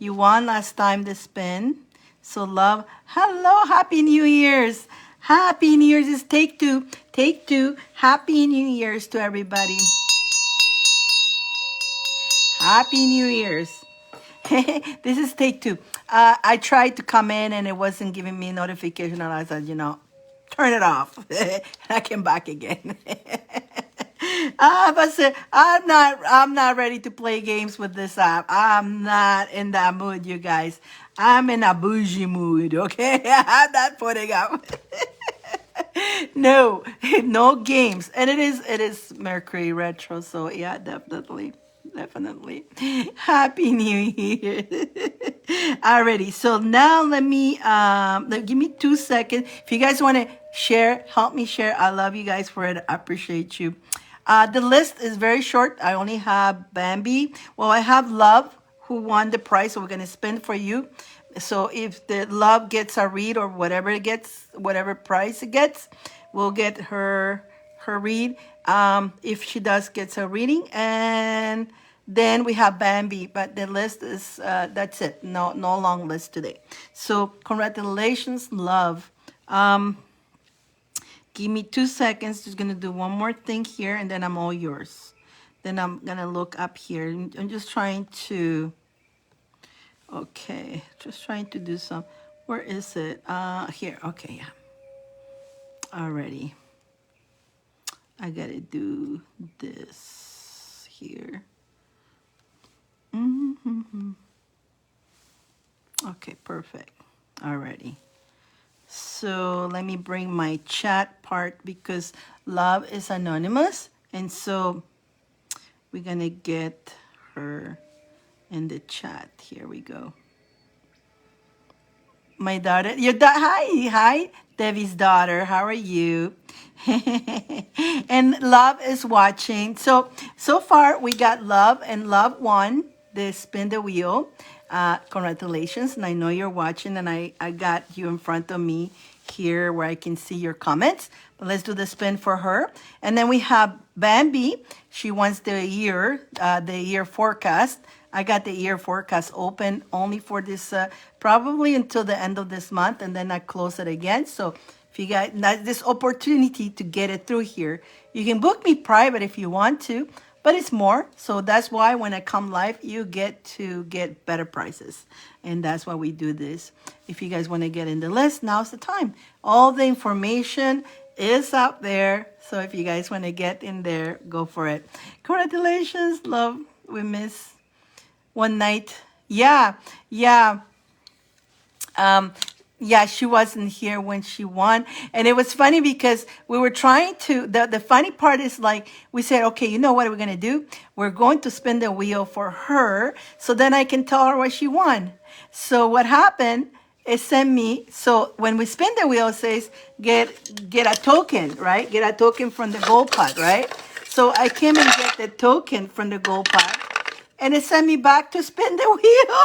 You won last time the spin. So love. Hello, Happy New Year's. Happy New Year's is take two. Take two. Happy New Year's to everybody. Happy New Year's. This is take two. I tried to come in and it wasn't giving me notification, and I said, turn it off. And I came back again. But I'm not ready to play games with this app. I'm not in that mood, you guys. I'm in a bougie mood, okay? I'm not putting up. No, no games. And it is Mercury retro, so yeah, definitely. Definitely. Happy New Year. Alrighty. So now give me 2 seconds. If you guys want to share, help me share. I love you guys for it. I appreciate you. The list is very short. I only have Bambi. Well, I have Love, who won the prize, so we're gonna spin for you. So if the Love gets a read or whatever it gets, whatever prize it gets, we'll get her read. If she does gets a reading, and then we have Bambi, but the list is that's it. No long list today. So congratulations, Love. Give me 2 seconds. Just gonna do one more thing here, and then I'm all yours. Then I'm gonna look up here. I'm just trying to. Okay, just trying to do some. Where is it? Here. Okay, yeah. Alrighty. I gotta do this here. Okay, perfect. Alrighty. So let me bring my chat part because Love is anonymous. And so we're going to get her in the chat. Here we go. My daughter, hi, Debbie's daughter. How are you? And Love is watching. So far we got Love, and Love won the spin the wheel. Congratulations. And I know you're watching, and I got you in front of me here where I can see your comments. But let's do the spin for her. And then we have Bambi. She wants the year forecast. I got the year forecast open only for this, probably until the end of this month, and then I close it again. So if you got this opportunity to get it through here, you can book me private if you want to, but it's more. So that's why when I come live, you get to get better prices. And that's why we do this. If you guys want to get in the list, now's the time. All the information is out there. So if you guys want to get in there, go for it. Congratulations, Love. We miss one night. Yeah. Yeah, she wasn't here when she won. And it was funny because we were trying to, the funny part is like, we said, okay, you know what we're going to do? We're going to spin the wheel for her, so then I can tell her what she won. So what happened, it sent me, so when we spin the wheel, it says, get a token, right? Get a token from the gold pot, right? So I came and get the token from the gold pot. And it sent me back to spin the wheel.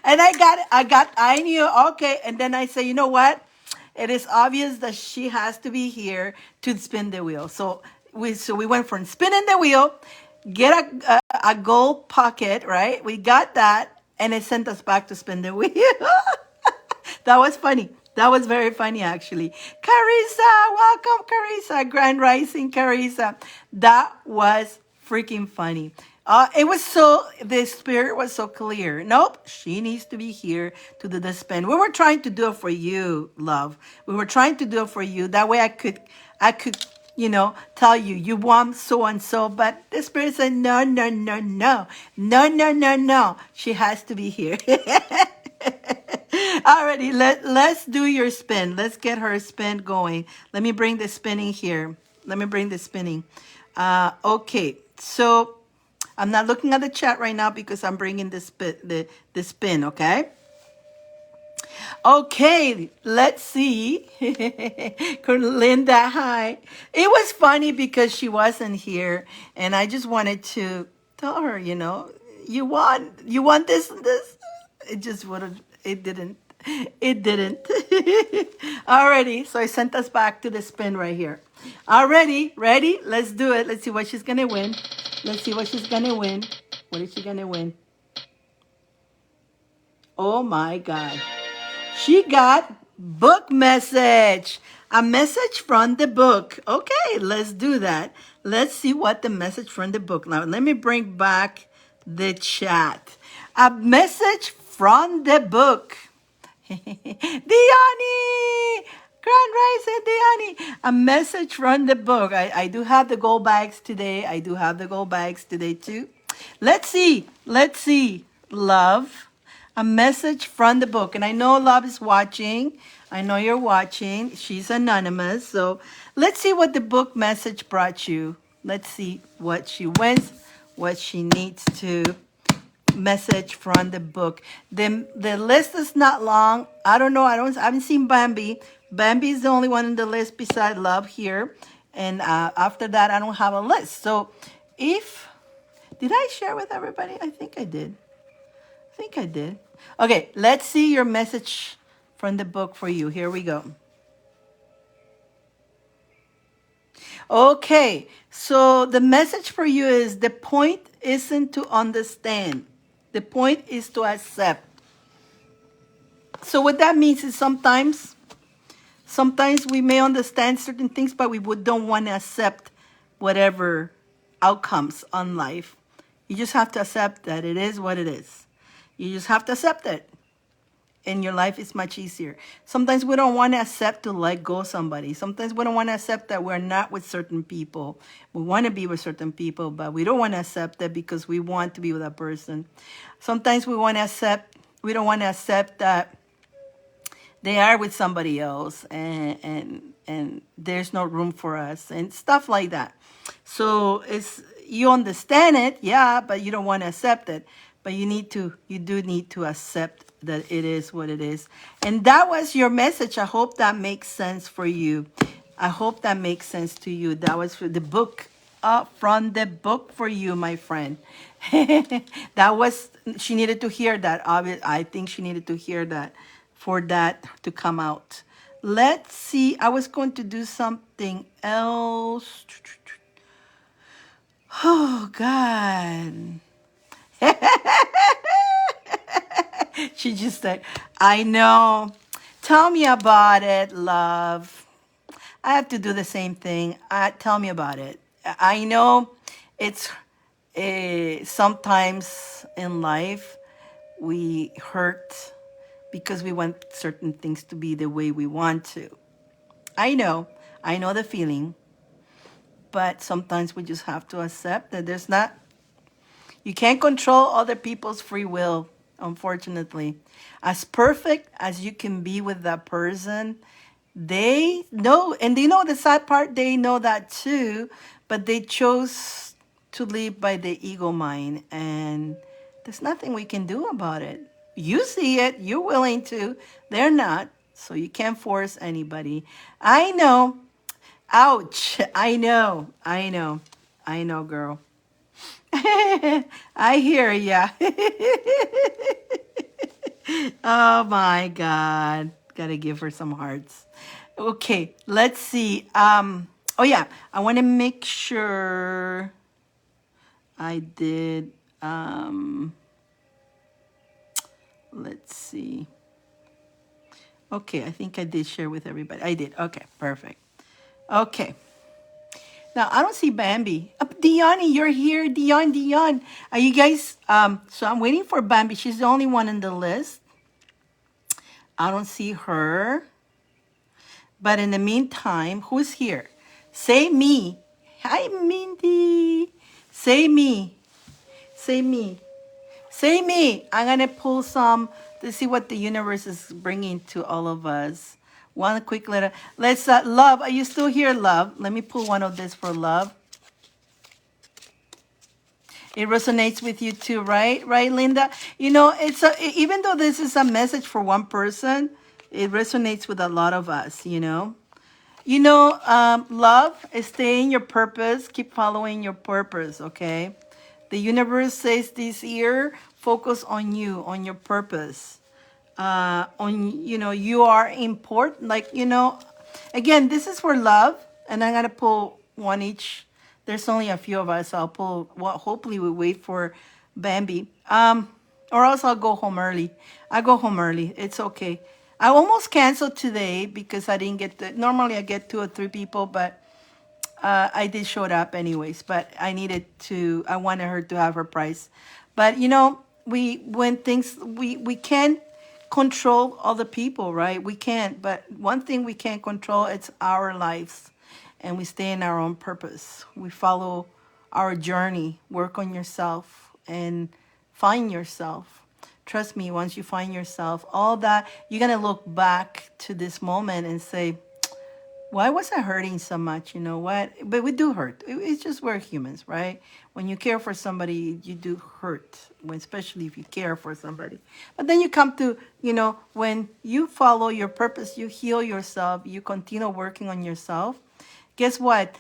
And I knew, okay. And then I say, you know what? It is obvious that she has to be here to spin the wheel. So we went from spinning the wheel, get a gold pocket, right? We got that, and it sent us back to spin the wheel. That was funny. That was very funny, actually. Carissa, welcome, Carissa. Grand Rising, Carissa. That was freaking funny. The spirit was so clear. Nope, she needs to be here to do the spin. We were trying to do it for you, Love. We were trying to do it for you. That way I could, tell you want so and so. But the spirit said, no. She has to be here. Alrighty, let's do your spin. Let's get her spin going. Let me bring the spinning here. Okay, so I'm not looking at the chat right now because I'm bringing the spin, okay? Okay, let's see. Linda, hi. It was funny because she wasn't here, and I just wanted to tell her, you won this and this. It didn't. Alrighty, so I sent us back to the spin right here. Already, ready? Let's do it. Let's see what she's gonna win. What is she gonna win? Oh my God. She got book message. A message from the book. Okay, let's do that. Let's see what the message from the book. Now, let me bring back the chat. A message from the book. Diani! Grand Rising, Diani! A message from the book. I do have the gold bags today. I do have the gold bags today too. Let's see. Let's see. Love. A message from the book. And I know Love is watching. I know you're watching. She's anonymous. So let's see what the book message brought you. Let's see what she wants, what she needs to message from the book. The list is not long. I don't know. I haven't seen Bambi. Bambi is the only one in the list beside Love here. And after that, I don't have a list. So if did I share with everybody? I think I did. I think I did. Okay, let's see your message from the book for you. Here we go. Okay, so the message for you is the point isn't to understand. The point is to accept. So what that means is sometimes we may understand certain things, but we don't want to accept whatever outcomes on life. You just have to accept that it is what it is. You just have to accept it. And your life is much easier. Sometimes we don't want to accept to let go of somebody. Sometimes we don't want to accept that we're not with certain people. We want to be with certain people, but we don't want to accept that because we want to be with that person. Sometimes we don't want to accept that they are with somebody else and there's no room for us and stuff like that. So you understand it, yeah, but you don't want to accept it. But you do need to accept that it is what it is. And that was your message. I hope that makes sense for you. I hope that makes sense to you. That was for the book, from the book for you, my friend. She needed to hear that. I think she needed to hear that for that to come out. Let's see. I was going to do something else. Oh, God. She just said, I know. Tell me about it, love. I have to do the same thing. Tell me about it. I know it's sometimes in life we hurt because we want certain things to be the way we want to. I know the feeling, but sometimes we just have to accept that you can't control other people's free will, unfortunately. As perfect as you can be with that person, they know, and you know the sad part, they know that too, but they chose to live by the ego mind, and there's nothing we can do about it. You see it, you're willing to, they're not, so you can't force anybody. I know. Ouch. I know, girl. I hear ya. Oh my God. Gotta give her some hearts. Okay, let's see. Oh yeah, I want to make sure I did. Let's see. Okay, I think I did share with everybody. I did. Okay, perfect. Okay. Now I don't see Bambi. Diani, you're here. Dion. Are you guys? So I'm waiting for Bambi. She's the only one in the list. I don't see her. But in the meantime, who's here? Say me. Hi, Mindy. Say me. Say me. Say me. I'm going to pull some to see what the universe is bringing to all of us. One quick letter. Let's, Love. Are you still here, Love? Let me pull one of this for Love. It resonates with you too, right? Right, Linda? You know, even though this is a message for one person, it resonates with a lot of us, you know? Love, stay in your purpose. Keep following your purpose, okay? The universe says this year, focus on you, on your purpose. You are important. Again, this is for Love, and I'm going to pull one each. There's only a few of us, so I'll pull, well, hopefully we wait for Bambi. or else I'll go home early. I go home early. It's okay. I almost canceled today because I didn't get the. Normally I get 2 or 3 people, but I did show up anyways. But I needed to. I wanted her to have her price. But you know, we when things we can't control other people, right? We can't. But one thing we can't control, it's our lives, and we stay in our own purpose. We follow our journey. Work on yourself and find yourself. Trust me, once you find yourself, all that, you're going to look back to this moment and say, why was I hurting so much? You know what? But we do hurt. It's just we're humans, right? When you care for somebody, you do hurt, especially if you care for somebody. But then you come to, when you follow your purpose, you heal yourself, you continue working on yourself. Guess what?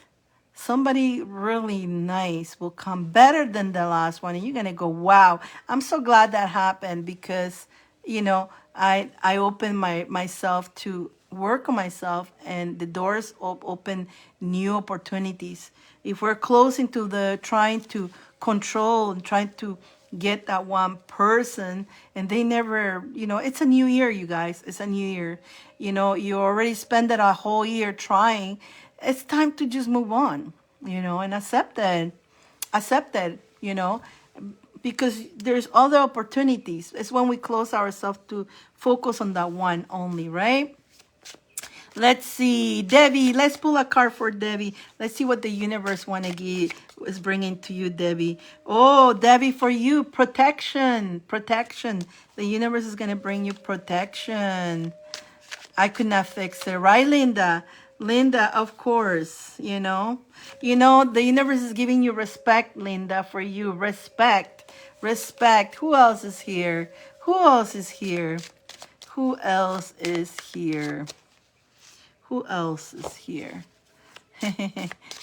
Somebody really nice will come better than the last one, and you're gonna go, wow, I'm so glad that happened, because I opened myself to work on myself, and the doors open new opportunities. If we're close into the trying to control and trying to get that one person, and they never, it's a new year, you guys. It's a new year. You already spent it a whole year trying. It's time to just move on, and accept that, because there's other opportunities. It's when we close ourselves to focus on that one only, right? Let's see, Debbie. Let's pull a card for Debbie. Let's see what the universe is bringing to you, Debbie. Oh, Debbie, for you, protection, protection. The universe is gonna bring you protection. I could not fix it, right, Linda? Linda, of course. The universe is giving you respect, Linda. For you, respect, respect. Who else is here? Who else is here? Who else is here? Who else is here?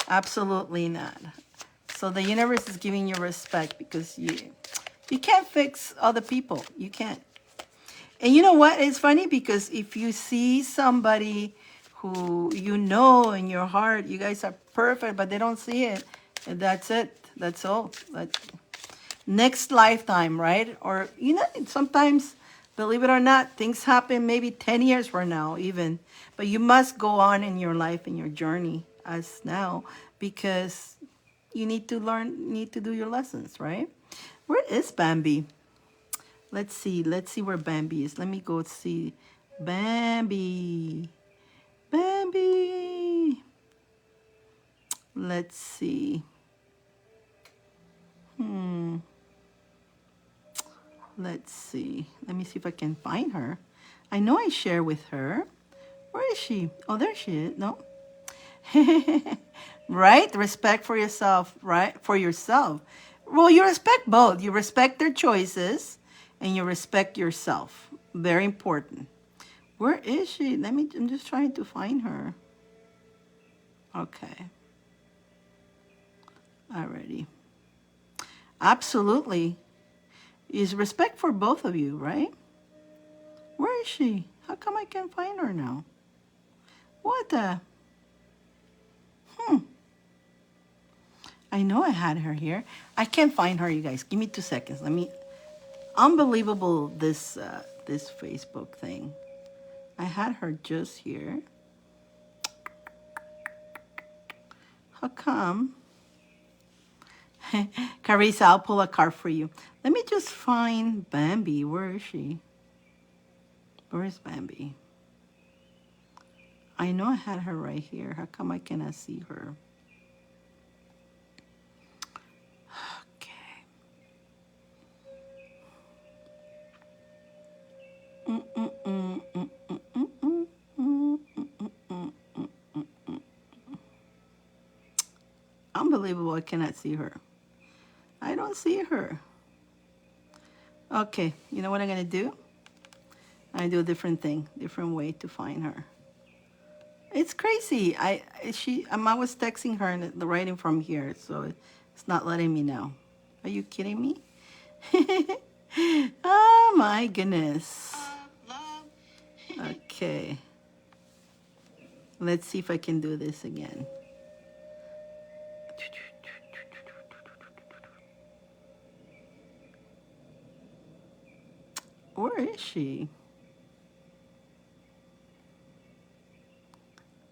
Absolutely not. So the universe is giving you respect because you can't fix other people. You can't. And you know what? It's funny because if you see somebody who in your heart, you guys are perfect, but they don't see it. And that's it. That's all. Next lifetime, right? Or, sometimes, believe it or not, things happen maybe 10 years from now even. But you must go on in your life, in your journey as now, because you need to do your lessons, right? Where is Bambi? Let's see where Bambi is. Let me go see Bambi. Bambi. Let's see. Let's see. Let me see if I can find her. I know I share with her. Where is she? Oh, there she is. No. Right? Respect for yourself, right? For yourself. Well, you respect both. You respect their choices and you respect yourself. Very important. Where is she? I'm just trying to find her. Okay. Alrighty. Absolutely. Is respect for both of you, right? Where is she? How come I can't find her now? What the? I know I had her here. I can't find her, you guys. Give me 2 seconds. Unbelievable, this Facebook thing. I had her just here. How come? Carissa, I'll pull a card for you. Let me just find Bambi. Where is she? Where is Bambi? I know I had her right here. How come I cannot see her? Okay. Unbelievable, I cannot see her. I don't see her. Okay, you know what I'm gonna do? I do a different thing, different way to find her. It's crazy. I was texting her and the writing from here, so it's not letting me know. Are you kidding me? Oh my goodness. Okay. Let's see if I can do this again. Where is she?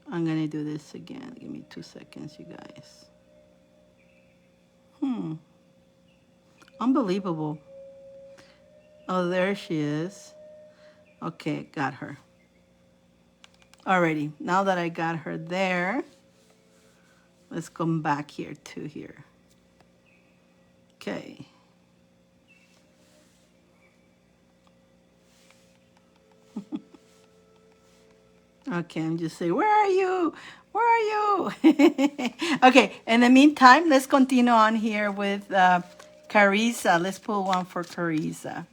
I'm going to do this again. Give me 2 seconds, you guys. Unbelievable. Oh, there she is. Okay, got her. Alrighty, now that I got her there, let's come back here to here. Okay. Okay, I'm just saying, where are you? Where are you? Okay, in the meantime, let's continue on here with Carissa. Let's pull one for Carissa.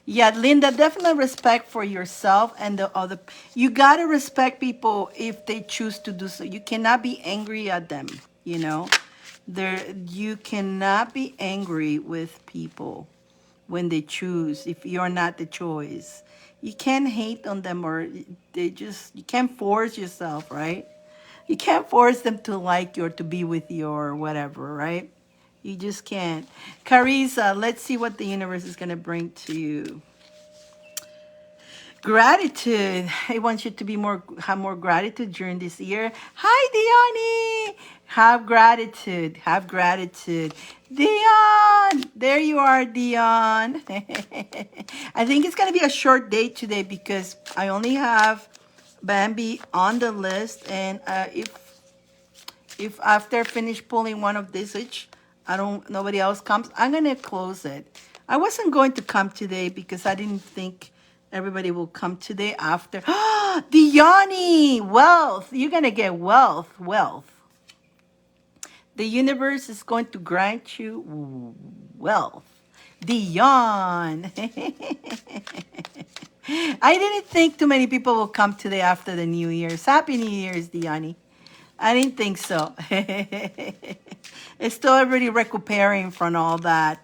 Yeah, Linda, definitely respect for yourself and the other. You got to respect people if they choose to do so. You cannot be angry at them, you know. You cannot be angry with people when they choose, if you're not the choice. You can't hate on them, or you can't force yourself, right? You can't force them to like you or to be with you or whatever, right? You just can't. Carissa, let's see what the universe is going to bring to you. Gratitude. I want you to have more gratitude during this year. Hi, Dione. Have gratitude. Have gratitude. Dion. There you are, Dion. I think it's going to be a short day today because I only have Bambi on the list. And if after I finish pulling one of these each, nobody else comes, I'm going to close it. I wasn't going to come today because I didn't think everybody will come today after. Diani, wealth. You're going to get wealth. The universe is going to grant you wealth. Dion. I didn't think too many people will come today after the New Year's. Happy New Year's, Diani. I didn't think so. It's still already recuperating from all that.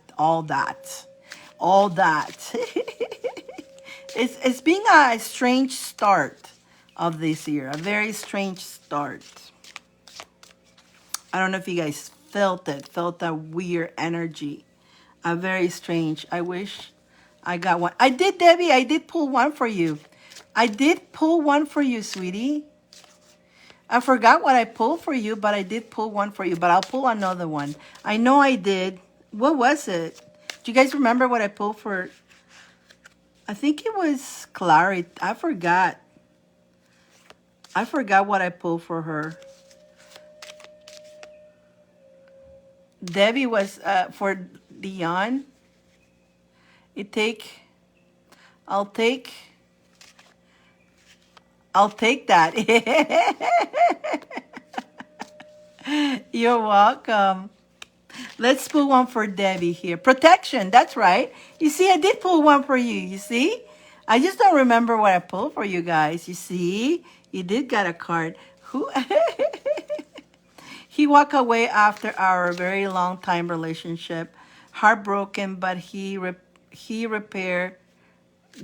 It's been a strange start of this year, a very strange start. I don't know if you guys felt that weird energy, a very strange. I wish I got one. I did, Debbie. I did pull one for you. Sweetie. I forgot what I pulled for you, but I did pull one for you. But I'll pull another one. I know I did. What was it? Do you guys remember what I pulled for? I think it was Clarity. I forgot what I pulled for her. Debbie was for Dion. I'll take that. You're welcome. Let's pull one for Debbie here. Protection, that's right. You see, I did pull one for you. You see? I just don't remember what I pulled for you guys. You see? You did get a card. Who? He walked away after our very long time relationship. Heartbroken, but he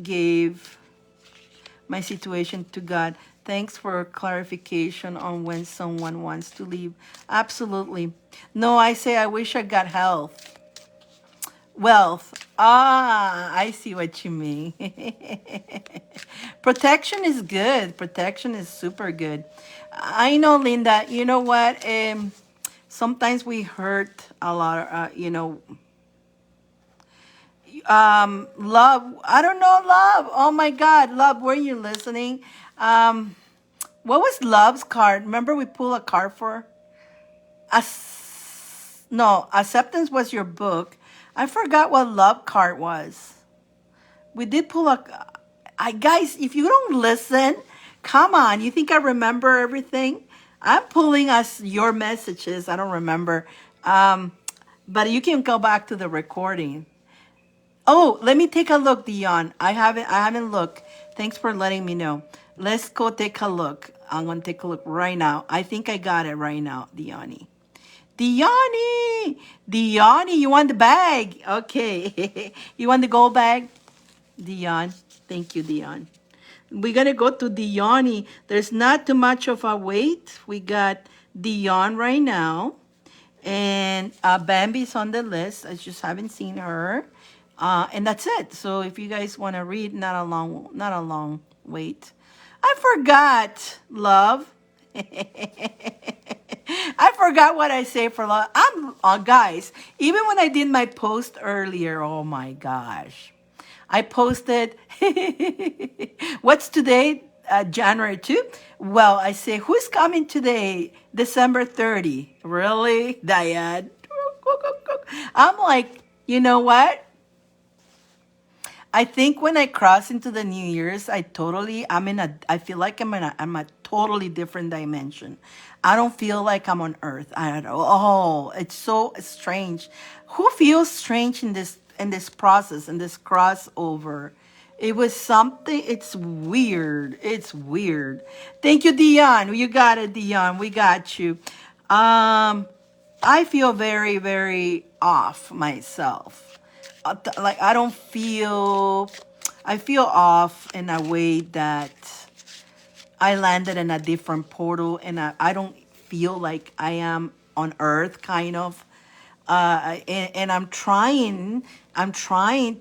gave my situation to God. Thanks for clarification on when someone wants to leave. Absolutely. No, I say I wish I got health. Wealth. I see what you mean. Protection is good. Protection is super good. I know, Linda. You know what? Sometimes we hurt a lot. Love. I don't know, love. Oh my God, love. Were you listening? What was love's card? Remember we pulled a card for? No, acceptance was your book. I forgot what love card was. We did pull guys, if you don't listen, come on. You think I remember everything? I'm pulling us your messages. I don't remember. But you can go back to the recording. Oh, let me take a look, Dion. I haven't looked. Thanks for letting me know. Let's go take a look. I'm going to take a look right now. I think I got it right now, Diani. Diani, you want the bag? Okay. You want the gold bag? Dion. Thank you, Dion. We're going to go to Diani. There's not too much of a wait. We got Dion right now. And Bambi's on the list. I just haven't seen her. And that's it. So if you guys want to read, not a long wait. I forgot, love. I forgot what I say for love. Guys, even when I did my post earlier, oh my gosh. I posted, what's today? January 2? Well, I say, who's coming today? December 30. Really? Diane? I'm like, you know what? I think when I cross into the New Year's, I feel like I'm a totally different dimension. I don't feel like I'm on Earth. I don't know. Oh, it's so strange. Who feels strange in this process, in this crossover? It was something, it's weird. It's weird. Thank you, Dion. You got it, Dion. We got you. Um, I feel very, very off myself. Like I feel off in a way that I landed in a different portal, and I don't feel like I am on Earth, kind of. And I'm trying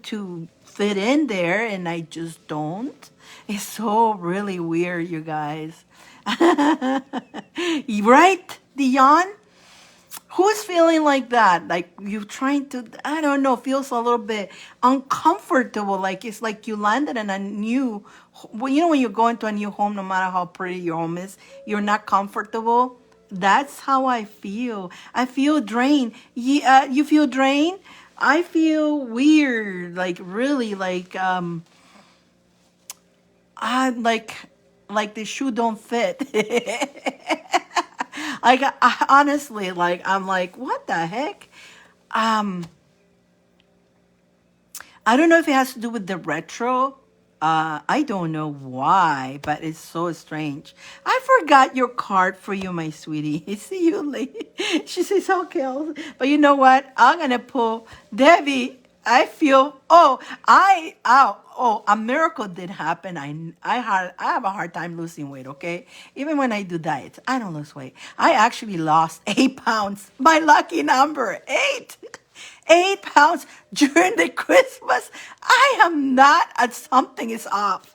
to fit in there, and I just don't. It's so really weird, you guys. Right, Dion? Who's feeling like that? Like you trying to, I don't know, feels a little bit uncomfortable. Like it's like you landed in a new, well, you know, when you go into a new home, no matter how pretty your home is, you're not comfortable. That's how I feel. I feel drained. Yeah, you feel drained? I feel weird. Like really, I like the shoe don't fit. Honestly, like I'm like, what the heck? Um, I don't know if it has to do with the retro. I don't know why, but it's so strange. I forgot your card for you, my sweetie. See you later. She says, okay. But you know what? I'm going to pull Debbie. I feel, a miracle did happen. I have a hard time losing weight, okay? Even when I do diets, I don't lose weight. I actually lost 8 pounds. My lucky number, 8. 8 pounds during the Christmas. I am not at something is off.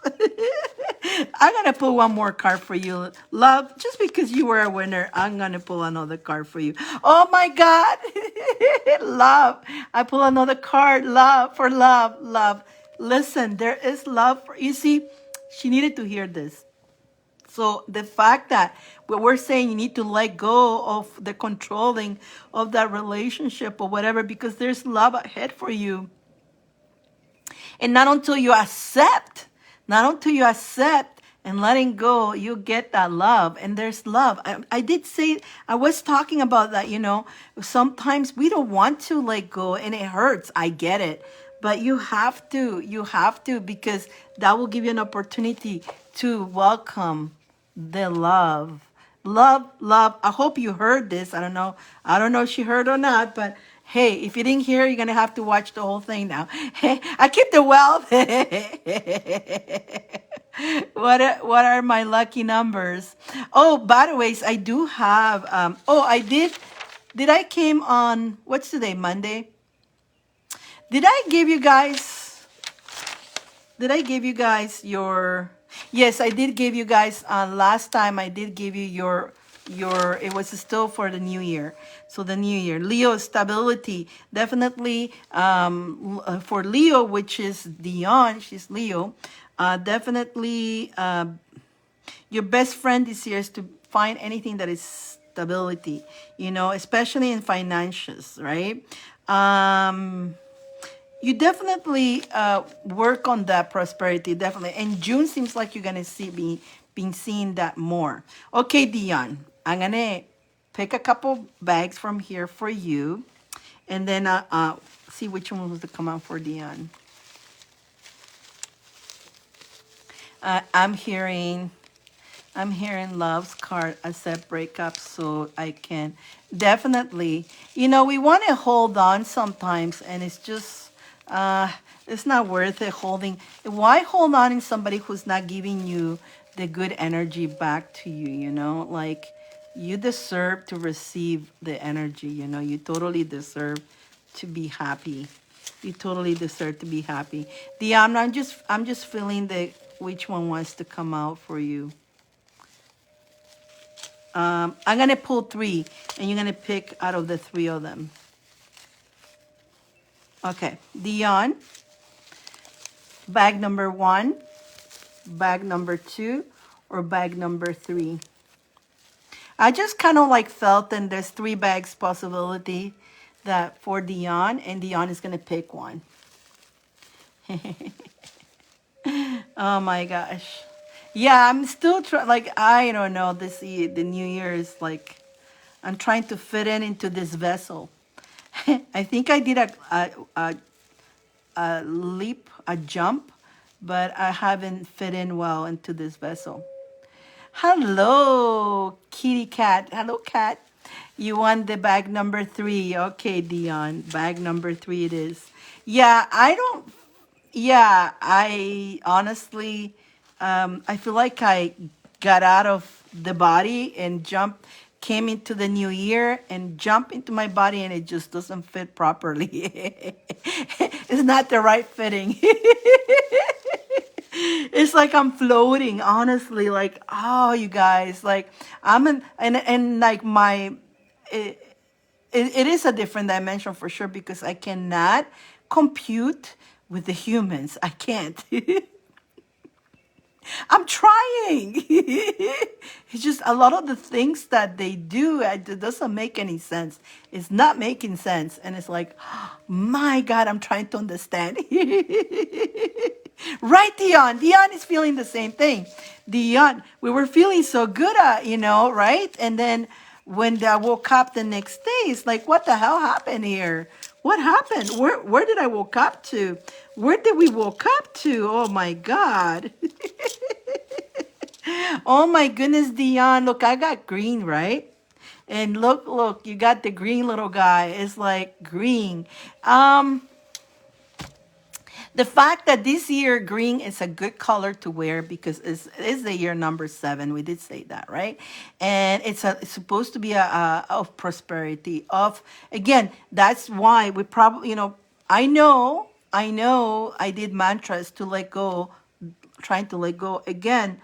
I'm gonna pull one more card for you, love. Just because you were a winner, I'm gonna pull another card for you. Oh my God, love! I pull another card, love for love, love. Listen, there is love for you. See, she needed to hear this. So the fact that we're saying you need to let go of the controlling of that relationship or whatever, because there's love ahead for you. And not until you accept and letting go, you get that love. And there's love. I did say, I was talking about that, sometimes we don't want to let go and it hurts. I get it. But you have to, because that will give you an opportunity to welcome the love. Love, love. I hope you heard this. I don't know. I don't know if she heard or not, but hey, if you didn't hear, you're gonna have to watch the whole thing now. I keep the wealth. What are my lucky numbers? Oh, by the way, I do have I did I came on what's today? Monday? Did I give you guys your, yes, I did give you guys last time I did give you your it was still for the new year. So the new year, Leo stability, definitely for Leo, which is Dion, she's Leo, definitely your best friend this year is to find anything that is stability, especially in finances, right? You definitely work on that prosperity, definitely. And June seems like you're gonna being seeing that more. Okay, Dion, I'm gonna pick a couple bags from here for you, and then see which one was to come out for Dion. I'm hearing. I'm hearing love's card, accept breakup, so I can definitely, we want to hold on sometimes, and it's just, it's not worth it holding. Why hold on in somebody who's not giving you the good energy back to you, Like, you deserve to receive the energy, you totally deserve to be happy. You totally deserve to be happy. Dion, I'm just feeling the which one wants to come out for you. I'm gonna pull three, and you're gonna pick out of the three of them. Okay, Dion, bag number one, bag number two, or bag number three. I just kind of like felt, and there's three bags possibility that for Dion, and Dion is gonna pick one. Oh my gosh. Yeah, I'm still trying. Like I don't know. The New Year is like I'm trying to fit in into this vessel. I think I did a leap, a jump, but I haven't fit in well into this vessel. Hello, kitty cat. Hello, cat. You won the bag number three. Okay, Dion. Bag number three it is. Yeah, I don't. Yeah, I honestly, I feel like I got out of the body and came into the new year and jumped into my body and it just doesn't fit properly. It's not the right fitting. It's like I'm floating, honestly. Like, oh, you guys, like I'm in, and like it, it is a different dimension for sure because I cannot compute with the humans. I can't. I'm trying. It's just a lot of the things that they do, it doesn't make any sense. It's not making sense. And it's like, my God, I'm trying to understand. Right, Dion? Dion is feeling the same thing. Dion, we were feeling so good, right? And then when I woke up the next day, it's like, what the hell happened here? What happened? Where did I woke up to? Where did we woke up to? Oh my God. Oh my goodness, Dion. Look, I got green, right? And look, you got the green little guy. It's like green. Um, the fact that this year green is a good color to wear because it's the year number 7. We did say that, right? And it's supposed to be a of prosperity. Of again, that's why we probably I know I did mantras to let go, trying to let go again.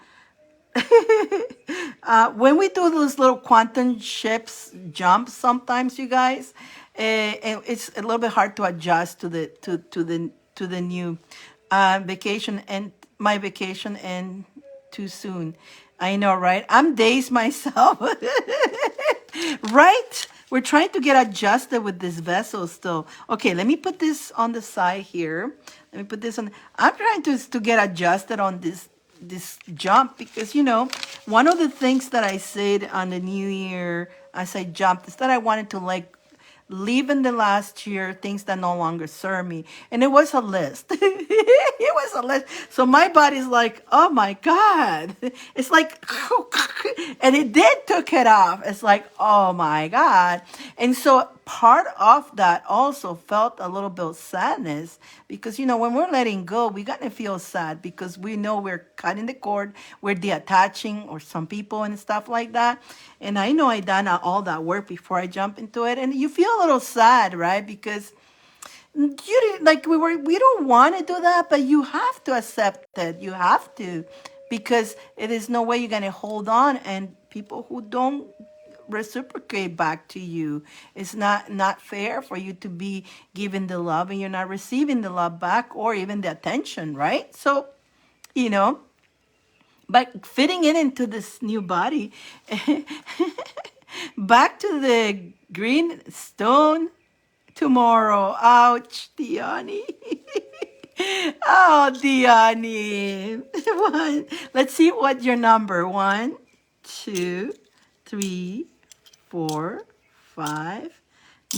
When we do those little quantum ships jumps, sometimes you guys, it's a little bit hard to adjust to the new vacation, and my vacation and too soon. I know, right? I'm dazed myself. Right? We're trying to get adjusted with this vessel still. Okay, let me put this on the side here. Let me put this on. I'm trying to get adjusted on this jump because one of the things that I said on the new year as I jumped is that I wanted to like leave in the last year things that no longer serve me, and it was a list. It was a list. So my body's like, oh my God, it's like and it did took it off. It's like, oh my God. And so part of that also felt a little bit of sadness because when we're letting go, we're gonna feel sad because we know we're cutting the cord, we're detaching, or some people and stuff like that. And I know I done all that work before I jump into it, and you feel a little sad, right? Because you didn't like we don't want to do that, but you have to accept it. You have to, because it is no way you're gonna hold on, and people who don't reciprocate back to you, it's not fair for you to be giving the love and you're not receiving the love back or even the attention, right? So you know but fitting it into this new body, back to the green stone tomorrow. Ouch, Diani. Oh, Diani. Let's see what your number. 1, 2, 3, 4, 5.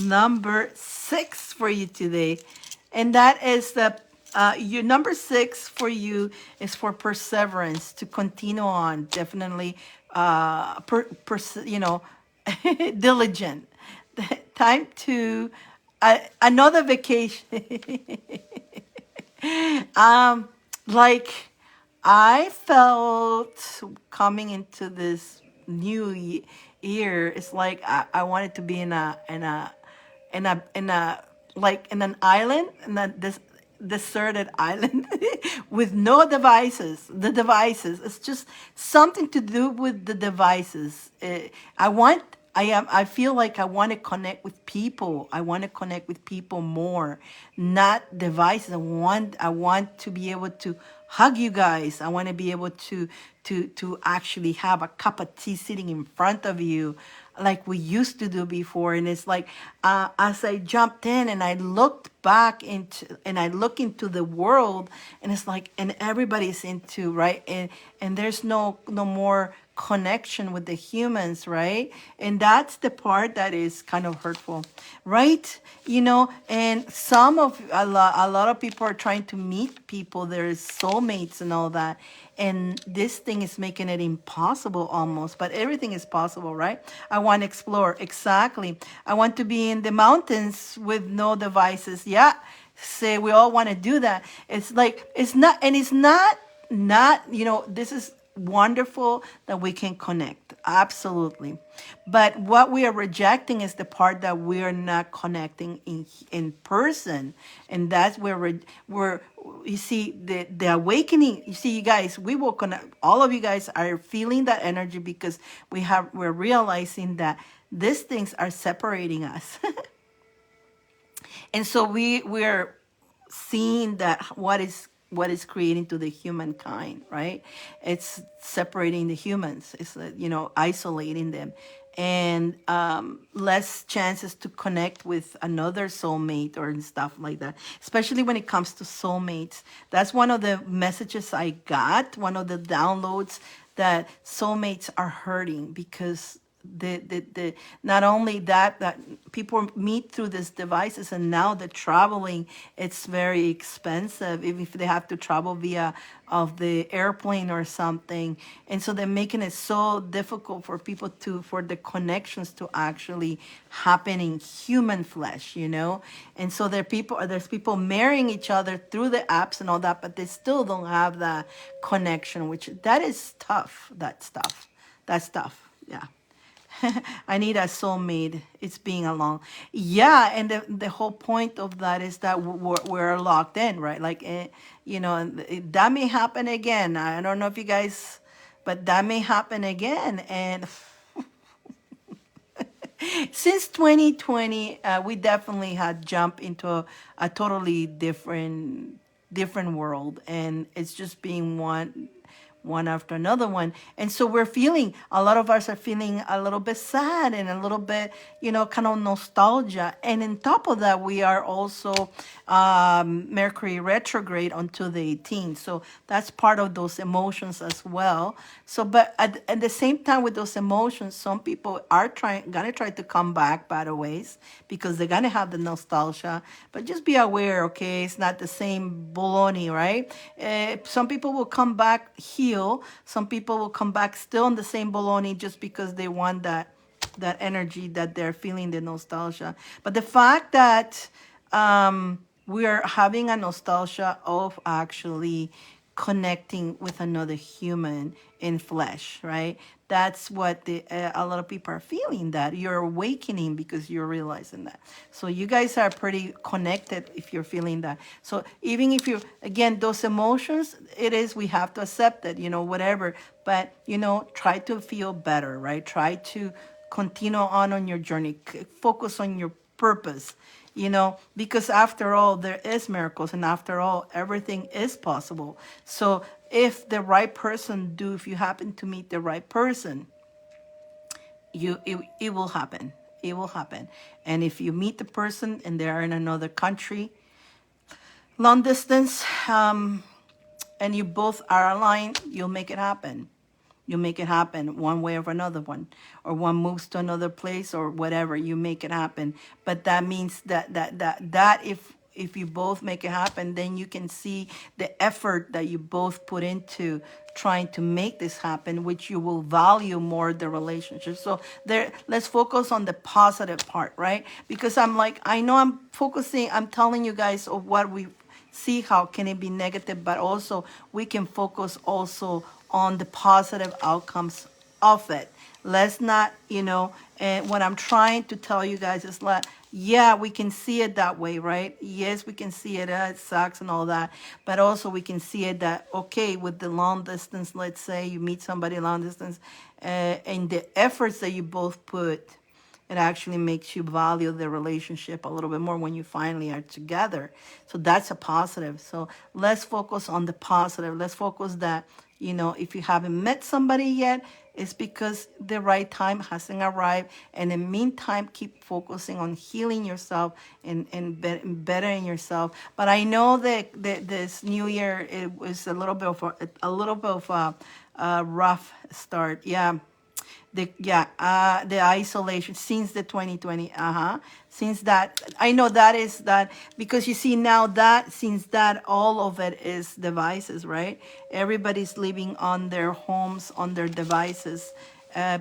Number 6 for you today. And that is your number 6 for you is for perseverance, to continue on. Definitely, diligent. Time to another vacation. Like I felt coming into this new year, it's like I wanted to be in a like in an island, and then this deserted island with no devices. The devices, it's just something to do with the devices. I want, I feel like I want to connect with people. I want to connect with people more, not devices. I want to be able to hug you guys. I want to be able to actually have a cup of tea sitting in front of you like we used to do before. And it's like, as I jumped in and I looked back into, and I look into the world, and it's like, and everybody's into, right? And there's no more connection with the humans, right? And that's the part that is kind of hurtful, right? You know, and a lot of people are trying to meet people, there's soulmates and all that, and this thing is making it impossible almost, but everything is possible, right? I want to explore, exactly. I want to be in the mountains with no devices. Yeah, say we all want to do that. It's like, it's not, and it's not, this is wonderful that we can connect, absolutely, but what we are rejecting is the part that we are not connecting in person. And that's where we're you see the awakening. You see, you guys, we will connect, all of you guys are feeling that energy, because we're realizing that these things are separating us. And so we're seeing that what is creating to the humankind, right? It's separating the humans. It's isolating them, and less chances to connect with another soulmate or stuff like that. Especially when it comes to soulmates, that's one of the messages I got. One of the downloads, that soulmates are hurting because the not only that people meet through these devices, and now the traveling, it's very expensive, even if they have to travel via of the airplane or something. And so they're making it so difficult for people for the connections to actually happen in human flesh, and so there's people marrying each other through the apps and all that, but they still don't have that connection, which that is tough. That's tough, yeah. I need a soulmate. It's being alone. Yeah, and the whole point of that is that we're locked in, right? Like, and that may happen again. I don't know if you guys, but that may happen again. And since 2020, we definitely had jumped into a totally different world, and it's just being one after another one. And so a lot of us are feeling a little bit sad and a little bit, kind of nostalgia. And on top of that, we are also Mercury retrograde onto the 18th. So that's part of those emotions as well. So, but at the same time with those emotions, some people are gonna try to come back by the ways, because they're gonna have the nostalgia. But just be aware, okay, it's not the same baloney, right? Some people will come back heal. Some people will come back still in the same baloney, just because they want that energy, that they're feeling the nostalgia. But the fact that we are having a nostalgia of actually connecting with another human in flesh, right? That's what a lot of people are feeling, that you're awakening because you're realizing that. So you guys are pretty connected if you're feeling that. So even if you, again, those emotions, we have to accept it, whatever. But, try to feel better, right? Try to continue on your journey. Focus on your purpose, because after all, there is miracles, and after all, everything is possible. So if if you happen to meet the right person, it will happen. It will happen. And if you meet the person and they are in another country, long distance, and you both are aligned, you'll make it happen. You make it happen one way or another one, or one moves to another place or whatever. You make it happen. But that means that if you both make it happen, then you can see the effort that you both put into trying to make this happen, which you will value more the relationship. So let's focus on the positive part, right? Because I know I'm telling you guys of what we see, how can it be negative, but also we can focus also on the positive outcomes of it. Let's not, you know, and what I'm trying to tell you guys is like, yeah, we can see it that way, right? Yes, we can see it, it sucks and all that. But also we can see it that, okay, with the long distance, let's say you meet somebody long distance, and the efforts that you both put, it actually makes you value the relationship a little bit more when you finally are together. So that's a positive. So let's focus on the positive. Let's focus that, you know, if you haven't met somebody yet, it's because the right time hasn't arrived. And in the meantime, keep focusing on healing yourself and bettering yourself. But I know that this new year, it was a little bit of a rough start. Yeah, the isolation since the 2020, since that, I know that is that, because you see now that since that all of it is devices, right? Everybody's living on their homes, on their devices,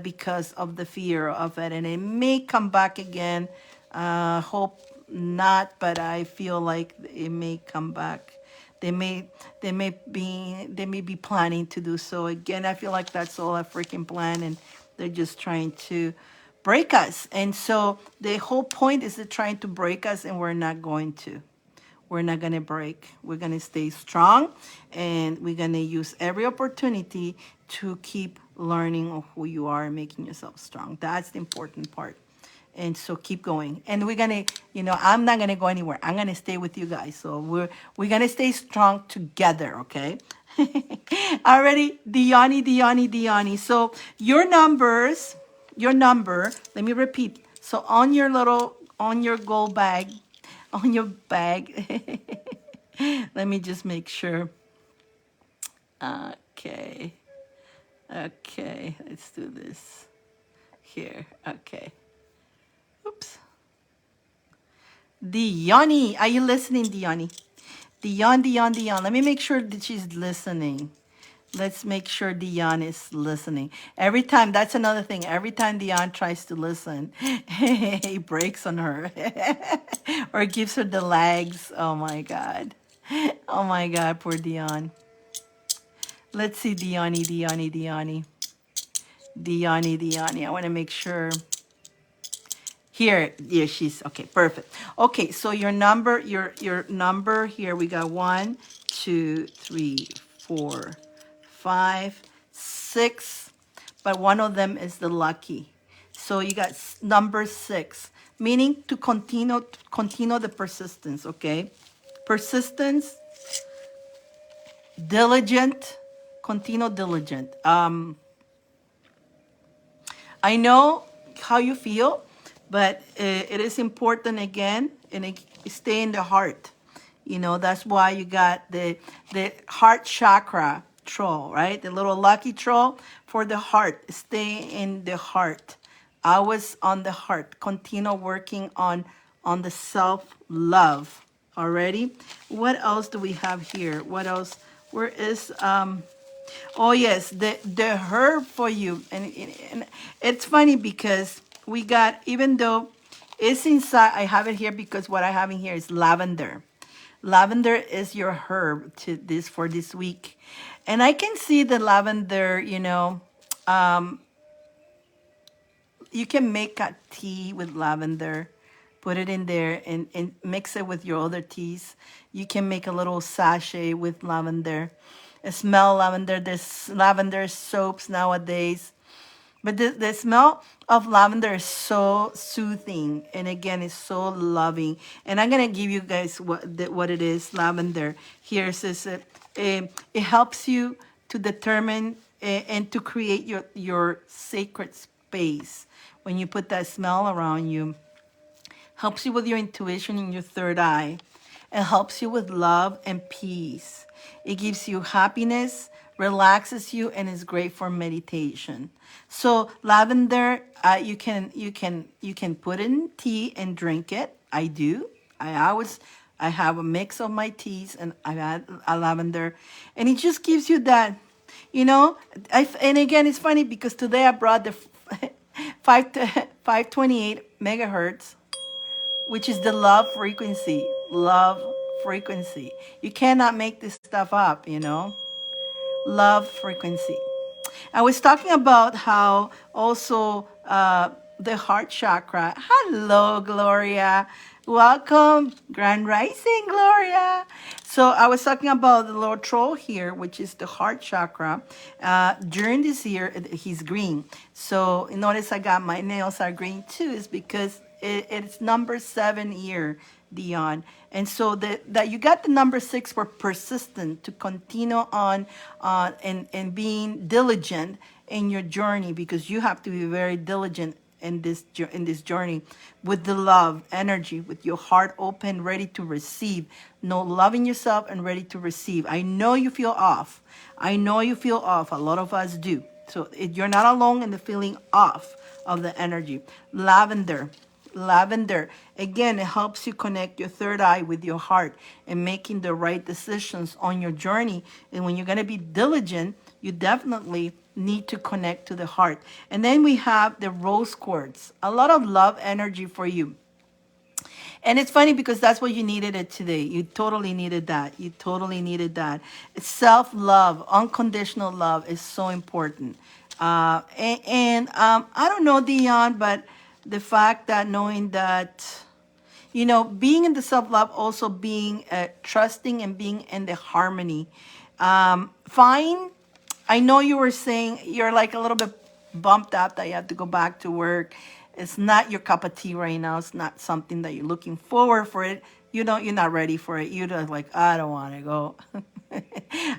because of the fear of it, and it may come back again. Hope not, but I feel like it may come back. They may they may be planning to do so again. I feel like that's all a freaking plan, and they're just trying to break us. And so the whole point is they're trying to break us, and we're not going to. We're not going to break. We're going to stay strong, and we're going to use every opportunity to keep learning of who you are and making yourself strong. That's the important part. And so keep going. And we're going to, you know, I'm not going to go anywhere. I'm going to stay with you guys. So we're going to stay strong together, okay? Already, Diani. So your number, let me repeat. So on your gold bag, on your bag, let me just make sure. Okay. Okay, let's do this here. Okay. Oops. Diani, are you listening, Diani? Dion. Let me make sure that she's listening. Let's make sure Dion is listening. Every time, that's another thing. Every time Dion tries to listen, he breaks on her or gives her the legs. Oh my God. Oh my God, poor Dion. Let's see, Diani. I want to make sure. Here, yeah, she's okay, perfect. Okay, so your number here, we got 1, 2, 3, 4, 5, 6, but one of them is the lucky. So you got number 6, meaning to continue the persistence, okay? Persistence, diligent, continue diligent. I know how you feel, but it is important again, and it stay in the heart. You know, that's why you got the heart chakra troll, right? The little lucky troll for the heart. Stay in the heart. Always on the heart. Continue working on the self-love. Already. What else do we have here? What else? Where is Oh yes, the herb for you, and it's funny because we got, even though it's inside, I have it here because what I have in here is lavender. Lavender is your herb to this for this week, and I can see the lavender. You know, you can make a tea with lavender, put it in there and mix it with your other teas. You can make a little sachet with lavender. Smell lavender. There's lavender soaps nowadays. But the smell of lavender is so soothing, and again, it's so loving. And I'm gonna give you guys what it is. Lavender here says it helps you to determine and to create your sacred space. When you put that smell around you, helps you with your intuition in your third eye. It helps you with love and peace. It gives you happiness, relaxes you, and is great for meditation. So lavender, you can put in tea and drink it. I do. I have a mix of my teas, and I add a lavender, and it just gives you that, you know. And again, it's funny because today I brought the 528 megahertz, which is the love frequency. Love frequency. You cannot make this stuff up, you know. Love frequency. I was talking about how also the heart chakra. Hello, Gloria. Welcome, Grand Rising, Gloria. So I was talking about the Lord Troll here, which is the heart chakra. During this year, he's green. So notice I got my nails are green too, is because it's number 7 year, Dion. And so that you got the number 6 for persistent, to continue on and being diligent in your journey, because you have to be very diligent in this journey with the love energy, with your heart open, ready to receive. No, loving yourself and ready to receive. I know you feel off. I know you feel off. A lot of us do. So you're not alone in the feeling off of the energy. Lavender. Lavender, again, it helps you connect your third eye with your heart and making the right decisions on your journey. And when you're going to be diligent, you definitely need to connect to the heart. And then we have the rose quartz, a lot of love energy for you. And it's funny because that's what you needed it today. You totally needed that. You totally needed that. Self-love, unconditional love is so important. I don't know, Dion, but the fact that knowing that, being in the self-love, also being trusting and being in the harmony. Fine. I know you were saying you're like a little bit bumped up that you have to go back to work. It's not your cup of tea right now. It's not something that you're looking forward for it. You're not ready for it. You're just like, I don't want to go.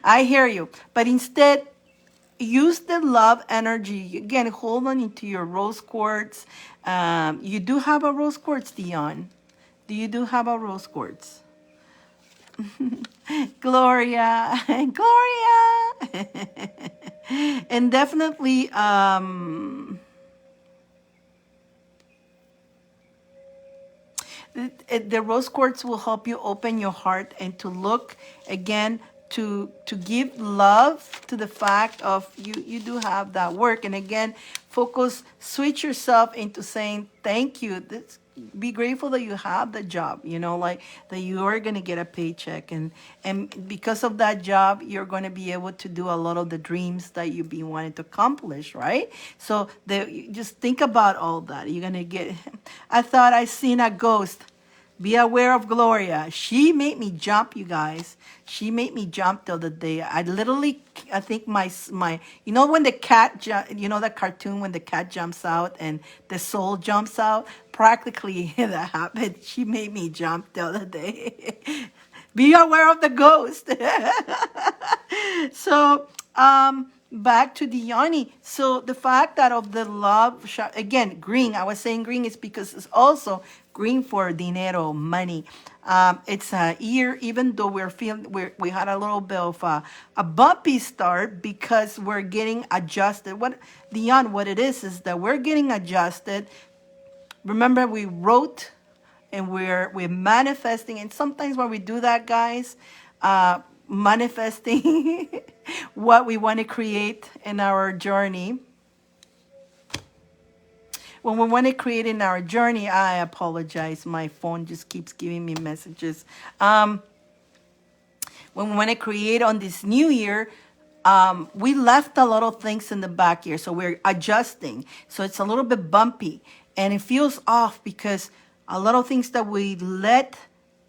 I hear you. But instead, use the love energy. Again, hold on into your rose quartz. You do have a rose quartz, Dion. Do have a rose quartz? Gloria, Gloria. And definitely, the rose quartz will help you open your heart and to look again, to give love to the fact of you do have that work. And again, focus, switch yourself into saying thank you. Be grateful that you have the job, like that you are going to get a paycheck, and because of that job you're going to be able to do a lot of the dreams that you've been wanting to accomplish, right? So just think about all that. You're going to get I thought I seen a ghost. Be aware of Gloria. She made me jump, you guys. She made me jump the other day. I think my, when the cat, that cartoon when the cat jumps out and the soul jumps out? Practically that happened. She made me jump the other day. Be aware of the ghost. So, back to Diani. So the fact that of the love, again, green, I was saying green is because it's also green for dinero, money. It's a year, even though we had a little bit of a bumpy start because we're getting adjusted. What it is that we're getting adjusted. Remember, we wrote and we're manifesting, and sometimes when we do that, guys, manifesting what we want to create in our journey. When we want to create in our journey, I apologize. My phone just keeps giving me messages. When we want to create on this new year, we left a lot of things in the back here. So we're adjusting. So it's a little bit bumpy. And it feels off because a lot of things that we let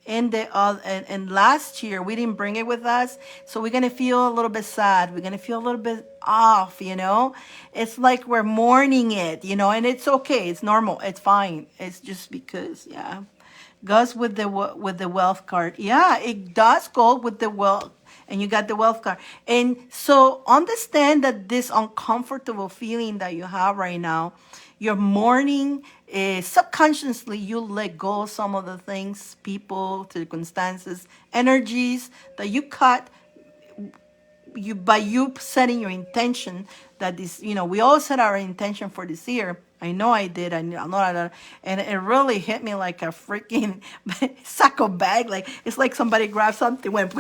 in and last year, we didn't bring it with us. So we're going to feel a little bit sad. We're going to feel a little bit off, It's like we're mourning it, and it's okay. It's normal. It's fine. It's just because, yeah. Goes with the wealth card. Yeah, it does go with the wealth. And you got the wealth card. And so understand that this uncomfortable feeling that you have right now, you're mourning, subconsciously you let go of some of the things, people, circumstances, energies that you cut by you setting your intention that this, we all set our intention for this year. I know I did. I know that, and it really hit me like a freaking sack of bag. Like it's like somebody grabbed something, went.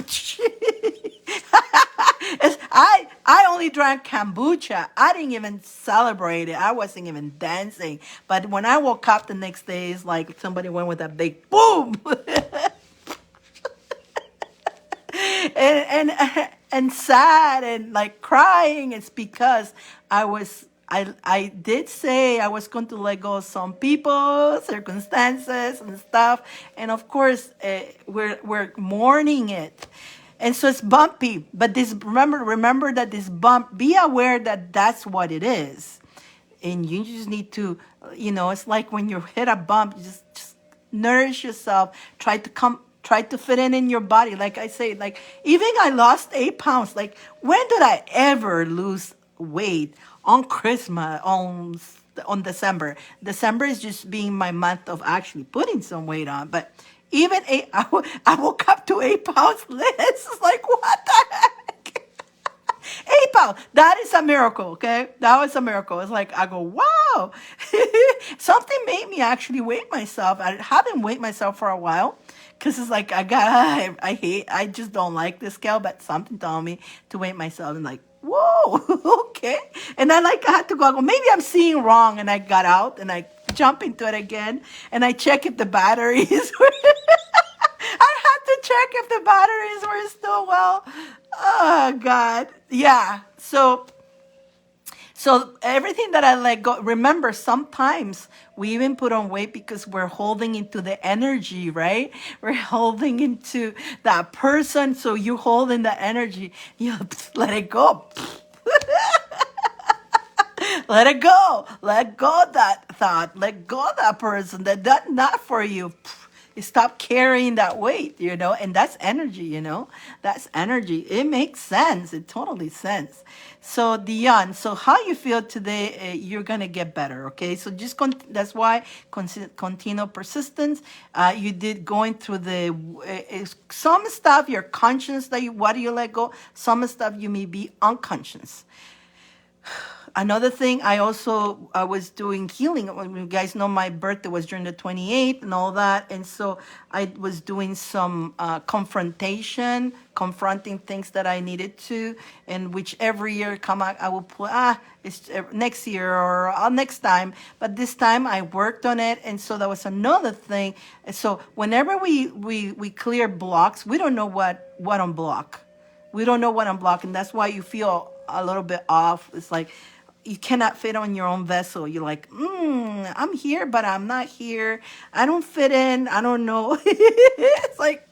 I only drank kombucha. I didn't even celebrate it. I wasn't even dancing. But when I woke up the next day, it's like somebody went with a big boom. and sad and like crying. It's because I did say I was going to let go of some people, circumstances, and stuff, and of course we're mourning it, and so it's bumpy. But this remember that this bump. Be aware that that's what it is, and you just need to, it's like when you hit a bump, you just nourish yourself. Try to fit in your body. Like I say, like even I lost 8 pounds. Like when did I ever lose weight? On Christmas, on December. December is just being my month of actually putting some weight on. But even I woke up to 8 pounds less. It's like, what the heck? 8 pounds. That is a miracle, okay? That was a miracle. It's like, I go, wow. Something made me actually weigh myself. I haven't weighed myself for a while. Because it's like, I just don't like this scale. But something told me to weigh myself. And like, whoa, okay. And I had to go, maybe I'm seeing wrong. And I got out and I jump into it again. And I check if the batteries were, I had to check if the batteries were still well. Oh God. Yeah. So everything that I let go, remember, sometimes we even put on weight because we're holding into the energy, right? We're holding into that person. So you hold in the energy, you let it go. Let it go. Let go of that thought. Let go of that person. That not for you. Stop carrying that weight, and that's energy, That's energy. It makes sense. It totally sense. So Dion, so how you feel today, you're going to get better, okay? So just that's why continual persistence. You did going through some stuff you're conscious that what do you let go? Some stuff you may be unconscious. Another thing, I was doing healing. You guys know my birthday was during the 28th and all that. And so I was doing some confronting things that I needed to. And which every year come out, I will put, it's next year or next time. But this time I worked on it. And so that was another thing. And so whenever we clear blocks, we don't know what on block. We don't know what I'm blocking. That's why you feel a little bit off. It's like you cannot fit on your own vessel. You're like, I'm here, but I'm not here. I don't fit in. I don't know. It's like,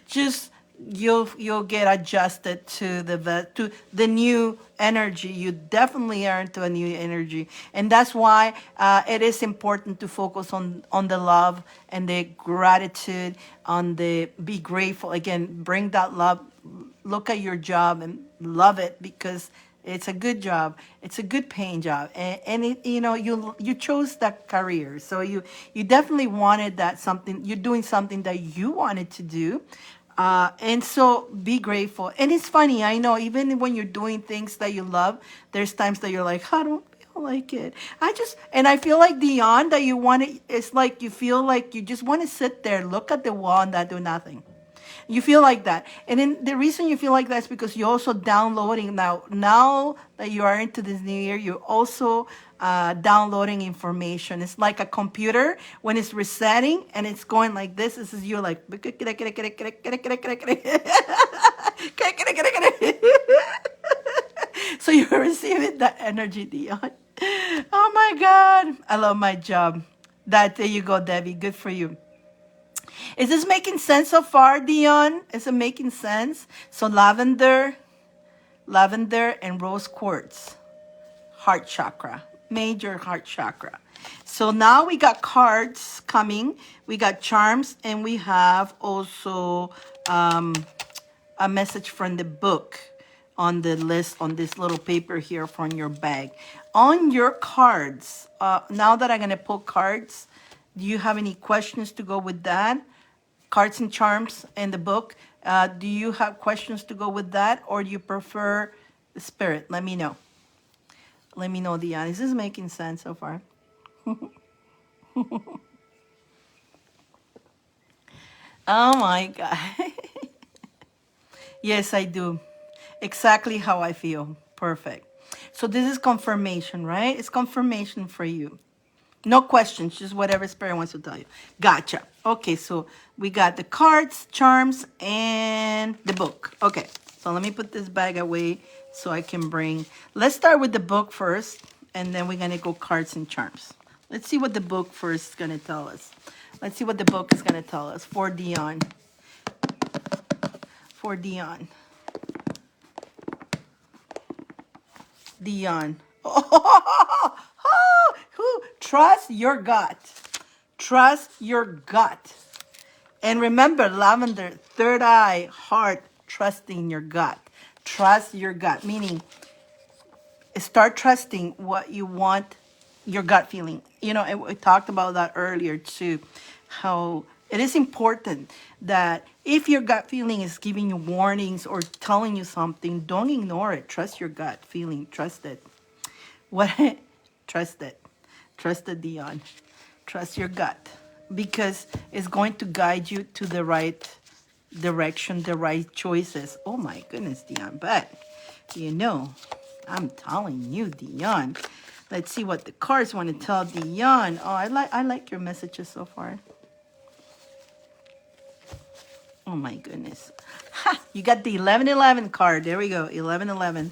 just you'll get adjusted to the new energy. You definitely are into a new energy, and that's why it is important to focus on the love and the gratitude, on the be grateful. Again, bring that love. Look at your job and love it, because it's a good job. It's a good paying job, and you chose that career, so you definitely wanted that something. You're doing something that you wanted to do, and so be grateful. And it's funny, I know, even when you're doing things that you love, there's times that you're like, I don't feel like it. I feel like Dion, that you want to. It's like you feel like you just want to sit there, look at the wall, and not do nothing. You feel like that. And then the reason you feel like that is because you're also downloading now. Now that you are into this new year, you're also downloading information. It's like a computer when it's resetting and it's going like this. This is you like. So you're receiving that energy, Dion. Oh my God. I love my job. There you go, Debbie. Good for you. Is this making sense so far, Dion? Is it making sense? So lavender and rose quartz, heart chakra, major heart chakra. So now we got cards coming. We got charms, and we have also a message from the book on the list on this little paper here from your bag. On your cards, now that I'm going to pull cards, do you have any questions to go with that? Cards and charms in the book. Do you have questions to go with that, or do you prefer the spirit? Let me know. Let me know, Dion. Is this making sense so far? Oh my God. Yes, I do. Exactly how I feel. Perfect. So this is confirmation, right? It's confirmation for you. No questions, just whatever Spirit wants to tell you. Gotcha. Okay, so we got the cards, charms, and the book. Okay, so let me put this bag away so I can bring... Let's start with the book first, and then we're going to go cards and charms. Let's see what the book first is going to tell us. Let's see what the book is going to tell us. For Dion. For Dion. Dion. Oh, trust your gut. Trust your gut. And remember, lavender, third eye, heart, trusting your gut. Trust your gut, meaning start trusting what you want, your gut feeling. You know, and we talked about that earlier too, how it is important that if your gut feeling is giving you warnings or telling you something, don't ignore it. Trust your gut feeling. Trust it. What? Trust it. Trust it, Dion. Trust your gut, because it's going to guide you to the right direction, the right choices. Oh my goodness, Dion. But, you know, I'm telling you, Dion. Let's see what the cards want to tell Dion. Oh, I like your messages so far. Oh my goodness. Ha! You got the 1111 card. There we go. 1111.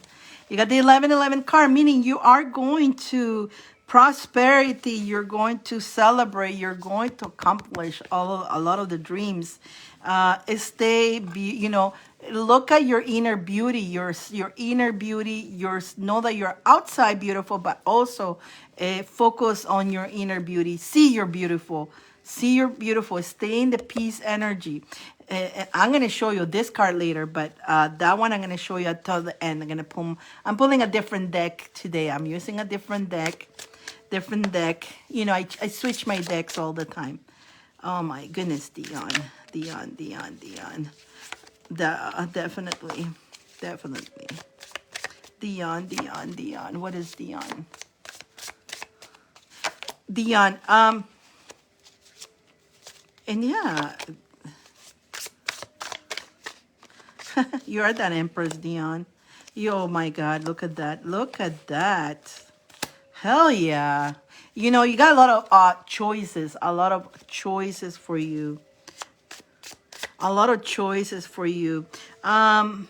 You got the 1111 card, meaning you are going to prosperity. You're going to celebrate. You're going to accomplish a lot of the dreams. You know, look at your inner beauty, your inner beauty. Know that you're outside beautiful, but also focus on your inner beauty. See you're beautiful. See you're beautiful. Stay in the peace energy. I'm going to show you this card later, but that one I'm going to show you until the end. I'm pulling a different deck today. I'm using a different deck. You know, I switch my decks all the time. Oh my goodness, Dion. Definitely. Dion. What is Dion? Dion, and yeah, you are that Empress, Dion. Oh my God, look at that. Look at that. Hell yeah. You know, you got a lot of choices. A lot of choices for you. A lot of choices for you. And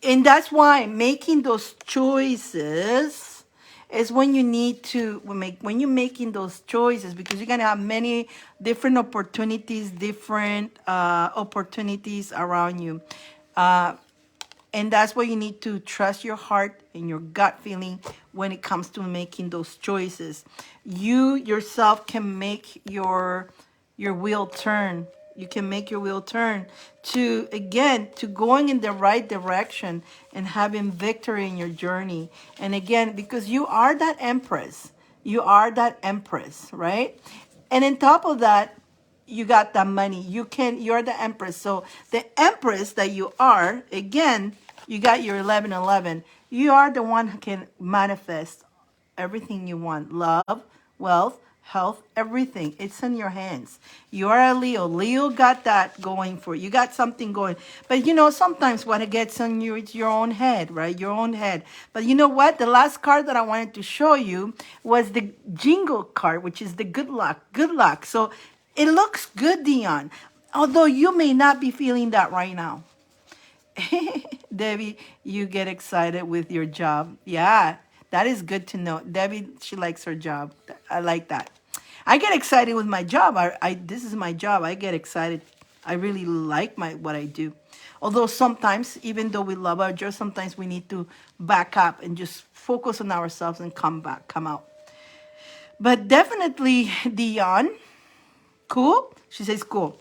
that's why making those choices is when you need to when you're making those choices, because you're gonna have many different opportunities around you. And that's why you need to trust your heart and your gut feeling when it comes to making those choices. You yourself can make your wheel turn. You can make your wheel turn to going in the right direction and having victory in your journey. And again, because you are that Empress. You are that Empress, right? And on top of that, you got that money. You're the Empress. So the Empress that you are, again, you got your 1111. You are the one who can manifest everything you want. Love, wealth, health, everything. It's in your hands. You are a Leo. Leo got that going for you. You got something going. But you know, sometimes what it gets on you, it's your own head, right? Your own head. But you know what? The last card that I wanted to show you was the jingle card, which is the good luck. Good luck. So it looks good, Dion. Although you may not be feeling that right now. Debbie, you get excited with your job. Yeah, that is good to know. Debbie, she likes her job. I like that. I get excited with my job. This is my job. I get excited. I really like what I do. Although sometimes, even though we love our job, sometimes we need to back up and just focus on ourselves and come out. But definitely, Dion, cool. She says cool.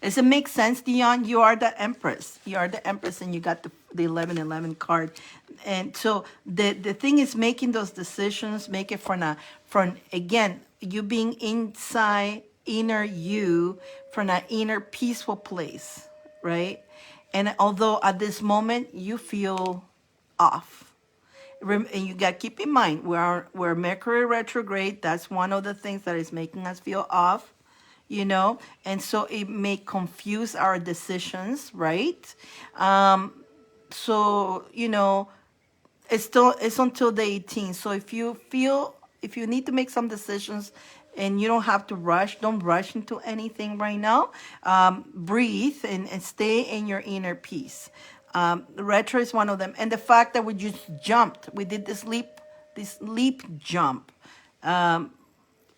Does it make sense, Dion? You are the Empress. You are the Empress, and you got the 1111 card. And so the thing is making those decisions, make it from again, you being inside, inner you, from an inner peaceful place, right? And although at this moment you feel off, and you got to keep in mind, we're Mercury retrograde. That's one of the things that is making us feel off, you know, and so it may confuse our decisions, right? So you know, it's until the 18th. So if you feel if you need to make some decisions and you don't have to rush, don't rush into anything right now. Breathe and stay in your inner peace. Retro is one of them. And the fact that we just jumped, we did this leap jump,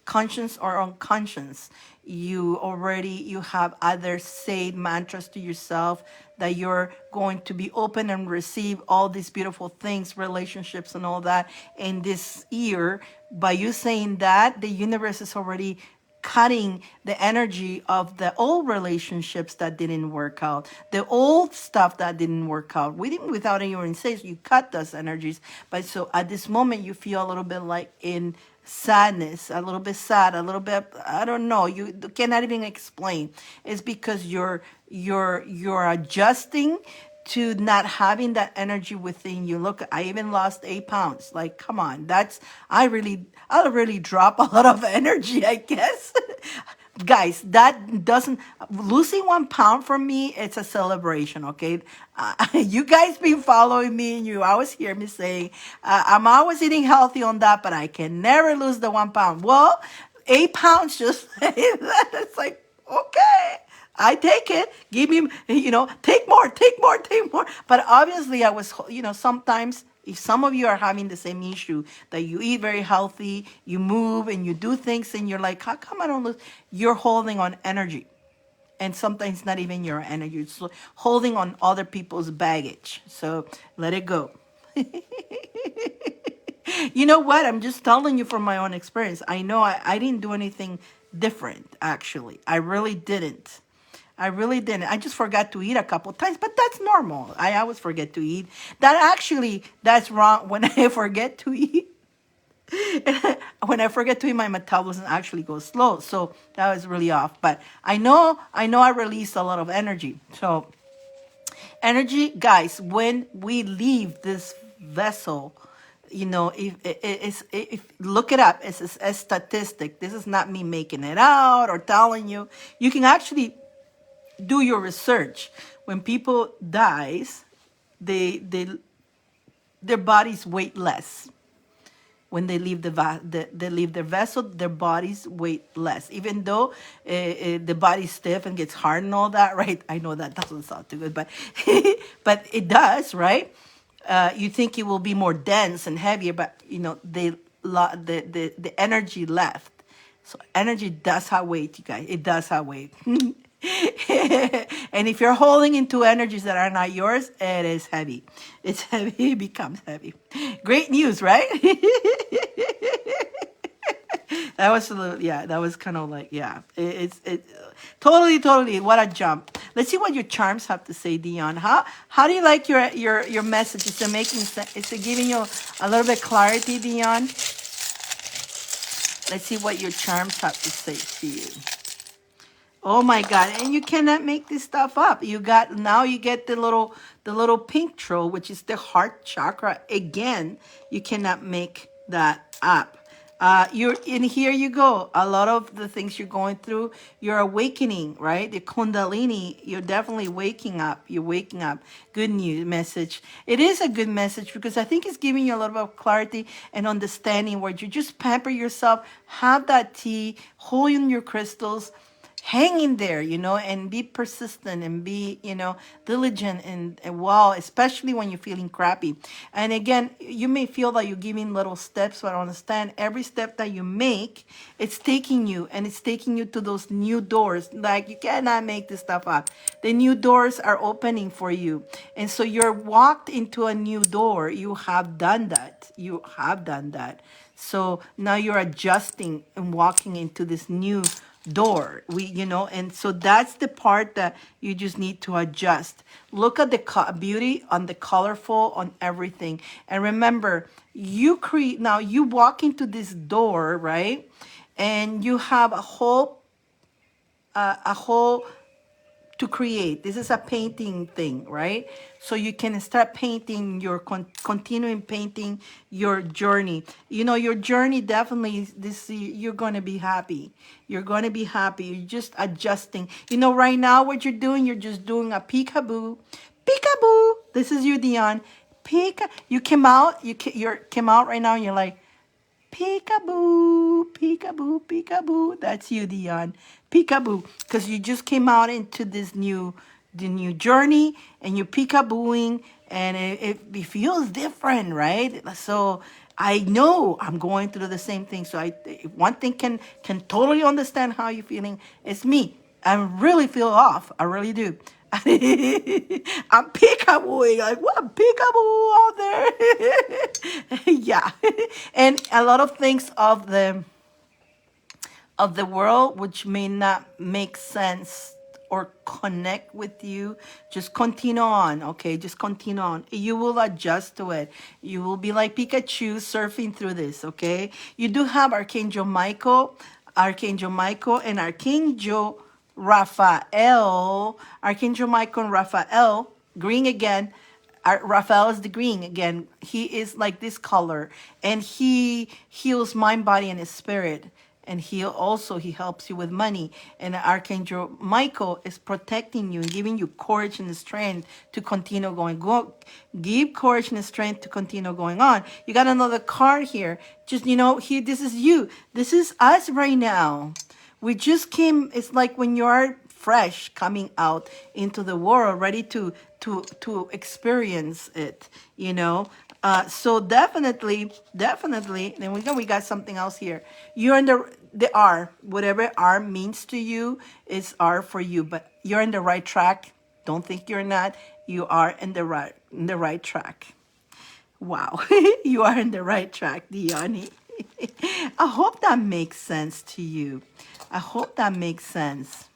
conscious or unconscious, you have either said mantras to yourself that you're going to be open and receive all these beautiful things, relationships and all that in this year. By you saying that, the universe is already cutting the energy of the old relationships that didn't work out, the old stuff that didn't work out. We didn't, without even saying, you cut those energies. But so at this moment, you feel a little bit like in sadness, a little bit sad, a little bit, I don't know, you cannot even explain. It's because you're adjusting to not having that energy within you. Look, I even lost 8 pounds. Like, come on, I really drop a lot of energy, I guess. Guys, that doesn't, losing 1 pound for me, it's a celebration, okay? You guys been following me and you always hear me saying, I'm always eating healthy on that, but I can never lose the 1 pound. Well, 8 pounds just, it's like, okay. I take it. Give me, take more, take more, take more. But obviously, sometimes if some of you are having the same issue that you eat very healthy, you move and you do things, and you're like, how come I don't lose? You're holding on energy. And sometimes not even your energy. It's holding on other people's baggage. So let it go. You know what? I'm just telling you from my own experience. I know I didn't do anything different, actually. I really didn't. I really didn't. I just forgot to eat a couple times, but that's normal. I always forget to eat. That's wrong. When I forget to eat, my metabolism actually goes slow. So that was really off. But I released a lot of energy. So energy, guys, when we leave this vessel, if look it up, it's a statistic. This is not me making it out or telling you. You can actually do your research. When people dies, their bodies weight less. When they leave they leave their vessel, their bodies weight less. Even though the body's stiff and gets hard and all that, right? I know that doesn't sound too good, but but it does, right? You think it will be more dense and heavier, but the energy left. So energy does have weight, you guys. It does have weight. And if you're holding into energies that are not yours, it is heavy. It's heavy. It becomes heavy. Great news, right? That was a little, yeah. That was kind of like, yeah. Totally. What a jump. Let's see what your charms have to say, Dion. How do you like your message? Is it making sense? Is it giving you a little bit clarity, Dion? Let's see what your charms have to say to you. Oh my God! And you cannot make this stuff up. You get the little pink troll, which is the heart chakra. Again, you cannot make that up. You're in here. You go. A lot of the things you're going through, you're awakening, right? The Kundalini. You're definitely waking up. You're waking up. Good news message. It is a good message because I think it's giving you a little bit of clarity and understanding where you just pamper yourself, have that tea, hold in your crystals. Hang in there, and be persistent and be, diligent and wow, especially when you're feeling crappy. And again, you may feel that you're giving little steps, but understand every step that you make, it's taking you to those new doors. Like, you cannot make this stuff up. The new doors are opening for you. And so you're walked into a new door. You have done that. So now you're adjusting and walking into this new door. And so that's the part that you just need to adjust. Look at the beauty on the colorful, on everything. And remember, you walk into this door, right? And you have a whole to create. This is a painting thing, right? So you can start painting continuing painting your journey. Your journey definitely you're going to be happy. You're going to be happy. You're just adjusting. Right now what you're just doing a peekaboo. Peekaboo. This is you, Dion. You came out right now and you're like, Peekaboo, peekaboo, peekaboo. That's you, Dion. Peekaboo, because you just came out into the new journey, and you're peekabooing, and it feels different, right? So I know I'm going through the same thing. So if one thing can totally understand how you're feeling, it's me. I really feel off. I really do. I'm peekabooing, like what peekaboo out there? Yeah, and a lot of things of the world which may not make sense or connect with you, just continue on, okay? Just continue on. You will adjust to it. You will be like Pikachu surfing through this, okay? You do have Archangel Michael and Archangel Raphael. Archangel Michael and Raphael, green again. Raphael is the green again. He is like this color, and he heals mind, body, and his spirit. And he helps you with money. And Archangel Michael is protecting you and giving you courage and strength to continue going. Give courage and strength to continue going on. You got another card here. Just here, this is you. This is us right now. We just came. It's like when you are fresh coming out into the world, ready to experience it. So definitely. Then we got something else here. You're in the R. Whatever R means to you is R for you. But you're in the right track. Don't think you're not. You are in the right track. Wow, you are in the right track, Diani. I hope that makes sense to you. I hope that makes sense.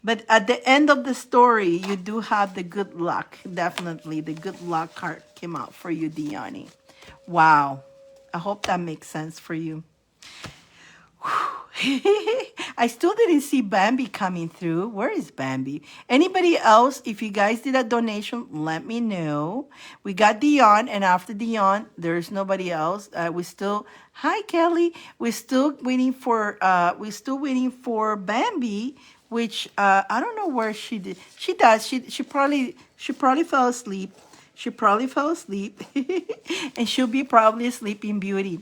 But at the end of the story, you do have the good luck. Definitely, the good luck card came out for you, Diani. Wow. I hope that makes sense for you. I still didn't see Bambi coming through. Where is Bambi? Anybody else? If you guys did a donation, let me know. We got Dion, and after Dion, there's nobody else. Hi Kelly. We're still waiting for Bambi, which I don't know where she did. She does. She probably fell asleep. She probably fell asleep, and she'll be probably a sleeping beauty.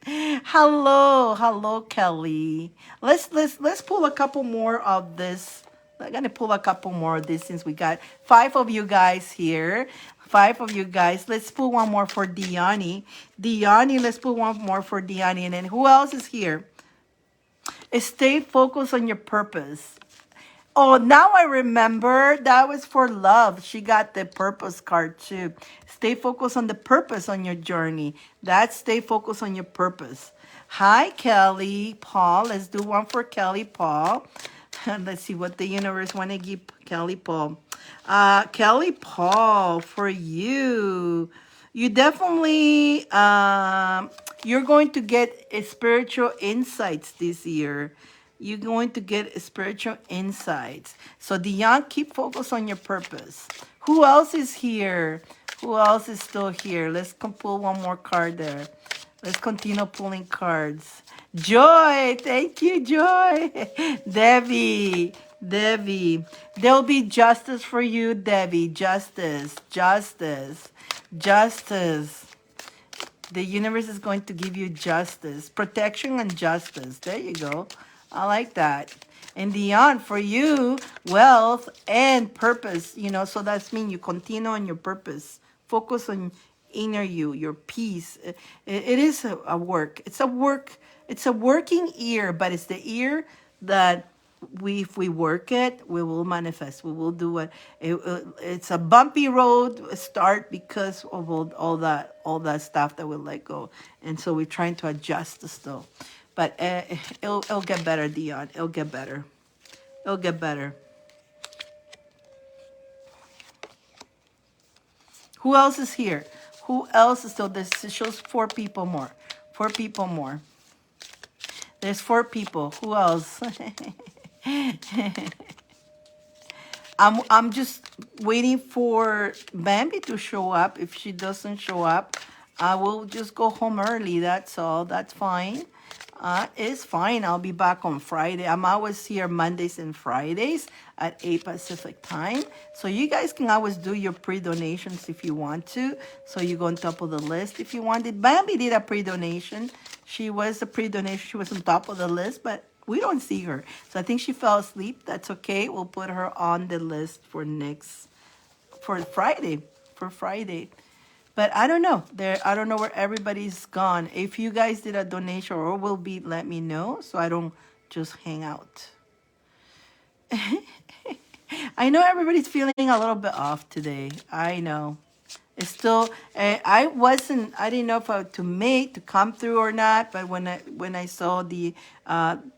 Hello, Kelly. Let's pull a couple more of this. I'm gonna pull a couple more of this since we got 5 of you guys here. 5 of you guys. Let's pull one more for Diani. Let's pull one more for Diani. And then who else is here? Stay focused on your purpose. Oh, now I remember. That was for love. She got the purpose card too. Stay focused on the purpose on your journey. That's stay focused on your purpose. Hi, Kelly Paul. Let's do one for Kelly Paul. Let's see what the universe want to give Kelly Paul. Kelly Paul, for you. You definitely, you're going to get spiritual insights this year. You're going to get spiritual insights. So Dion, keep focused on your purpose. Who else is here? Who else is still here? Let's pull one more card there. Let's continue pulling cards. Joy, thank you, Joy. Debbie. There'll be justice for you, Debbie. Justice. The universe is going to give you justice, protection, and justice. There you go. I like that. And Dion, for you, wealth and purpose, so that's mean you continue on your purpose. Focus on inner you, your peace. It is a work. It's a working ear, but it's the ear that if we work it, we will manifest. We will do it. It's a bumpy road start because of all that stuff that we'll let go. And so we're trying to adjust the still. But it'll get better, Dion. It'll get better. Who else is here? Who else is still? This shows 4 people more. 4 people more. There's 4 people. Who else? I'm just waiting for Bambi to show up. If she doesn't show up, I will just go home early. That's all. That's fine. It's fine. I'll be back on Friday. I'm always here Mondays and Fridays at 8 Pacific time. So you guys can always do your pre-donations if you want to. So you go on top of the list if you wanted. Bambi did a pre-donation. She was a pre-donation. She was on top of the list, but we don't see her. So I think she fell asleep. That's okay. We'll put her on the list for Friday. For Friday. But I don't know. I don't know where everybody's gone. If you guys did a donation or will be, let me know so I don't just hang out. I know everybody's feeling a little bit off today. I know. It's still. I wasn't. I didn't know if I to come through or not. But when I saw Dion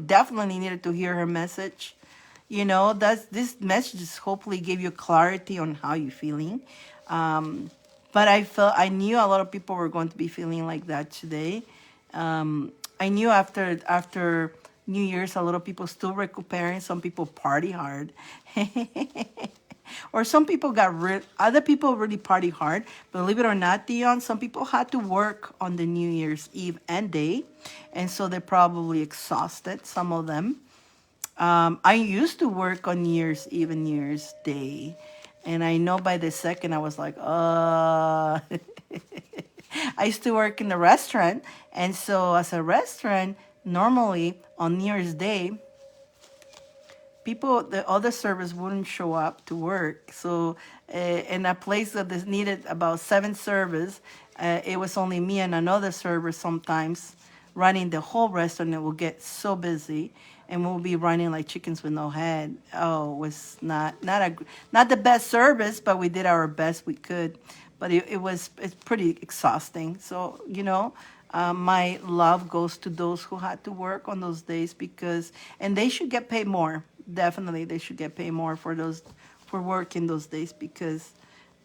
definitely needed to hear her message. This message just hopefully gave you clarity on how you're feeling. But I knew a lot of people were going to be feeling like that today. I knew after New Year's, a lot of people still recuperating. Some people party hard, or some people other people really party hard. Believe it or not, Dion, some people had to work on the New Year's Eve and day, and so they're probably exhausted. Some of them. I used to work on New Year's Eve and New Year's Day. And I know by the second I was like, I used to work in the restaurant. And so as a restaurant, normally on New Year's Day, the other servers wouldn't show up to work. So in a place that is needed about 7 servers, it was only me and another server sometimes running the whole restaurant. It will get so busy, and we'll be running like chickens with no head. Oh, it was not the best service, but we did our best we could. But it's pretty exhausting. So my love goes to those who had to work on those days and they should get paid more. Definitely, they should get paid more for working those days because,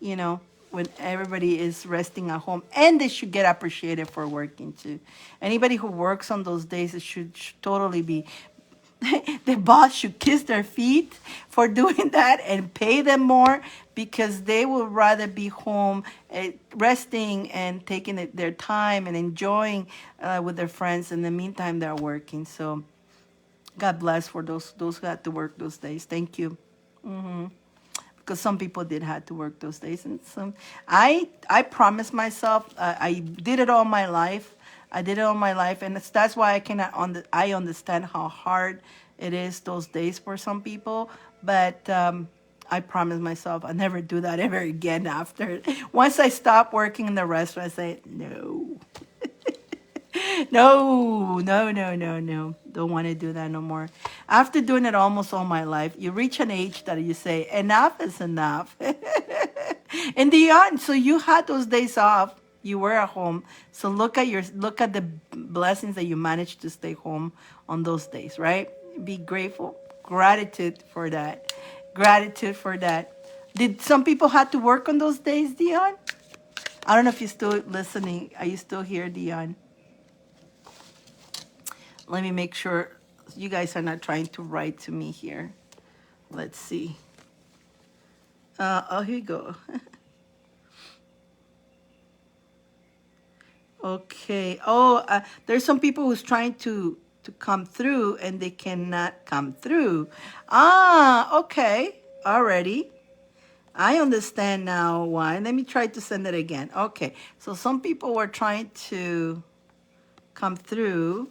when everybody is resting at home, and they should get appreciated for working too. Anybody who works on those days, it should totally be. The boss should kiss their feet for doing that and pay them more because they would rather be home resting and taking their time and enjoying with their friends. In the meantime, they're working. So God bless for those who had to work those days. Thank you. Because some people did have to work those days, and I promised myself. I did it all my life. I did it all my life, and that's why I understand how hard it is those days for some people. But I promised myself I'll never do that ever again. After once I stopped working in the restaurant, I said no. No, no, no, no, no. Don't want to do that no more. After doing it almost all my life, you reach an age that you say, enough is enough. In the end, so you had those days off. You were at home. So look at the blessings that you managed to stay home on those days, right? Be grateful. Gratitude for that. Gratitude for that. Did some people have to work on those days, Dion? I don't know if you're still listening. Are you still here, Dion? Let me make sure you guys are not trying to write to me here. Let's see. Here you go. Okay. Oh, there's some people who's trying to come through and they cannot come through. Okay. Already. I understand now why. Let me try to send it again. Okay. So some people were trying to come through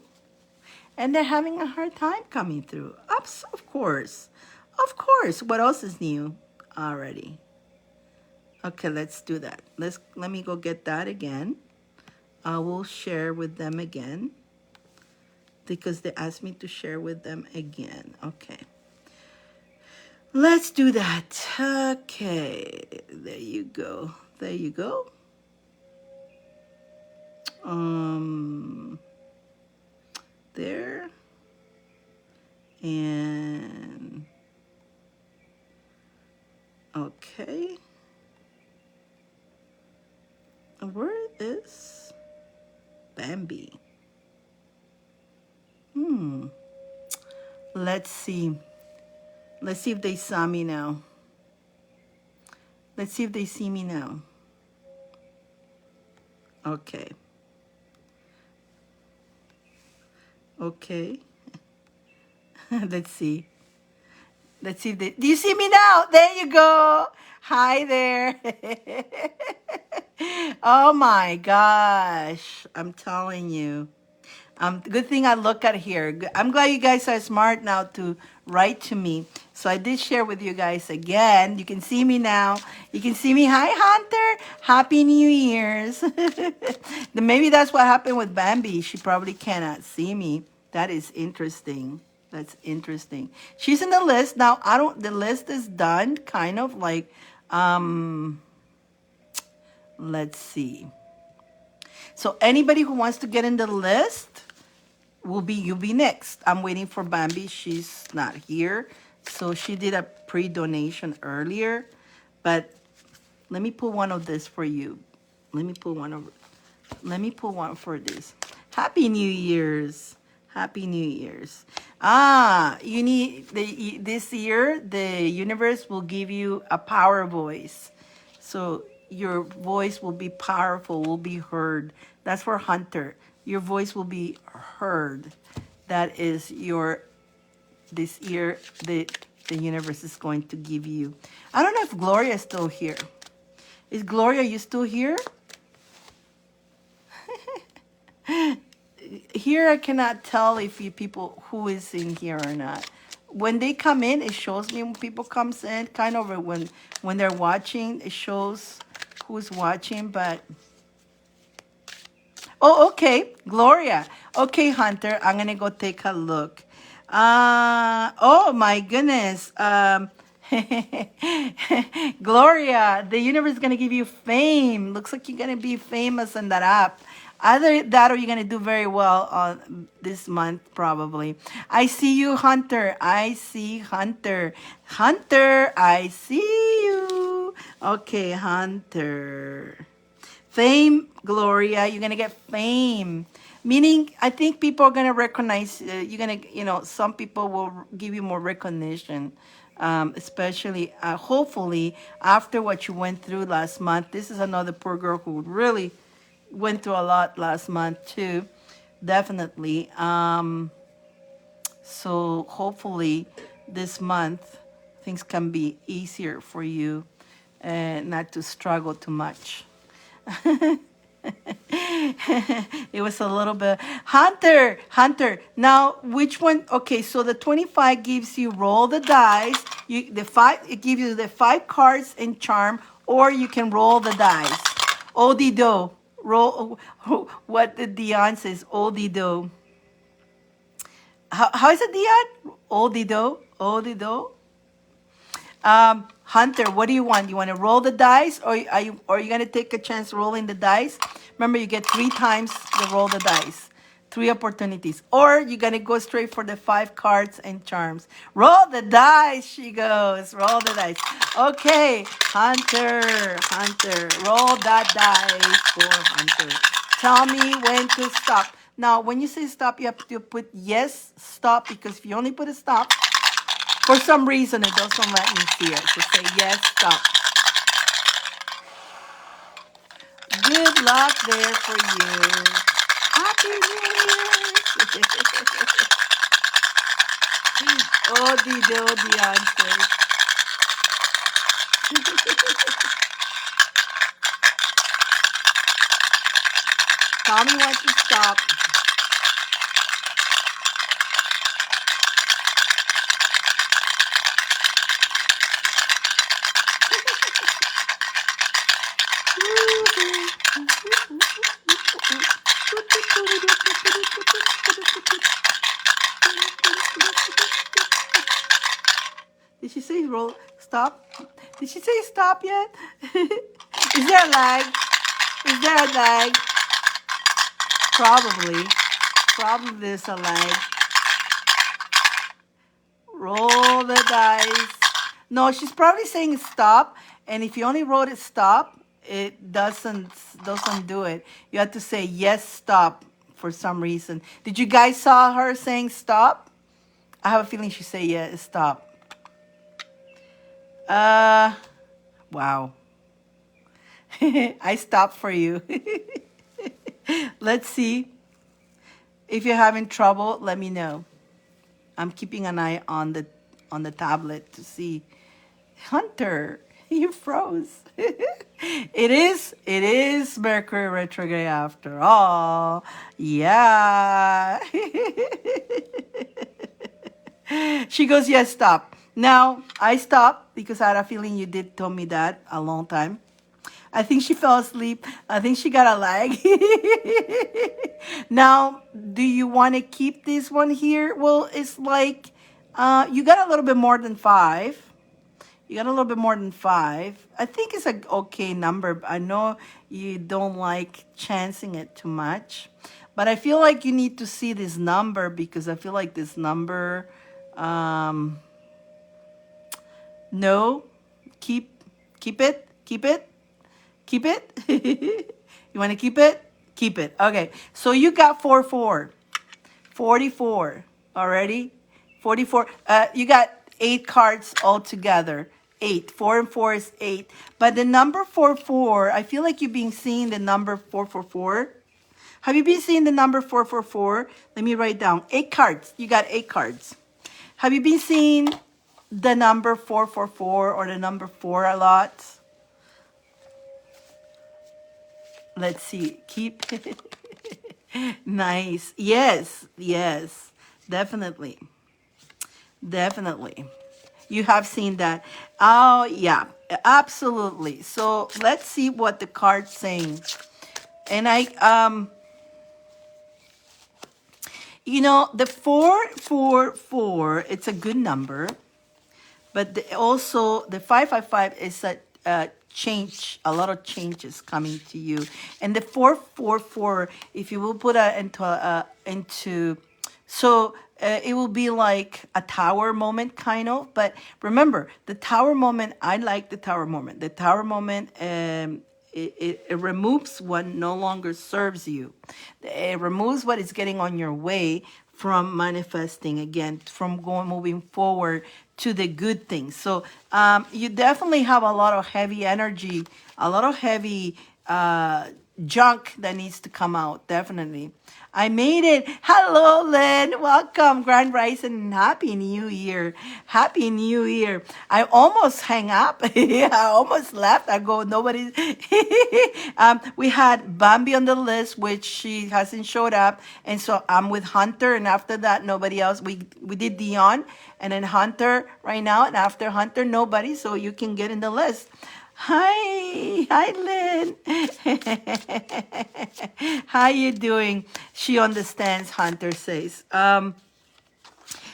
and they're having a hard time coming through. Of course. Of course. What else is new already? Okay, let's do that. Let me go get that again. I will share with them again because they asked me to share with them again. Okay. Let's do that. Okay. There you go. There you go. There. And okay. Where is Bambi? Let's see. Let's see if they saw me now. Let's see if they see me now. Okay. Okay. Let's see. Let's see if they, do you see me now? There you go. Hi there. Oh my gosh. I'm telling you. Good thing I look at here. I'm glad you guys are smart now to write to me. So I did share with you guys again. You can see me now. You can see me. Hi, Hunter. Happy New Year's. Maybe that's what happened with Bambi. She probably cannot see me. That is interesting. That's interesting. She's in the list. Now, the list is done kind of like, let's see. So anybody who wants to get in the list, you'll be next. I'm waiting for Bambi. She's not here. So she did a pre-donation earlier. But let me pull one of this for you. Let me pull one for this. Happy New Year's. Happy New Year's. You need this year the universe will give you a power voice. So your voice will be powerful, will be heard. That's for Hunter. Your voice will be heard. That is this year the universe is going to give you. I don't know if Gloria is still here. Is Gloria, you still here? Here I cannot tell if you people who is in here or not. When they come in, it shows me when people comes in, kind of when they're watching, it shows who's watching, but oh, okay, Gloria. Okay, Hunter, I'm gonna go take a look. Oh my goodness. Gloria, the universe is gonna give you fame. Looks like you're gonna be famous in that app. Either that or you're gonna do very well on this month, probably. I see you, Hunter. I see Hunter. Hunter, I see you. Okay, Hunter. Fame, Gloria, you're gonna get fame. Meaning, I think people are gonna recognize. Some people will give you more recognition, especially, hopefully, after what you went through last month. This is another poor girl who really went through a lot last month too, definitely. So hopefully, this month things can be easier for you, and not to struggle too much. It was a little bit. Hunter. Now, which one? Okay, so the 25 gives you roll the dice. It gives you the 5 cards in charm, or you can roll the dice. Odie do. Roll what the Dion says. Odie do. How is it, Dion? Odie do. Odie do. Hunter, what do you want? You want to roll the dice, or are you gonna take a chance rolling the dice? Remember, you get 3 times to roll the dice, 3 opportunities, or you're gonna go straight for the 5 cards and charms. Roll the dice, she goes. Roll the dice. Okay, Hunter, roll that dice for Hunter. Tell me when to stop. Now, when you say stop, you have to put yes, stop, because if you only put a stop, for some reason, it doesn't let me see it. So say yes, stop. Good luck there for you. Happy New Year. Oh, the answer. Tell me when to stop. Did she say roll? Stop? Did she say stop yet? Is there a lag? Is there a lag? Probably. Probably there's a lag. Roll the dice. No, she's probably saying stop. And if you only wrote it stop, it doesn't do it. You have to say yes, stop for some reason. Did you guys saw her saying stop? I have a feeling she say yes, stop. Wow. I stopped for you. Let's see. If you're having trouble, let me know. I'm keeping an eye on the tablet to see. Hunter, you froze. It is Mercury retrograde after all. Yeah. She goes, yes, stop. Now, I stopped because I had a feeling you did tell me that a long time. I think she fell asleep. I think she got a lag. Now, do you want to keep this one here? Well, it's like you got a little bit more than five. You got a little bit more than five. I think it's an okay number. I know you don't like chancing it too much, but I feel like you need to see this number because I feel like this number, um, no, keep, keep it. Keep it? You want to keep it? Keep it. Okay. So you got 44 already. 44. You got 8 cards altogether. 8. 4 and 4 is 8. But the number 44, I feel like you've been seeing the number 444. Have you been seeing the number 444? Let me write down. 8 cards. You got 8 cards. Have you been seeing the number 444 or the number 4 a lot? Let's see. Keep. Nice. Yes. Yes. Definitely. Definitely. You have seen that. Oh, yeah. Absolutely. So let's see what the card's saying. And the 444, it's a good number. But also the 555 is a change, a lot of changes coming to you. And the 444, if you will put it into so it will be like a tower moment kind of. But remember, the tower moment, I like the tower moment. The tower moment, it removes what no longer serves you. It removes what is getting on your way from manifesting again, from moving forward to the good things. So you definitely have a lot of heavy energy, a lot of heavy junk that needs to come out, definitely. I made it. Hello, Lynn. Welcome, Grand Rising, and Happy New Year. Happy New Year. I almost hang up. I almost left. I go, nobody. We had Bambi on the list, which she hasn't showed up. And so I'm with Hunter. And after that, nobody else. We did Dion and then Hunter right now. And after Hunter, nobody. So you can get in the list. Hi, Lynn. How you doing? She understands, Hunter says.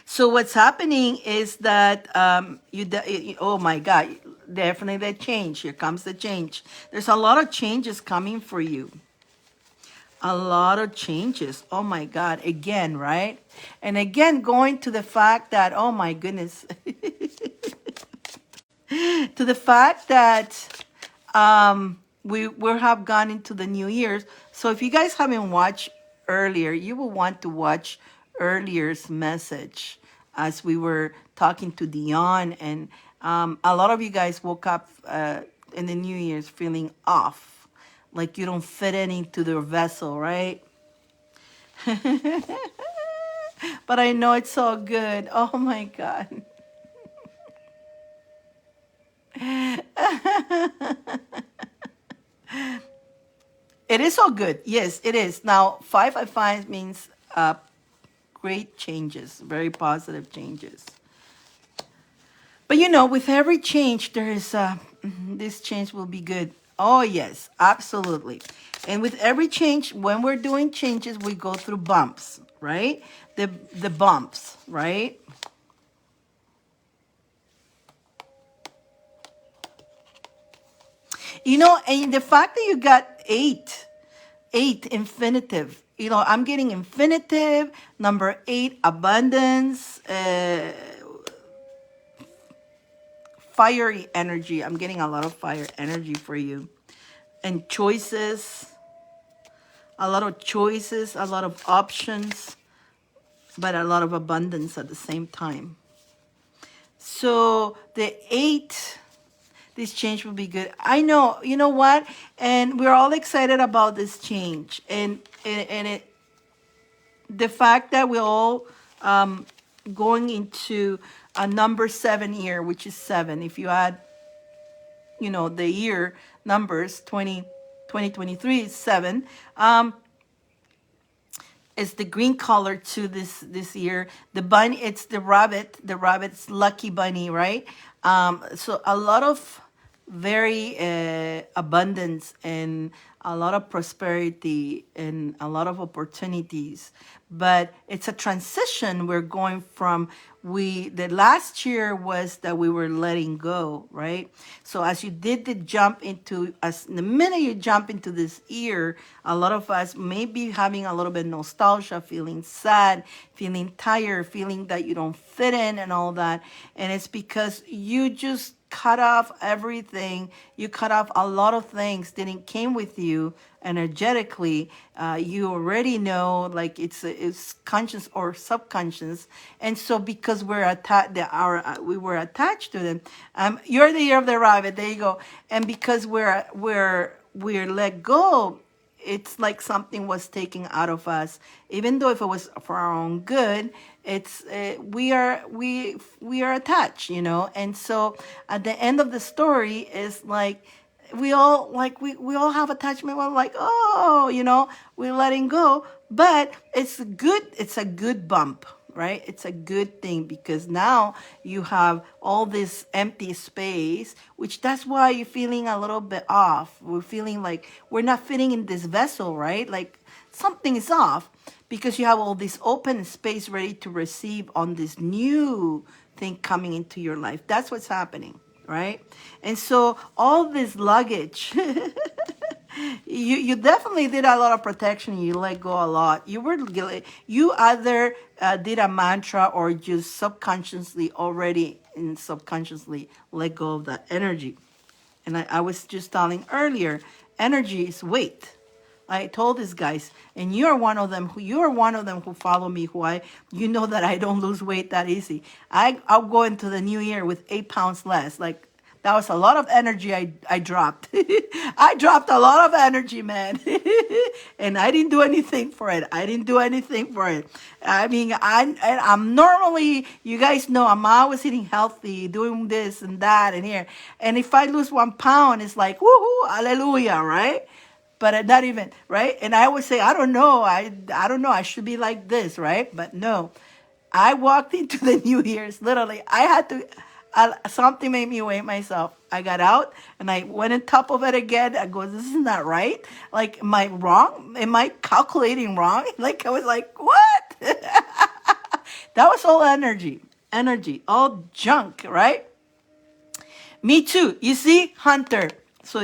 So what's happening is that oh my God, definitely the change. Here comes the change. There's a lot of changes coming for you. A lot of changes. Oh my God, again, right? And again, going to the fact that, oh my goodness. To the fact that we have gone into the New Year's. So if you guys haven't watched earlier, you will want to watch earlier's message as we were talking to Dion. And a lot of you guys woke up in the New Year's feeling off, like you don't fit into the vessel, right? But I know it's so good. Oh my God. It is so good. Yes, it is. Now, 555 means great changes, very positive changes. But with every change, there is this change will be good. Oh, yes, absolutely. And with every change, when we're doing changes, we go through bumps, right? The bumps, right? And the fact that you got eight infinitive, I'm getting infinitive, number 8, abundance, fiery energy. I'm getting a lot of fire energy for you. And choices, a lot of choices, a lot of options, but a lot of abundance at the same time. So the 8, this change will be good. I know, you know what? And we're all excited about this change. And it the fact that we're all going into a number 7 year, which is 7. If you add, the year numbers, 2023 is 7. It's the green color to this year. The bunny, it's the rabbit. The rabbit's lucky bunny, right? So a lot of very abundance and a lot of prosperity and a lot of opportunities. But it's a transition. We're going from the last year was that we were letting go, right? So as you did the jump into, as the minute you jump into this year, a lot of us may be having a little bit of nostalgia, feeling sad, feeling tired, feeling that you don't fit in and all that. And it's because you just cut off everything. You cut off a lot of things that came with you energetically. You already know, like it's conscious or subconscious. And so because we're attached, we were attached to them. You're the year of the rabbit. There you go. And because we're let go, it's like something was taken out of us, even though if it was for our own good. It's we are attached, and so at the end of the story is like we all we all have attachment. We're like, oh, we're letting go, but it's a good bump, right? It's a good thing because now you have all this empty space, which that's why you're feeling a little bit off. We're feeling like we're not fitting in this vessel, right? Like something is off because you have all this open space ready to receive on this new thing coming into your life. That's what's happening, right? And so all this luggage, you definitely did a lot of protection. You let go a lot. You either did a mantra or just subconsciously already and subconsciously let go of that energy. And I was just telling earlier, energy is weight. I told these guys, and you're one of them who follow me, you know that I don't lose weight that easy. I'll go into the new year with 8 pounds less. Like that was a lot of energy I dropped. I dropped a lot of energy, man. And I didn't do anything for it. I mean, I'm normally, you guys know, I'm always eating healthy, doing this and that and here. And if I lose 1 pound, it's like, woohoo, hallelujah, right? But not even, right? And I would say, I don't know. I don't know. I should be like this, right? But no, I walked into the New Year's. Literally, I had to, something made me weigh myself. I got out and I went on top of it again. I go, this is not right. Like, am I wrong? Am I calculating wrong? Like, I was like, what? That was all energy, all junk, right? Me too. You see, Hunter. So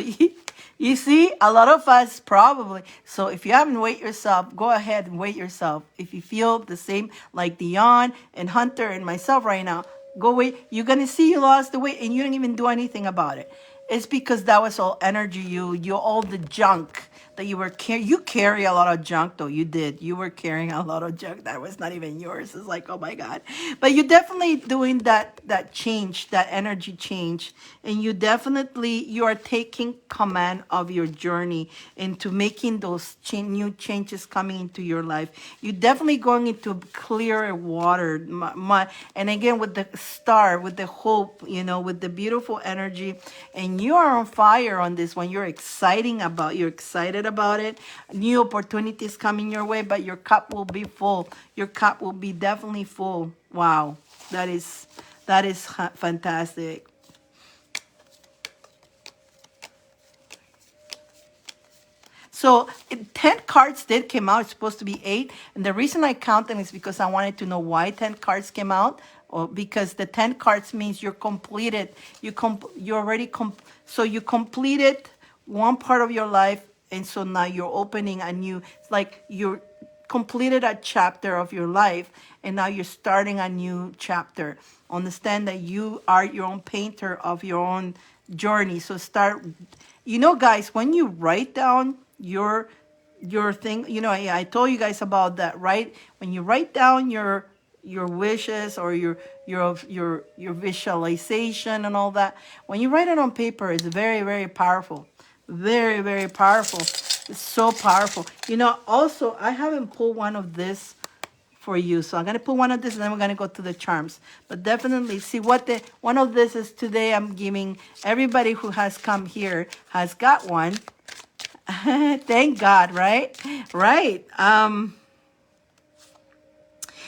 you see, a lot of us probably. So if you haven't weighed yourself, go ahead and weigh yourself. If you feel the same like Dion and Hunter and myself right now, go weigh. You're going to see you lost the weight and you didn't even do anything about it. It's because that was all energy. You all the junk that you were carrying. You carry a lot of junk, though. You did. You were carrying a lot of junk that was not even yours. It's like, oh my God. But you're definitely doing that change, that energy change. And you are taking command of your journey into making those new changes coming into your life. You're definitely going into clearer water. And again, with the star, with the hope, with the beautiful energy. And you are on fire on this one. You're excited about it. New opportunities coming your way, but your cup will be full. Your cup will be definitely full. Wow. That is fantastic. So 10 cards did come out. It's supposed to be 8. And the reason I count them is because I wanted to know why 10 cards came out. Or because the 10 cards means you're completed. So you completed one part of your life. And so now you're opening a new, it's like you're completed a chapter of your life. And now you're starting a new chapter. Understand that you are your own painter of your own journey. So guys, when you write down your thing, I told you guys about that, right? When you write down your wishes or your visualization and all that, when you write it on paper, it's very, very powerful. Very, very powerful. It's so powerful. Also, I haven't pulled one of this for you. So I'm going to put one of this, and then we're going to go to the charms. But definitely see what the one of this is today. I'm giving everybody who has come here has got one. Thank God, right? Right.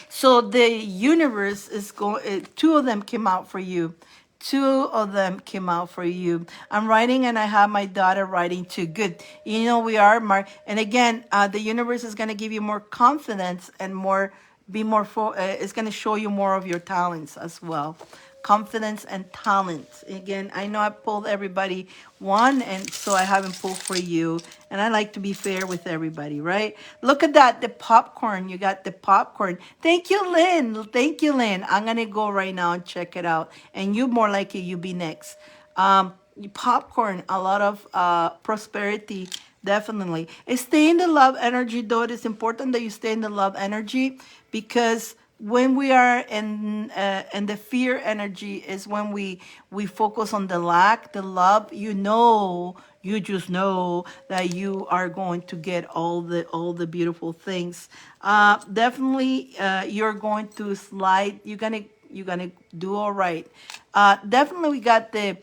So the universe is going, two of them came out for you. Two of them came out for you. I'm writing and I have my daughter writing too. Good. You know, we are, Mark. And again, the universe is going to give you more confidence and more, it's going to show you more of your talents as well. Confidence and talent. Again, I know I pulled everybody one, and so I haven't pulled for you. And I like to be fair with everybody, right? Look at that, the popcorn. You got the popcorn. Thank you, Lynn. Thank you, Lynn. I'm gonna go right now and check it out. And you more likely you be next. Popcorn, a lot of prosperity, definitely. Stay in the love energy, though. It is important that you stay in the love energy, because when we are in the fear energy is when we focus on the lack, the love. You just know that you are going to get all the beautiful things. Definitely, you're going to slide. You're gonna do all right. Definitely, we got the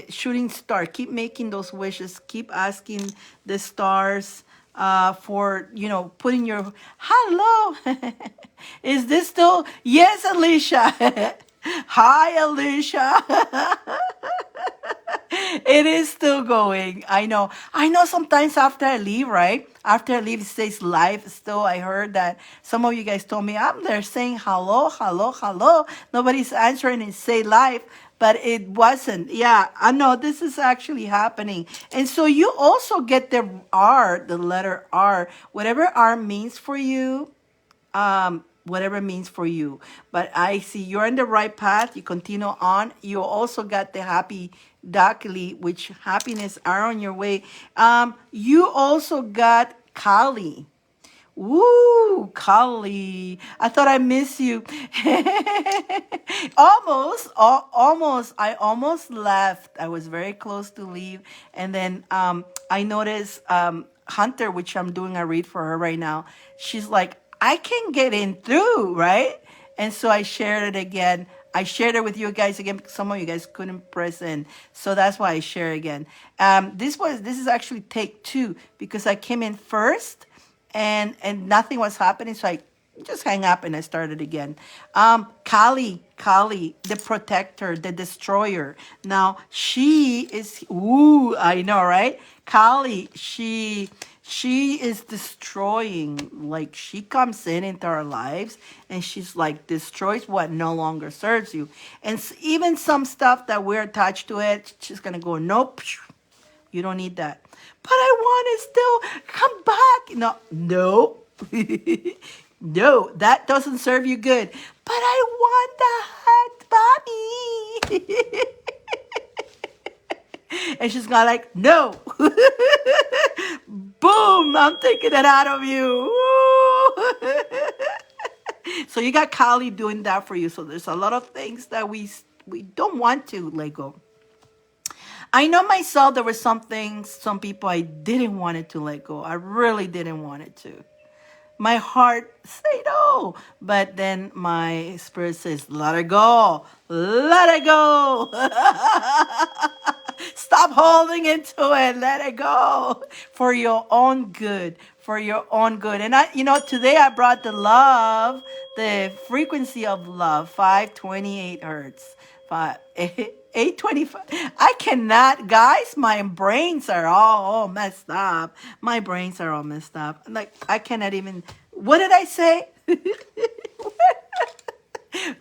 shooting star. Keep making those wishes. Keep asking the stars for, putting your hello. Is this still? Yes, Alicia. Hi, Alicia. It is still going. I know. I know sometimes after I leave, right? After I leave, it says live still. I heard that some of you guys told me I'm there saying hello, hello, hello. Nobody's answering and say live, but it wasn't. Yeah, I know this is actually happening. And so you also get the R, the letter R, whatever R means for you. Whatever it means for you. But I see you're on the right path. You continue on. You also got the happy duckly, which happiness are on your way. You also got Kali. Woo, Kali. I thought I missed you. Almost. I almost left. I was very close to leave. And then I noticed Hunter, which I'm doing a read for her right now. She's like, I can get in through, right? And so I shared it again. I shared it with you guys again because some of you guys couldn't press in. So that's why I share again. This is actually take two because I came in first and nothing was happening. So I just hang up and I started again. Kali, the protector, the destroyer. Now she is, ooh, I know, right? Kali, she is destroying, like she comes into our lives and she's like destroys what no longer serves you. And even some stuff that we're attached to it, she's going to go, nope, you don't need that. But I want to still come back. No. No, that doesn't serve you good. But I want that, Bobby. And she's gonna like, no. Boom, I'm taking it out of you. So you got Kali doing that for you. So there's a lot of things that we don't want to let go. I know myself, there were some things, some people I didn't want it to let go. I really didn't want it to. My heart say no, but then my spirit says, let it go. Let it go. Stop holding into it. Let it go for your own good, for your own good. And today I brought the love, the frequency of love, 528 hertz, 825. I cannot, guys. My brains are all messed up. My brains are all messed up. Like I cannot even. What did I say? Did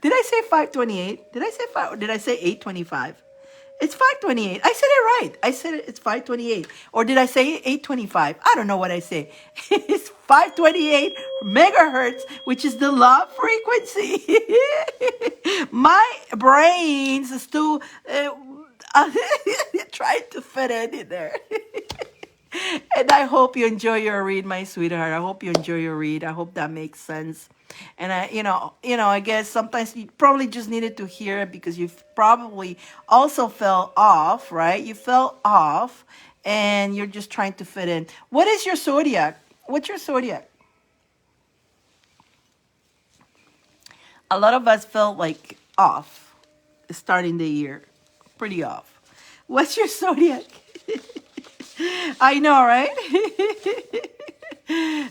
I say 528? Did I say 5? Did I say 825? It's 528. I said it right. I said it's 528. Or did I say 825? I don't know what I say. It's 528 megahertz, which is the love frequency. My brains is still trying to fit in there. And I hope you enjoy your read, my sweetheart. I hope you enjoy your read. I hope that makes sense. And I guess sometimes you probably just needed to hear it because you probably also fell off, right? You fell off and you're just trying to fit in. What is your zodiac? What's your zodiac? A lot of us felt like off starting the year, pretty off. What's your zodiac? I know, right?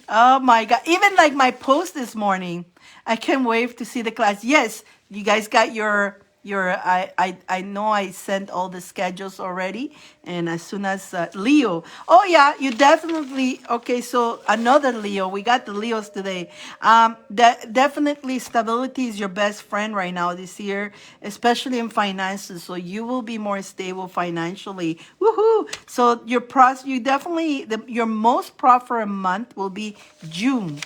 Oh my God. Even like my post this morning, I can't wait to see the class. Yes, you guys got your I know I sent all the schedules already, and as soon as Leo. Oh yeah, you definitely okay, so another Leo. We got the Leos today. Definitely stability is your best friend right now this year, especially in finances. So you will be more stable financially. Woohoo! So you definitely your most profitable month will be June.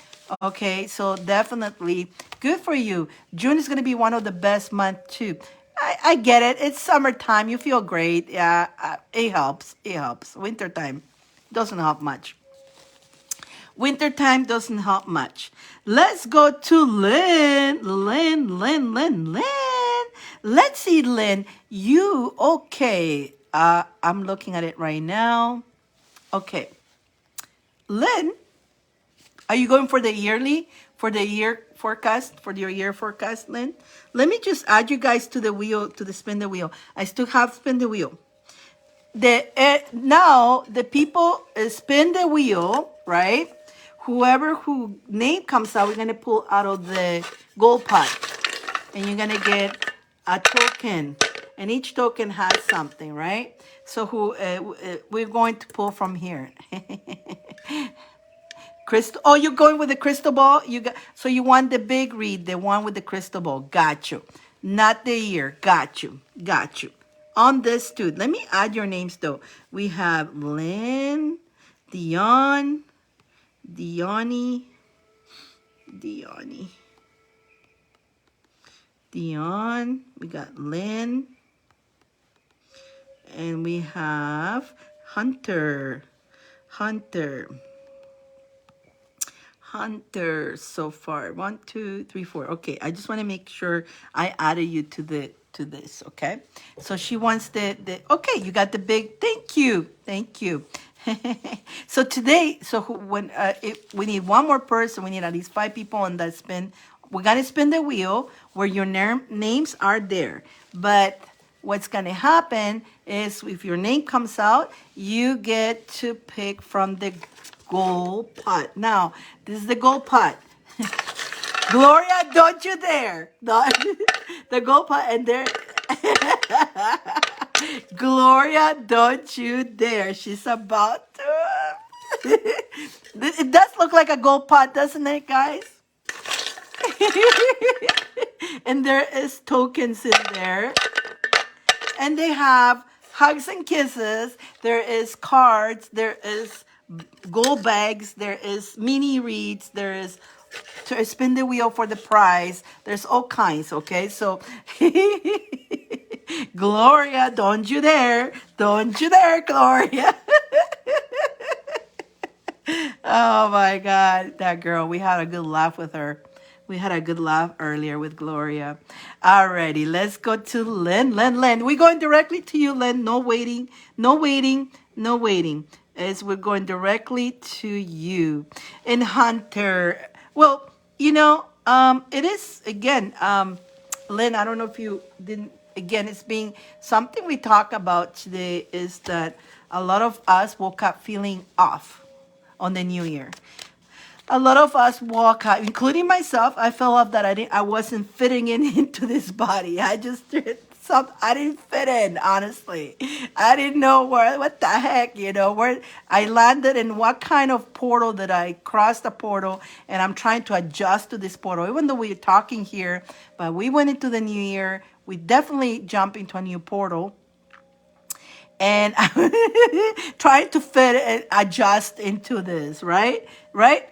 Okay, so definitely good for you. June is going to be one of the best months too. I get it. It's summertime. You feel great. Yeah, it helps. It helps. Wintertime doesn't help much. Wintertime doesn't help much. Let's go to Lynn. Lynn. Let's see, Lynn. You, okay. I'm looking at it right now. Okay. Lynn, are you going for the year forecast, for your year forecast, Lynn? Let me just add you guys to the wheel, to the spin the wheel. I still have spin the wheel. Now the people spin the wheel, right? Whoever who name comes out, we're gonna pull out of the gold pot, and you're gonna get a token, and each token has something, right? So we're going to pull from here. Crystal. Oh, you're going with the crystal ball. So you want the big read, the one with the crystal ball. Got you. Not the year. Got you. Got you. On this too. Let me add your names though. We have Lynn, Dion, Dion, Dion. We got Lynn, and we have Hunter. Hunter so far. 1, 2, 3, 4. Okay, I just want to make sure I added you to this. Okay, so she wants the okay. You got the big. Thank you. So today, we need one more person. We need at least 5 people on that spin. We're gonna spin the wheel where your names are there, but what's going to happen is if your name comes out, you get to pick from the gold pot. Now, this is the gold pot. Gloria, don't you dare. The gold pot, and there. Gloria, don't you dare. She's about to. It does look like a gold pot, doesn't it, guys? And there is tokens in there. And they have hugs and kisses. There is cards. There is gold bags. There is mini reads. There is to spin the wheel for the prize. There's all kinds, okay? So, Gloria, don't you dare. Don't you dare, Gloria. Oh, my God. That girl, we had a good laugh with her. We had a good laugh earlier with Gloria. Alrighty, let's go to Lynn. Lynn. We're going directly to you, Lynn. No waiting. As we're going directly to you. And Hunter. Well, it is, again, Lynn, I don't know if you didn't, again, it's being something we talk about today is that a lot of us woke up feeling off on the new year. A lot of us walk out, including myself. I felt off that I wasn't fitting into this body. I didn't fit in, honestly. I didn't know what the heck, where I landed and what kind of portal that I crossed the portal, and I'm trying to adjust to this portal. Even though we're talking here, but we went into the new year. We definitely jumped into a new portal. And trying to fit and adjust into this, right?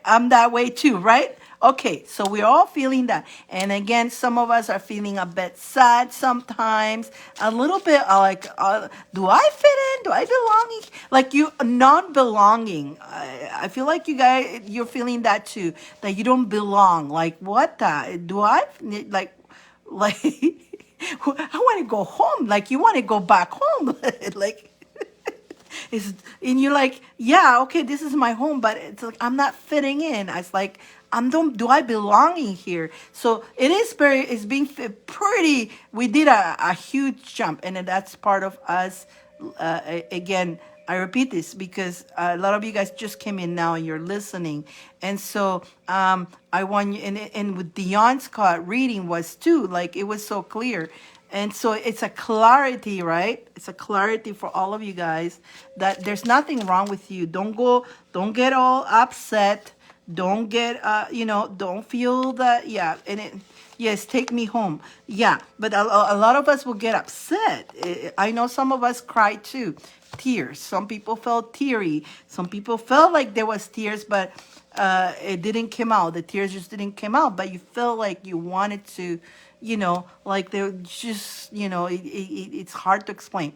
I'm that way too, right? Okay, so we're all feeling that. And again, some of us are feeling a bit sad sometimes, a little bit like, do I fit in? Do I belong? Like you, non-belonging. I feel like you guys, you're feeling that too, that you don't belong. Like, what do I, like, I want to go home. Like, you want to go back home. Like, and you're like, yeah, okay, this is my home, but it's like, I'm not fitting in. It's like, do I belong in here? So it is it's being pretty, we did a huge jump, and then that's part of us. Again, I repeat this because a lot of you guys just came in now and you're listening. And so I want you, and with Dion's card reading was too, like it was so clear. And so it's a clarity, right? It's a clarity for all of you guys that there's nothing wrong with you. Don't get all upset. Don't get, don't feel that, yeah. And yes, take me home. Yeah, but a lot of us will get upset. I know some of us cry too. Tears. Some people felt teary. Some people felt like there was tears, but it didn't come out. The tears just didn't come out, but you felt like you wanted to, like they're just, it's hard to explain.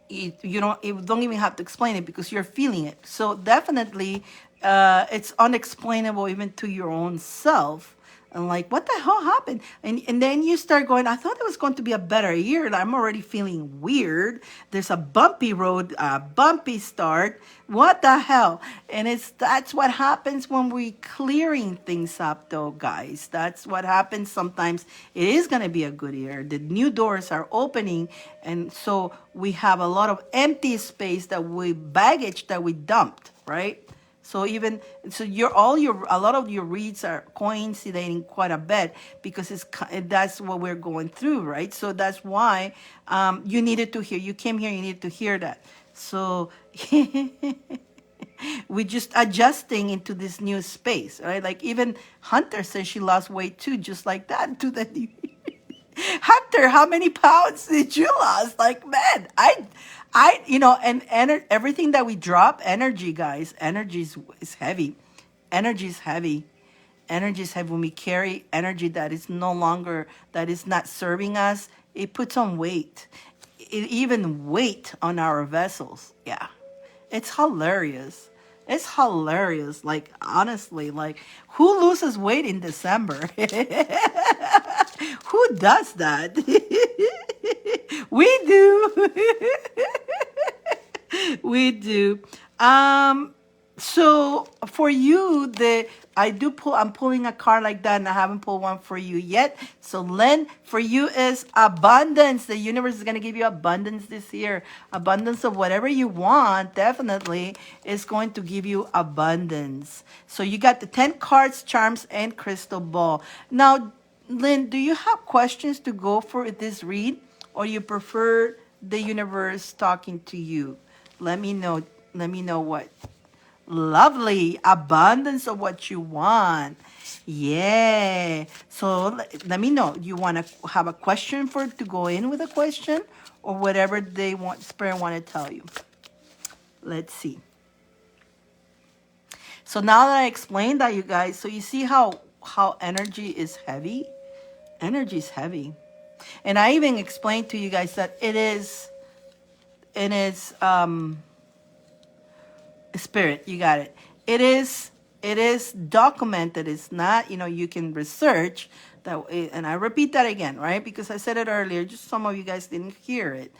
You don't even have to explain it because you're feeling it. So definitely it's unexplainable even to your own self. And like, what the hell happened? And then you start going, I thought it was going to be a better year. I'm already feeling weird. There's a bumpy road, a bumpy start. What the hell? And that's what happens when we clearing things up though, guys. That's what happens sometimes. It is going to be a good year. The new doors are opening, and so we have a lot of empty space baggage that we dumped, right? So a lot of your reads are coinciding quite a bit because that's what we're going through, right? So that's why you needed to hear. You came here, you needed to hear that. So we're just adjusting into this new space, right? Like even Hunter says she lost weight too, just like that. To the Hunter, how many pounds did you lose? Like, man, and everything that we drop, energy, guys, energy is heavy. Energy is heavy. Energy is heavy. When we carry energy that is no longer, that is not serving us, it puts on weight. It even weight on our vessels. Yeah. It's hilarious. It's hilarious. Like, honestly, like, who loses weight in December? Who does that? We do. We do. So for you, I'm pulling a card like that, and I haven't pulled one for you yet. So Len, for you is abundance. The universe is going to give you abundance this year. Abundance of whatever you want, definitely, is going to give you abundance. So you got the 10 cards, charms, and crystal ball. Now, Lynn, do you have questions to go for this read, or you prefer the universe talking to you? Let me know. Let me know what. Lovely. Abundance of what you want. Yeah. So let me know. You want to have a question to go in with a question, or whatever Spirit want to tell you. Let's see. So now that I explained that, you guys, so you see how energy is heavy? Energy is heavy. And I even explained to you guys that it is spirit. You got it. It is documented. It's not, you can research that. And I repeat that again, right? Because I said it earlier, just some of you guys didn't hear it.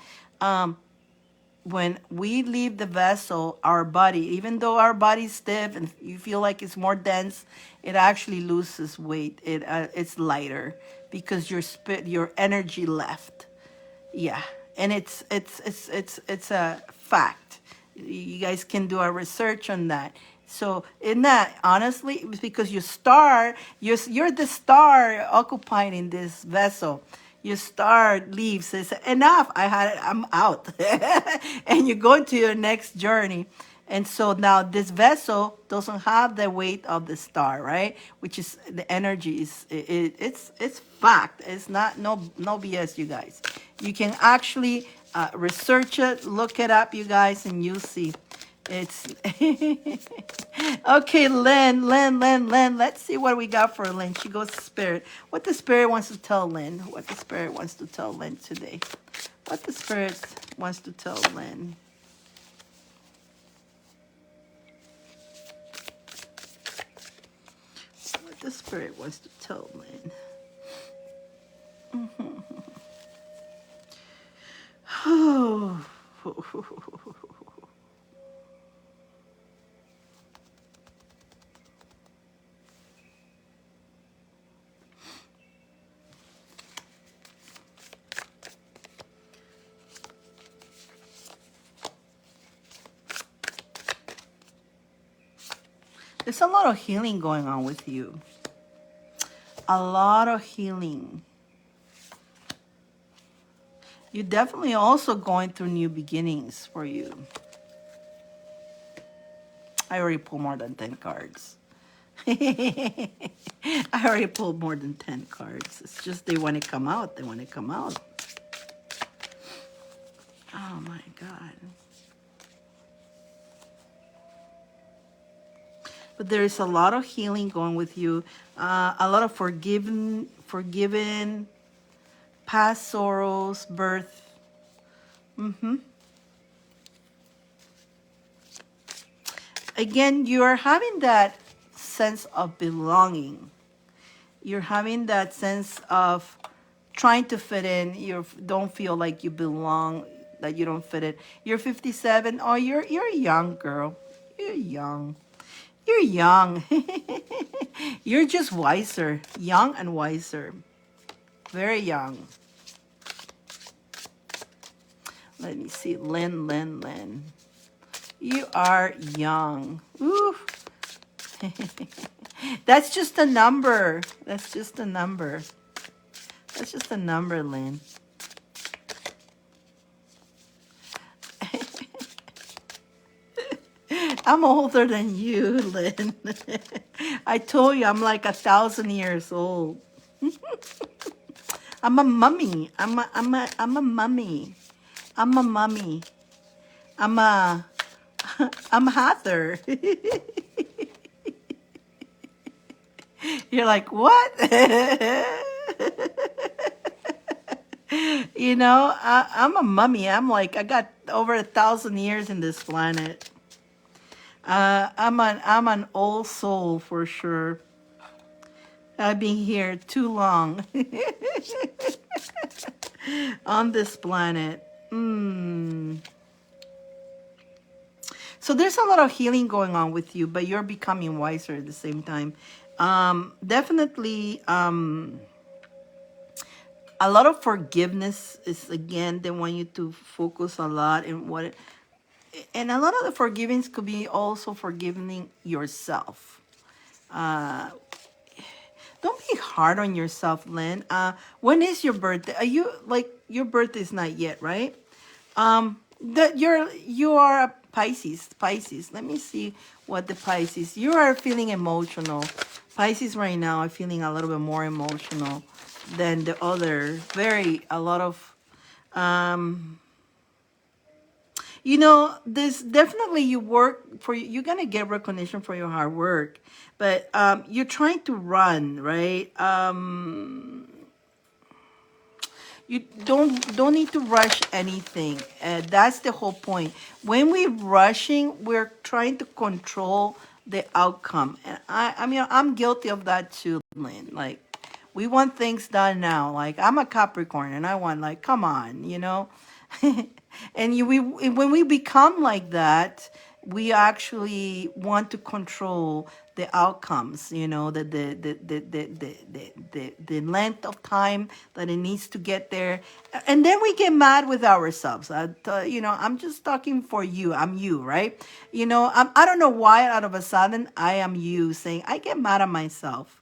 When we leave the vessel, our body, even though our body's stiff and you feel like it's more dense, it actually loses weight. It's lighter because your energy left. Yeah, and it's a fact. You guys can do a research on that. So in that, honestly, it's because you're the star occupying in this vessel. Your star leaves, says, enough, I'm out. And you go into your next journey. And so now this vessel doesn't have the weight of the star, right? Which is the energy it's fact. It's not no BS, you guys. You can actually research it, look it up, you guys, and you'll see. It's okay, Lynn. Let's see what we got for Lynn. She goes Spirit. What the Spirit wants to tell Lynn. What the Spirit wants to tell Lynn today. What the Spirit wants to tell Lynn. What the Spirit wants to tell Lynn. There's a lot of healing going on with you. A lot of healing. You're definitely also going through new beginnings for you. I already pulled more than 10 cards. I already pulled more than 10 cards. It's just they want to come out. They want to come out. Oh my God. But there is a lot of healing going with you. A lot of forgiven, past sorrows, birth. Again, you are having that sense of belonging. You're having that sense of trying to fit in. You don't feel like you belong, that you don't fit in. You're 57. Oh, you're a young girl. You're young. You're young. You're just wiser. Young and wiser. Very young. Let me see. Lynn. You are young. Ooh. That's just a number. That's just a number. That's just a number, Lynn. I'm older than you, Lynn. I told you I'm like 1,000 years old. I'm a mummy. I'm a mummy. I'm a mummy. I'm Heather. You're like, what? You know, I'm a mummy. I'm like, I got over 1,000 years in this planet. I'm an old soul for sure. I've been here too long on this planet. So there's a lot of healing going on with you, but you're becoming wiser at the same time. Definitely, a lot of forgiveness is, again, they want you to focus a lot in what, and a lot of the forgiveness could be also forgiving yourself. Don't be hard on yourself, Lynn. When is your birthday? Are you, like, your birthday is not yet, right? That you are a Pisces. Pisces. Let me see what the Pisces. You are feeling emotional. Pisces right now are feeling a little bit more emotional than the other. A lot of you know, this definitely you work for, you're gonna get recognition for your hard work, but you're trying to run, right? You don't need to rush anything. That's the whole point. When we're rushing, we're trying to control the outcome. And I mean, I'm guilty of that too, Lynn. Like, we want things done now. Like, I'm a Capricorn, and I want, like, come on, you know. And when we become like that, we actually want to control the outcomes, you know, the length of time that it needs to get there. And then we get mad with ourselves. You know, I'm just talking for you. I'm you, right? You know, I don't know why out of a sudden I am you saying I get mad at myself.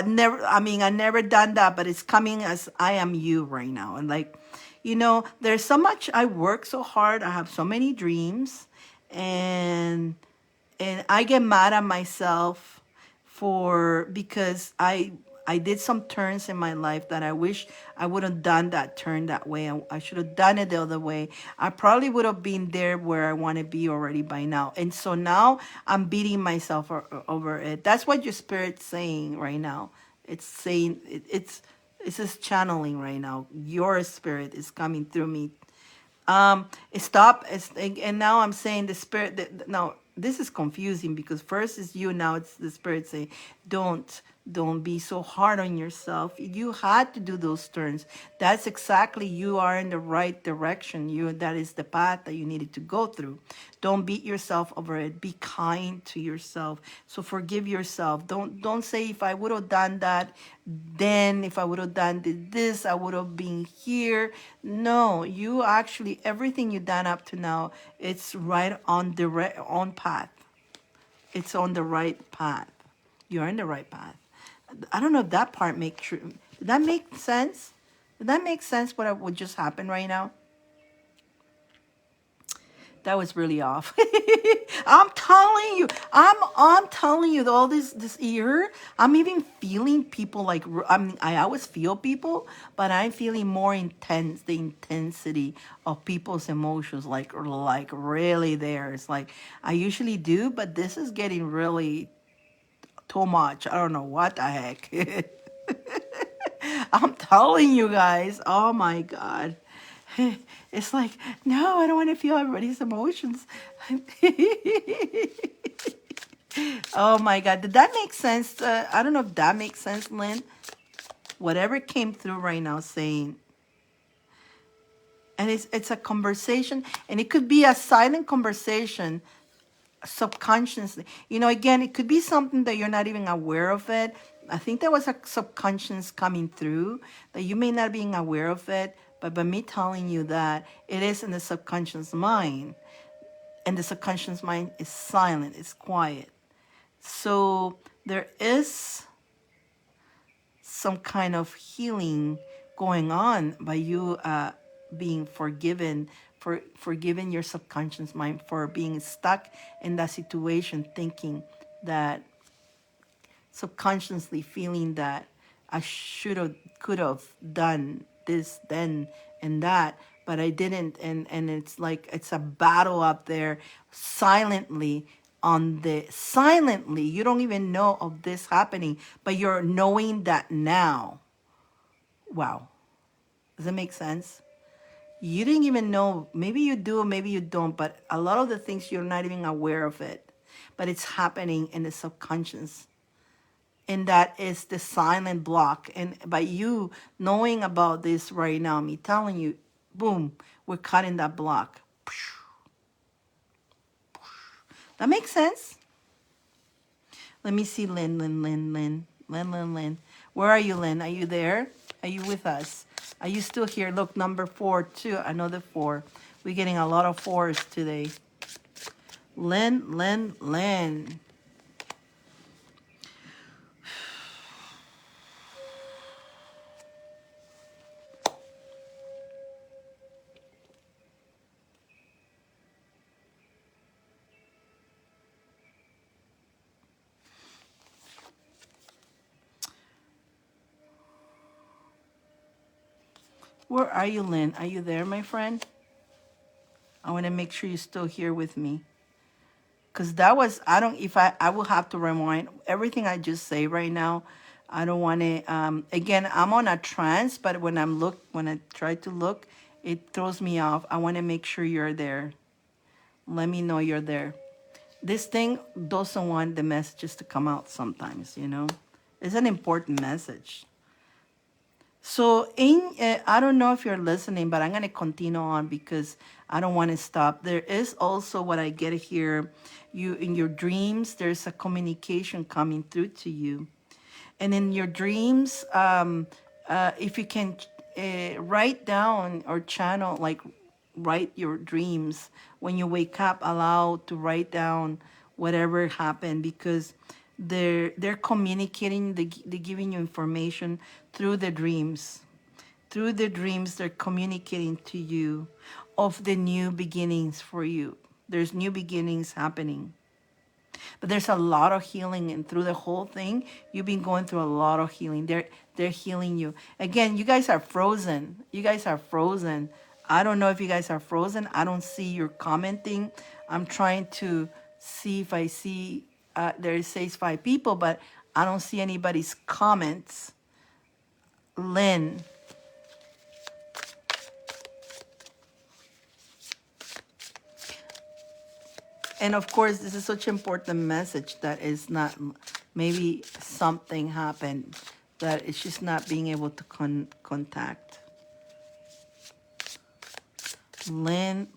Never, I mean, I never done that, but it's coming as I am you right now. And like, you know, there's so much, I work so hard. I have so many dreams, and I get mad at myself because I did some turns in my life that I wish I would have done that turn that way. I should have done it the other way. I probably would have been there where I want to be already by now. And so now I'm beating myself over it. That's what your spirit's saying right now. It's saying, it's just channeling right now. Your spirit is coming through me. Stop. And now I'm saying the spirit that now this is confusing, because first is you, now it's the spirit saying, don't be so hard on yourself. You had to do those turns. That's exactly, you are in the right direction. That is the path that you needed to go through. Don't beat yourself over it. Be kind to yourself. So forgive yourself. Don't say, if I would have done that, then if I would have done this, I would have been here. No, you actually, everything you've done up to now, it's right on path. It's on the right path. You're in the right path. I don't know if that part make true. Did that make sense? Did that make sense what would just happen right now? That was really off. I'm telling you, I'm telling you all this year, I'm even feeling people like I always feel people, but I'm feeling more intense, the intensity of people's emotions, like really there. It's like I usually do, but this is getting really too much. I don't know what the heck. I'm telling you guys, oh my God. It's like, no, I don't want to feel everybody's emotions. Oh my God. Did that make sense? I don't know if that makes sense, Lynn. Whatever came through right now saying, and it's a conversation, and it could be a silent conversation subconsciously. Again, it could be something that you're not even aware of it. I think there was a subconscious coming through that you may not be aware of it, but by me telling you that it is in the subconscious mind, and the subconscious mind is silent, it's quiet. So there is some kind of healing going on by you being forgiven, for forgiving your subconscious mind for being stuck in that situation, thinking that, subconsciously feeling that I should have, could have done this then and that, but I didn't. And it's like it's a battle up there silently, silently. You don't even know of this happening, but you're knowing that now. Wow. Does that make sense? You didn't even know. Maybe you do, maybe you don't, but a lot of the things you're not even aware of it. But it's happening in the subconscious. And that is the silent block. And by you knowing about this right now, me telling you, boom, we're cutting that block. That makes sense? Let me see Lynn. Where are you, Lynn? Are you there? Are you with us? Are you still here? Look, number 4, too. Another 4. We're getting a lot of 4s today. Lynn. Where are you, Lynn? Are you there, my friend? I want to make sure you're still here with me. Because that was, I don't, if I will have to rewind everything I just say right now. I don't want to, again, I'm on a trance, but when when I try to look, it throws me off. I want to make sure you're there. Let me know you're there. This thing doesn't want the messages to come out sometimes. It's an important message. So I don't know if you're listening, but I'm going to continue on because I don't want to stop. There is also what I get here. You, in your dreams, there's a communication coming through to you. And in your dreams, if you can write down or channel, like write your dreams when you wake up, allow to write down whatever happened, because they're communicating, they're giving you information through the dreams. Through the dreams, they're communicating to you of the new beginnings for you. There's new beginnings happening. But there's a lot of healing, and through the whole thing, you've been going through a lot of healing. They're healing you. Again, you guys are frozen. You guys are frozen. I don't know if you guys are frozen. I don't see your commenting. I'm trying to see if I see, there it says 5 people, but I don't see anybody's comments. Lynn. And of course, this is such an important message that is not, maybe something happened that it's just not being able to contact. Lynn.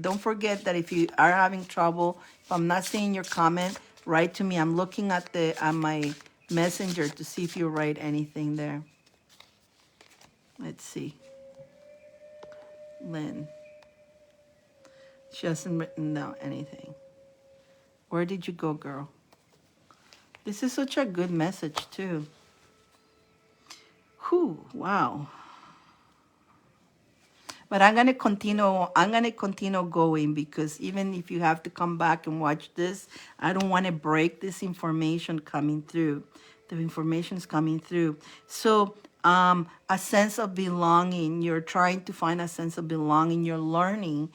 Don't forget that if you are having trouble, if I'm not seeing your comment, write to me. I'm looking at my messenger to see if you write anything there. Let's see. Lynn. She hasn't written down anything. Where did you go, girl? This is such a good message, too. Whew, wow. But I'm gonna continue going, because even if you have to come back and watch this, I don't want to break this information coming through. The information is coming through. So a sense of belonging. You're trying to find a sense of belonging. You're learning,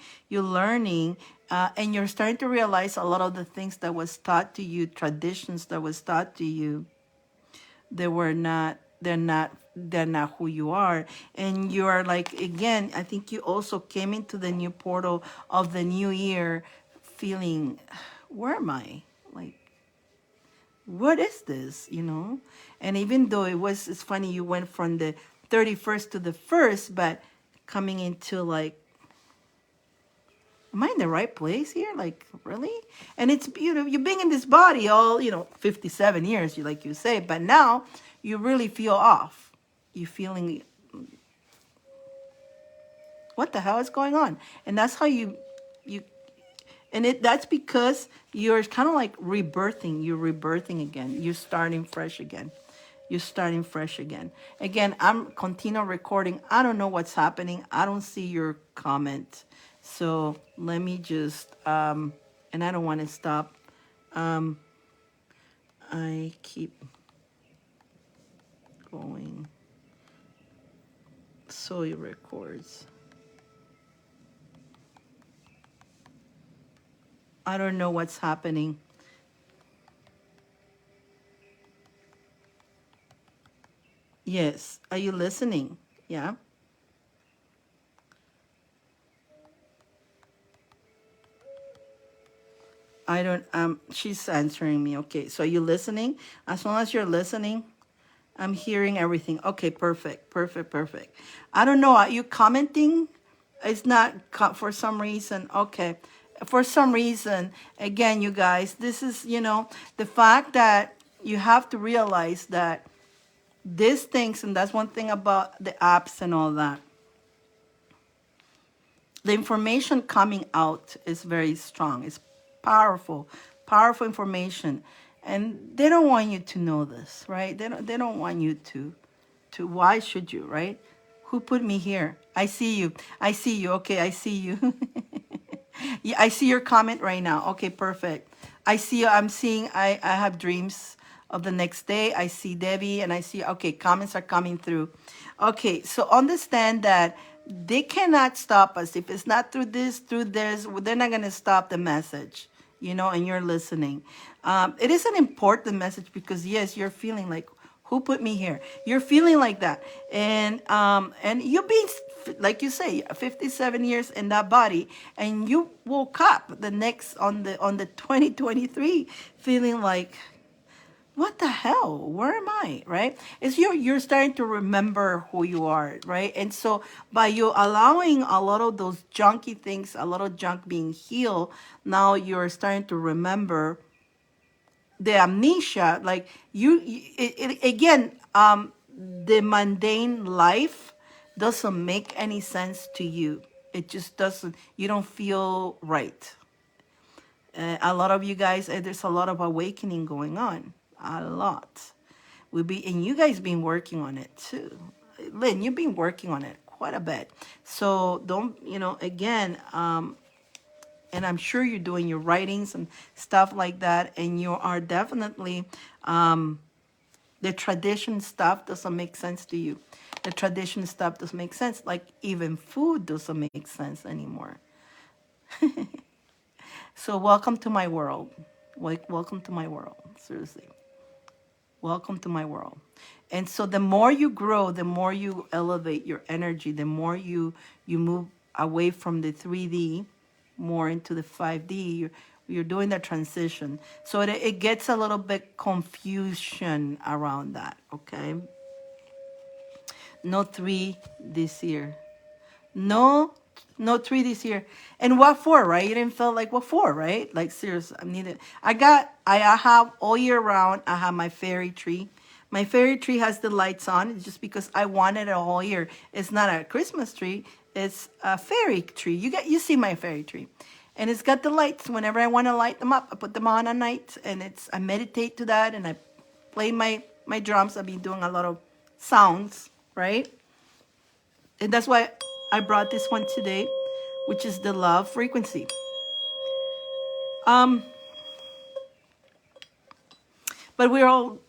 and you're starting to realize a lot of the things that was taught to you, traditions that was taught to you, they're not who you are. And you are like, again, I think you also came into the new portal of the new year feeling, where am I, like, what is this? And even though it's funny, you went from the 31st to the 1st, but coming into like, am I in the right place here? Like, really? And it's, you're being in this body all, 57 years, like you say, but now you really feel off. You're feeling, what the hell is going on? And that's how you, and that's because you're kind of like rebirthing. You're rebirthing again. You're starting fresh again. You're starting fresh again. Again, I'm continue recording. I don't know what's happening. I don't see your comment. So let me just, and I don't want to stop. I keep going. So it records. I don't know what's happening. Yes. Are you listening? Yeah. I don't, she's answering me. Okay. So are you listening? As long as you're listening, I'm hearing everything. Okay. Perfect. Perfect. Perfect. I don't know. Are you commenting? It's not for some reason. Okay. For some reason, again, you guys, this is, the fact that you have to realize that these things, and that's one thing about the apps and all that, the information coming out is very strong. It's powerful, powerful information. And they don't want you to know this, right? They don't want you to why should you, right? Who put me here? I see you. I see you. Okay, I see you. Yeah, I see your comment right now. Okay, perfect. I see you. I'm seeing I have dreams of the next day. I see Debbie and I see, okay, comments are coming through. Okay, so understand that they cannot stop us. If it's not through this, they're not going to stop the message, and you're listening. It is an important message because, yes, you're feeling like, who put me here? You're feeling like that. And you've been, like you say, 57 years in that body, and you woke up the next on the 2023 feeling like, what the hell? Where am I? Right? It's you're starting to remember who you are, right? And so by you allowing a lot of those junky things, a lot of junk being healed, now you're starting to remember the amnesia. Like again, the mundane life doesn't make any sense to you. It just doesn't. You don't feel right. A lot of you guys, there's a lot of awakening going on. A lot. And you guys been working on it too. Lynn, you've been working on it quite a bit. So don't, again, and I'm sure you're doing your writings and stuff like that, and you are definitely, the tradition stuff doesn't make sense to you. The tradition stuff doesn't make sense. Like even food doesn't make sense anymore. So welcome to my world. Welcome to my world. Seriously. Welcome to my world. And so the more you grow, the more you elevate your energy, the more you move away from the 3D, more into the 5D. You're doing that transition. So it gets a little bit confusion around that, okay? No 3 this year. No, no 3 this year. And what for, right? You didn't feel like what for, right? Like seriously, I have all year round, I have my fairy tree. My fairy tree has the lights on. It's just because I wanted it a whole year. It's not a Christmas tree. It's a fairy tree. You see my fairy tree. And it's got the lights. Whenever I want to light them up, I put them on at night, and I meditate to that, and I play my drums. I've been doing a lot of sounds, right? And that's why I brought this one today, which is the love frequency. But we'll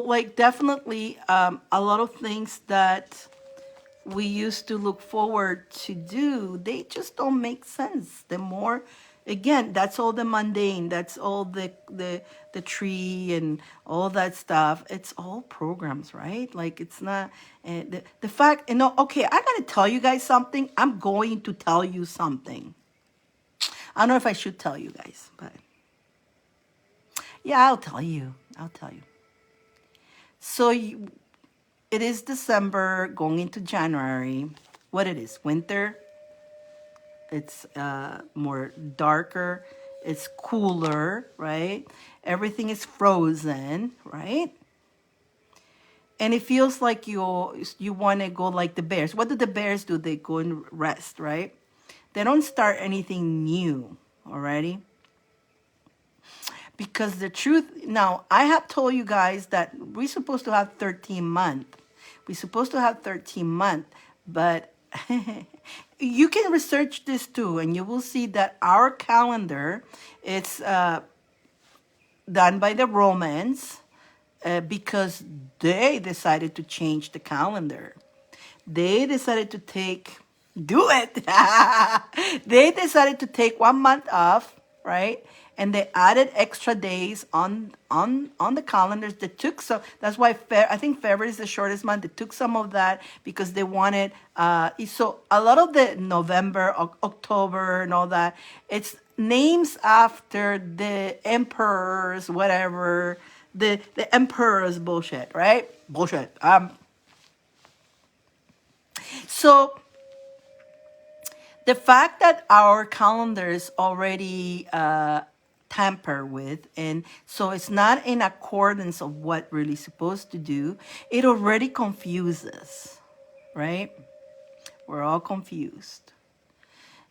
like definitely a lot of things that we used to look forward to do, they just don't make sense. The more, again, that's all the mundane, that's all the tree and all that stuff. It's all programs, right? Like it's not the fact. And no, okay, I gotta tell you guys something. I'm going to tell you something. I don't know if I should tell you guys, but yeah, I'll tell you. I'll tell you. So it is December going into January. What it is? Winter. It's more darker. It's cooler, right? Everything is frozen, right? And it feels like you want to go like the bears. What do the bears do? They go and rest, right? They don't start anything new, alrighty? Because the truth, now, I have told you guys that we're supposed to have 13 months. We're supposed to have 13 months, but you can research this too, and you will see that our calendar, it's done by the Romans because they decided to change the calendar. They decided to do it. They decided to take 1 month off, right? And they added extra days on the calendars. They took some. That's why I think February is the shortest month. They took some of that because they wanted. So a lot of the November, October, and all that, it's names after the emperors, whatever. The emperors bullshit, right? Bullshit. So the fact that our calendar is already tampered with, and so it's not in accordance of what really supposed to do, it already confuses, right? We're all confused.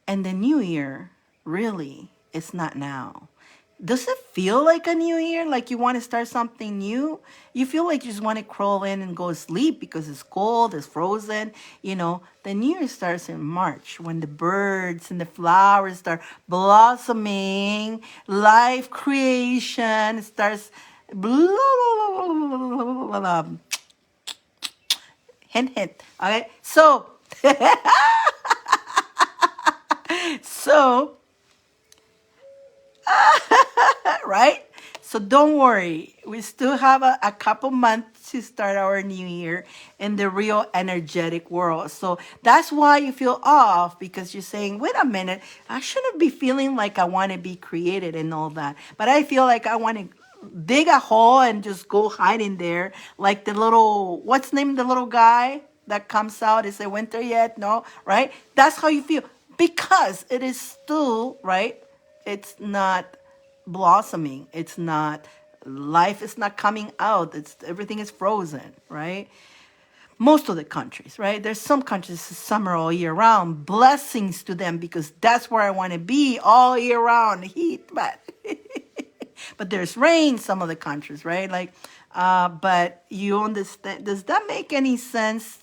And the new year, really, it's not now. Does it feel like a new year? Like you want to start something new? You feel like you just want to crawl in and go to sleep because it's cold, it's frozen. The new year starts in March when the birds and the flowers start blossoming. Life creation starts. Blah, blah, blah, blah, blah. Hint, hint. Okay, so, so, right? So don't worry. We still have a couple months to start our new year in the real energetic world. So that's why you feel off, because you're saying, wait a minute, I shouldn't be feeling like I want to be created and all that. But I feel like I want to dig a hole and just go hide in there like the little, what's named the little guy that comes out? Is it winter yet? No, right? That's how you feel because it is still, right? It's not blossoming. It's not, life is not coming out. Everything is frozen, right? Most of the countries, right? There's some countries summer all year round. Blessings to them because that's where I want to be all year round. Heat, but there's rain some of the countries, right? Like, but you understand? Does that make any sense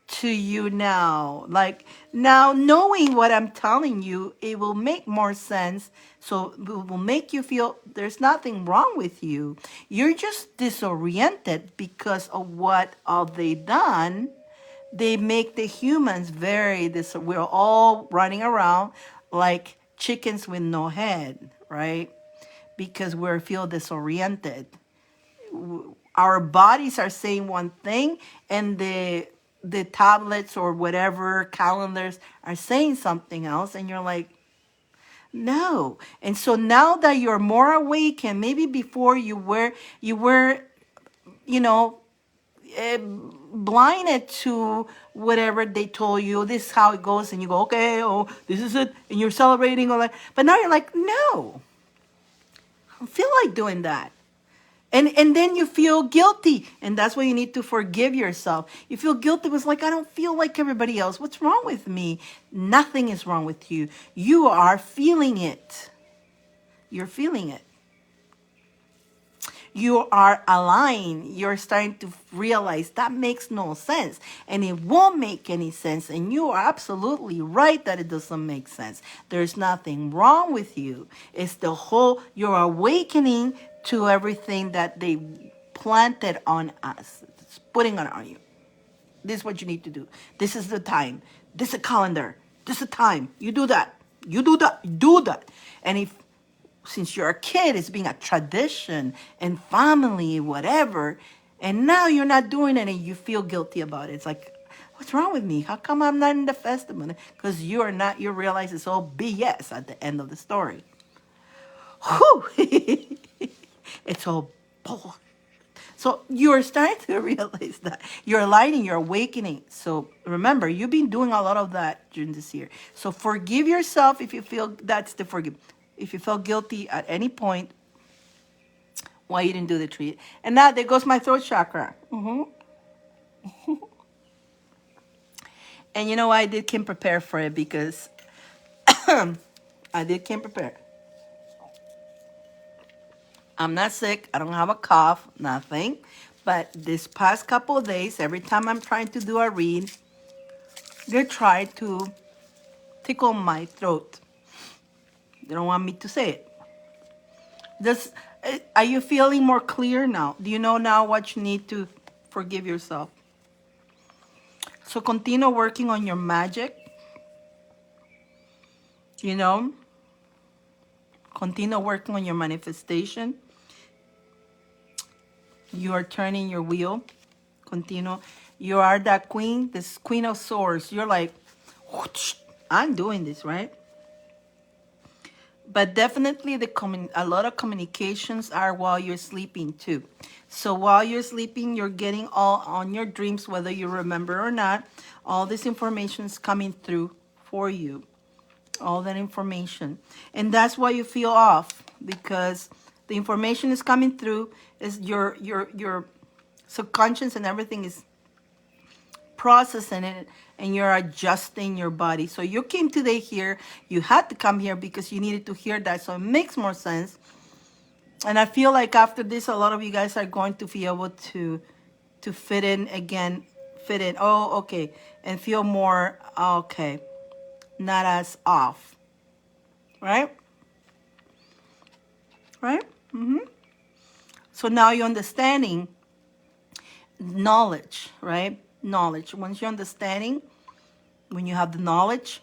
to you now? Like now, knowing what I'm telling you, it will make more sense. So it will make you feel there's nothing wrong with you. You're just disoriented because of what have they done. They make the humans we're all running around like chickens with no head, right? Because we feel disoriented. Our bodies are saying one thing, and the tablets or whatever calendars are saying something else, and you're like, no. And so now that you're more awake, and maybe before you were blinded to whatever they told you, this is how it goes, and you go, okay, oh, this is it, and you're celebrating all that. But now you're like, no, I don't feel like doing that. And then you feel guilty, and that's why you need to forgive yourself. You feel guilty. It was like, I don't feel like everybody else. What's wrong with me? Nothing is wrong with you. You are feeling it. You're feeling it. You are aligned. You're starting to realize that makes no sense, and it won't make any sense. And you are absolutely right that it doesn't make sense. There's nothing wrong with you. It's the whole, you're awakening to everything that they planted on us. It's putting it on you. This is what you need to do. This is the time. This is a calendar. This is the time. You do that. You do that. You do that. And if, since you're a kid, it's being a tradition and family, whatever, and now you're not doing it and you feel guilty about it. It's like, what's wrong with me? How come I'm not in the festival? Because you are not, you realize it's all BS at the end of the story. Whew. It's all bull. So you're starting to realize that you're aligning, you're awakening. So remember, you've been doing a lot of that during this year. So forgive yourself if you feel that's the forgive. If you felt guilty at any point why you didn't do the treat. And now there goes my throat chakra. And you know, I did came prepare for it because I did came prepared. I'm not sick. I don't have a cough, nothing. But this past couple of days, every time I'm trying to do a read, they try to tickle my throat. They don't want me to say it. Are you feeling more clear now? Do you know now what you need to forgive yourself? So continue working on your magic. You know, continue working on your manifestation. You are turning your wheel. Continue. You are that queen, this queen of swords. You're like, whoosh, I'm doing this, right? But definitely a lot of communications are while you're sleeping too. So while you're sleeping, you're getting all on your dreams, whether you remember or not. All this information is coming through for you. All that information. And that's why you feel off, because the information is coming through, is your subconscious and everything is processing it, and you're adjusting your body. So you came today here, you had to come here because you needed to hear that, so it makes more sense. And I feel like after this, a lot of you guys are going to be able to fit in again, fit in, oh, okay, and feel more, okay, not as off, right? Right? So now you're understanding knowledge, right? Knowledge. Once you're understanding, when you have the knowledge,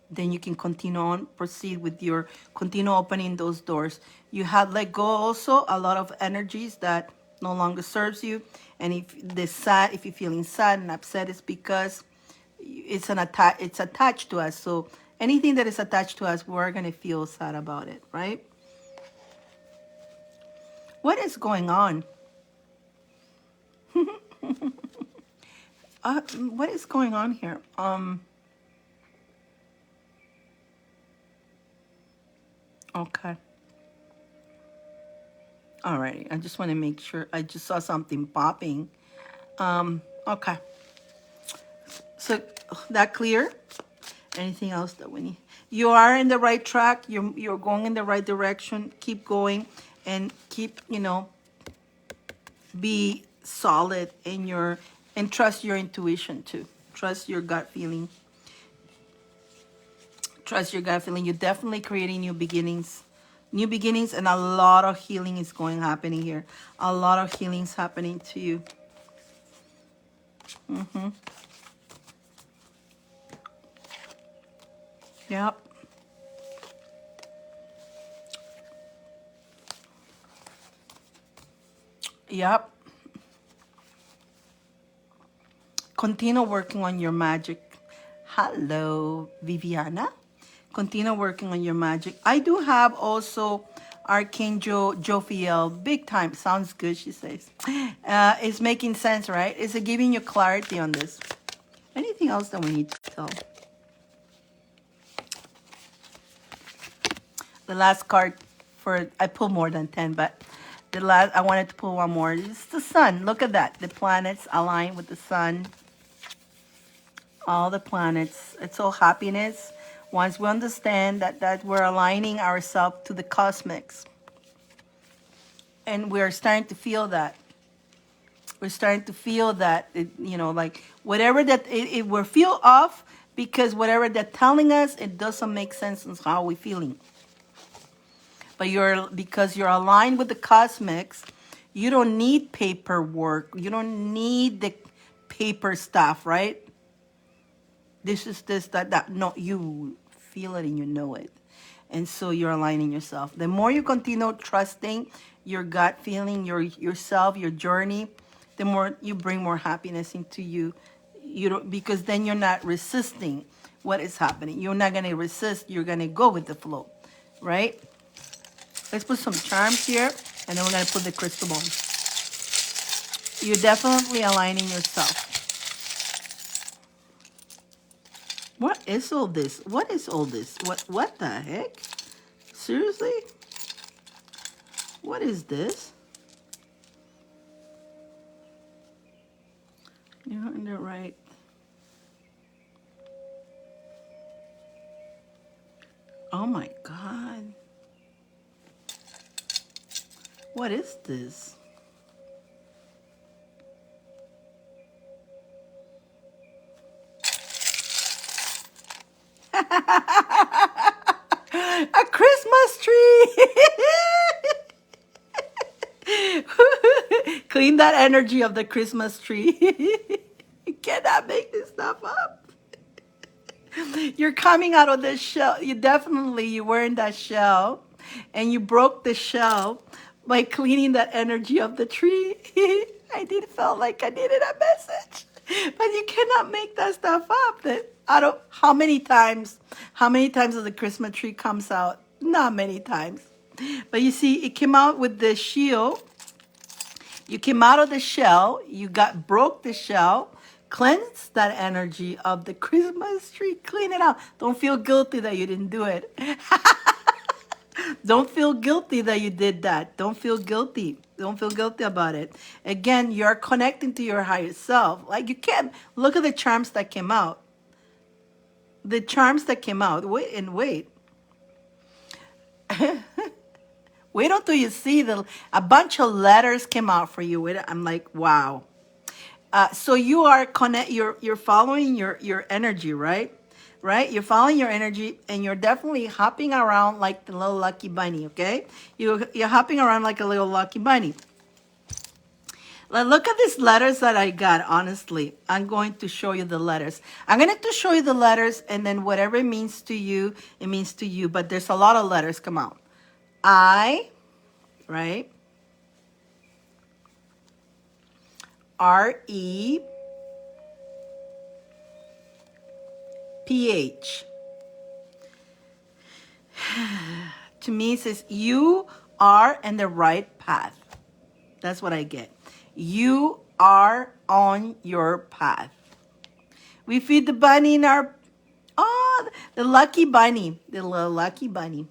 then you can continue on, proceed with your, continue opening those doors. You have let go also a lot of energies that no longer serves you. And if if you're feeling sad and upset, it's because it's it's attached to us. So anything that is attached to us, we're gonna feel sad about it, right? What is going on? What is going on here? Okay. Alrighty. I just want to make sure. I just saw something popping. Okay. So that clear? Anything else that we need? You are in the right track. You're going in the right direction. Keep going and keep, be solid in your, and trust your intuition too. Trust your gut feeling. Trust your gut feeling. You're definitely creating new beginnings. New beginnings, and a lot of healing is happening here. A lot of healing's happening to you. Yep. Yep. Continue working on your magic. Hello, Viviana. Continue working on your magic. I do have also Archangel Jophiel. Big time. Sounds good, she says. It's making sense, right? Is it giving you clarity on this? Anything else that we need to tell? The last card for, I pulled more than 10, but The last, I wanted to pull one more. It's the sun. Look at that. The planets align with the sun. All the planets. It's all happiness. Once we understand that we're aligning ourselves to the cosmics. And we're starting to feel that. We're starting to feel that, like whatever that we feel off because whatever they're telling us, it doesn't make sense in how we're feeling. But because you're aligned with the cosmics, you don't need paperwork. You don't need the paper stuff, right? This is this, that. No, you feel it and you know it. And so you're aligning yourself. The more you continue trusting your gut feeling, yourself, your journey, the more you bring more happiness into you. You don't, because then you're not resisting what is happening. You're not gonna resist, you're gonna go with the flow, right? Let's put some charms here, and then we're gonna put the crystal ball. You're definitely aligning yourself. What is all this? What is all this? What the heck? Seriously? What is this? You're in the right. Oh my God. What is this? A Christmas tree. Clean that energy of the Christmas tree. You cannot make this stuff up. You're coming out of this shell. You were in that shell, and you broke the shell by cleaning that energy of the tree. I did feel like I needed a message, but you cannot make that stuff up. That out of how many times does the Christmas tree comes out? Not many times, but you see, it came out with the shield. You came out of the shell. You broke the shell. Cleanse that energy of the Christmas tree. Clean it out. Don't feel guilty that you didn't do it. Don't feel guilty that you did that. Don't feel guilty. Don't feel guilty about it. Again, you're connecting to your higher self. Like, you can't look at the charms that came out. The charms that came out. Wait and wait. Wait until you see a bunch of letters came out for you. I'm like, wow. So you are you're following your energy, right? Right? You're following your energy, and you're definitely hopping around like the little lucky bunny, okay? You're hopping around like a little lucky bunny. Look at these letters that I got, honestly. I'm going to show you the letters. I'm going to show you the letters, and then whatever it means to you, it means to you. But there's a lot of letters come out. I, right? R-E-P-H. To me, it says, you are in the right path. That's what I get. You are on your path. We feed the bunny in our... Oh, the lucky bunny. The little lucky bunny.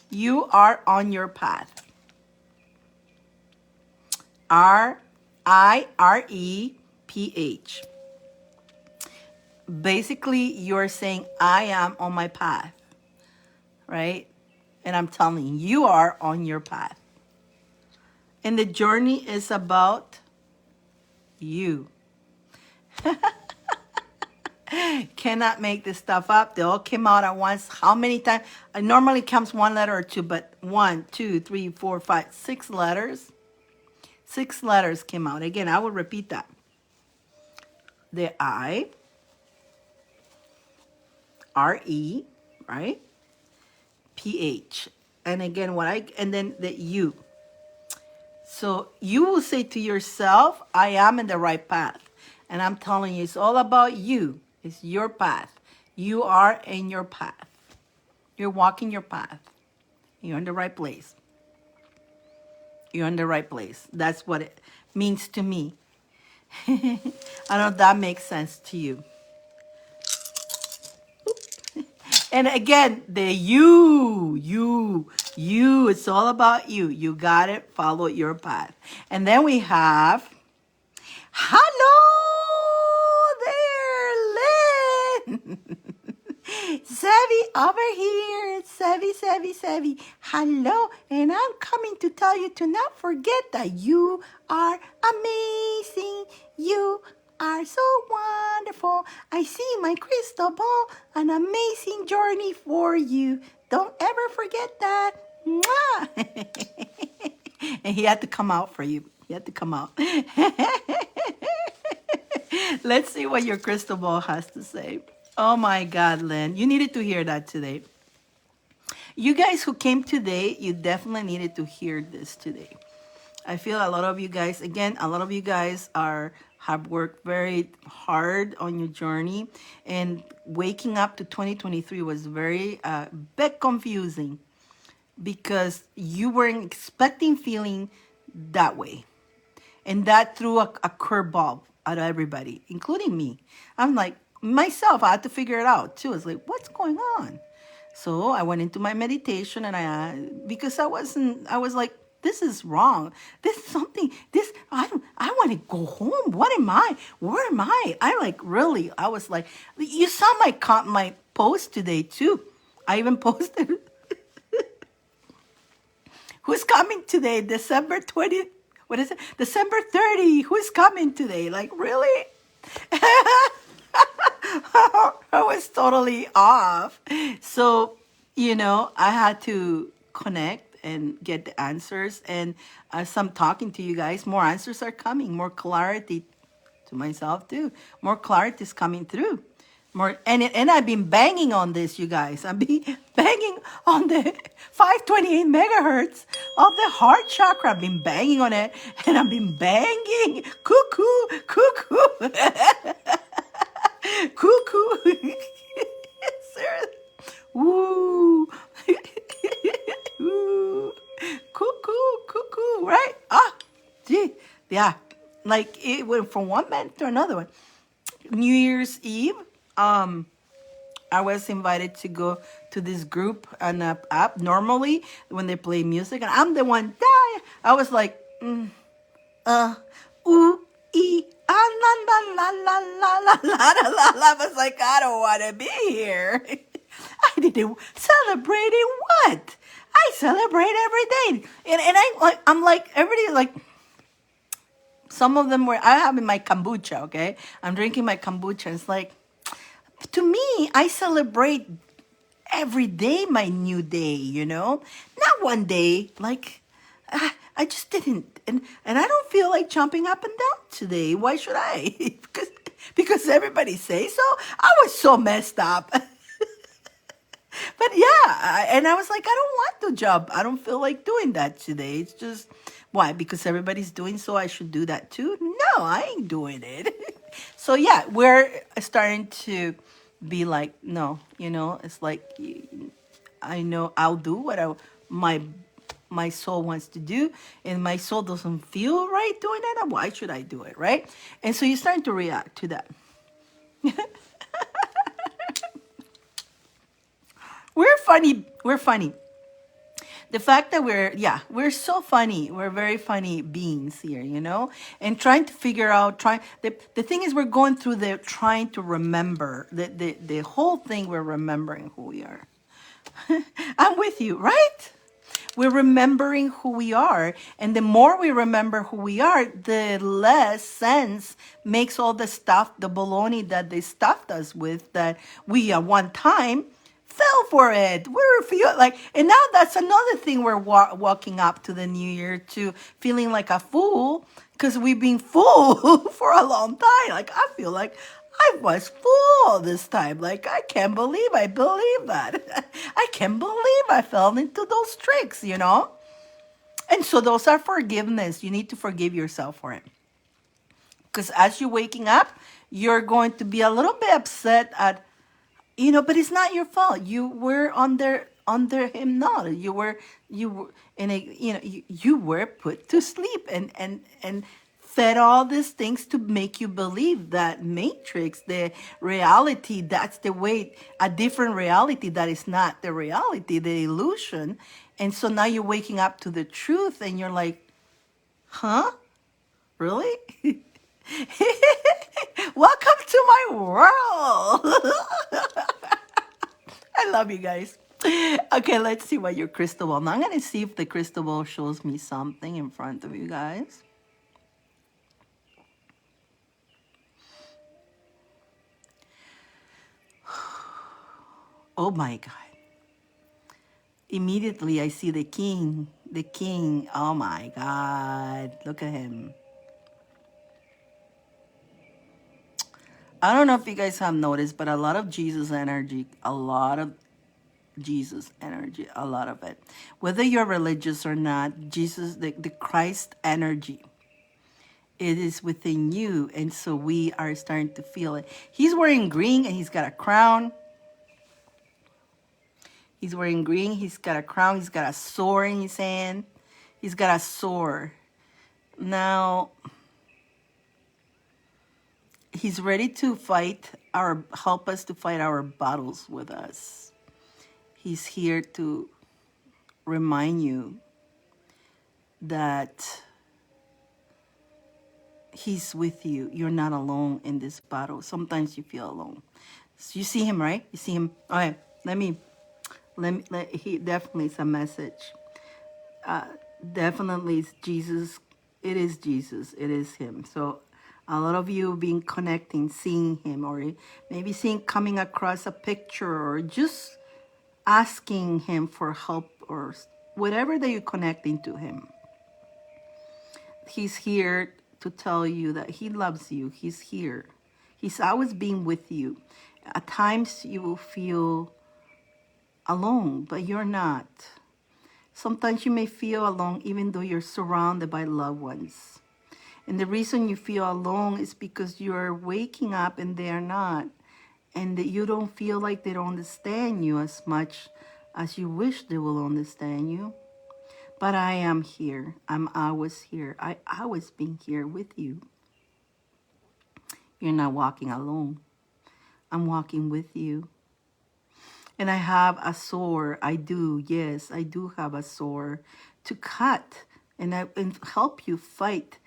You are on your path. R-I-R-E-P-H. Basically, you're saying, I am on my path. Right? And I'm telling you, you are on your path. And the journey is about you. Cannot make this stuff up. They all came out at once. How many times? It normally comes one letter or two, but 1, 2, 3, 4, 5, 6 letters. 6 letters came out. Again, I will repeat that. The I, R-E, right? P-H. And again, and then the you. So you will say to yourself, I am in the right path. And I'm telling you, it's all about you. It's your path. You are in your path. You're walking your path. You're in the right place. You're in the right place. That's what it means to me. I don't know if that makes sense to you. And again, the you. It's all about you. You got it. Follow your path. And then we have, hello there, Lynn. Savvy over here. Savvy. Hello. And I'm coming to tell you to not forget that you are amazing. You are so wonderful. I see my crystal ball, an amazing journey for you. Don't ever forget that. Mwah. And he had to come out for you. He had to come out. Let's see what your crystal ball has to say. Oh my God, Lynn. You needed to hear that today. You guys who came today, you definitely needed to hear this today. I feel a lot of you guys, again, a lot of you guys have worked very hard on your journey, and waking up to 2023 was very bit confusing because you weren't expecting feeling that way. And that threw a curveball at everybody, including me. I'm like, myself, I had to figure it out too. It's like, what's going on? So I went into my meditation, and because I was like, this is wrong. This is something, I want to go home. What am I? Where am I? I was like, you saw my post today too. I even posted, who's coming today? December 20, what is it? December 30, who's coming today? Like, really? I was totally off. So, I had to connect and get the answers. And as I'm talking to you guys, more answers are coming, more clarity to myself too. More clarity is coming through. More, and I've been banging on this, you guys. I've been banging on the 528 megahertz of the heart chakra. I've been banging on it, and I've been banging cuckoo, cuckoo. Cuckoo. Seriously. Woo. Woo. Cuckoo, right? Gee. Yeah. Like it went from one man to another one. New Year's Eve, I was invited to go to this group on an app. Normally, when they play music, and I'm the one, I was like, ooh, ee, ah, la, la, la, la, la, la, la, la, la. I was like, I don't want to be here. I didn't celebrating what? I celebrate every day. And I'm like, everybody like, some of them were, I have in my kombucha, okay? I'm drinking my kombucha. It's like, to me, I celebrate every day my new day, Not one day. Like, I just didn't. And I don't feel like jumping up and down today. Why should I? because everybody says so. I was so messed up. But yeah, and I was like, I don't want to jump. I don't feel like doing that today. It's just, why? Because everybody's doing so, I should do that too? No, I ain't doing it. So yeah, we're starting to be like, no, it's like, I know I'll do what my soul wants to do, and my soul doesn't feel right doing that. Why should I do it, right? And so you're starting to react to that. We're funny. The fact that we're so funny. We're very funny beings here, and trying to figure out, the thing is, we're going through trying to remember the whole thing. We're remembering who we are. I'm with you, right? We're remembering who we are. And the more we remember who we are, the less sense makes all the stuff, the baloney that they stuffed us with, that we at one time fell for it. And now that's another thing, we're walking up to the new year to feeling like a fool, because we've been fool for a long time. Like, I feel like I was fool this time. Like, I can't believe I believe that. I can't believe I fell into those tricks, And so those are forgiveness. You need to forgive yourself for it. Because as you're waking up, you're going to be a little bit upset at, but it's not your fault. You were under hypnosis. You were in a, you were put to sleep and fed all these things to make you believe that matrix, the reality, that's the way, a different reality that is not the reality, the illusion. And so now you're waking up to the truth and you're like, huh? Really? Welcome to my world. I love you guys. Okay, let's see what your crystal ball. Now I'm going to see if the crystal ball shows me something in front of you guys. Oh my God. Immediately I see the king. The king. Oh my God. Look at him. I don't know if you guys have noticed, but a lot of Jesus energy, a lot of Jesus energy, a lot of it. Whether you're religious or not, Jesus, the Christ energy, it is within you. And so we are starting to feel it. He's wearing green and he's got a crown. He's wearing green. He's got a crown. He's got a sword in his hand. He's got a sword. Now, he's ready to help us to fight our battles with us. He's here to remind you that he's with you. You're not alone in this battle. Sometimes you feel alone. So you see him, right? You see him. All right, he definitely is a message. Definitely it's Jesus. It is Jesus. It is him. So a lot of you been connecting, seeing him, or maybe coming across a picture, or just asking him for help, or whatever that you're connecting to him. He's here to tell you that he loves you. He's here. He's always been with you. At times you will feel alone, but you're not. Sometimes you may feel alone even though you're surrounded by loved ones. And the reason you feel alone is because you're waking up and they're not. And that you don't feel like they don't understand you as much as you wish they will understand you. But I am here. I'm always here. I always been here with you. You're not walking alone. I'm walking with you. And I have a sword. I do. Yes, I do have a sword to cut and help you fight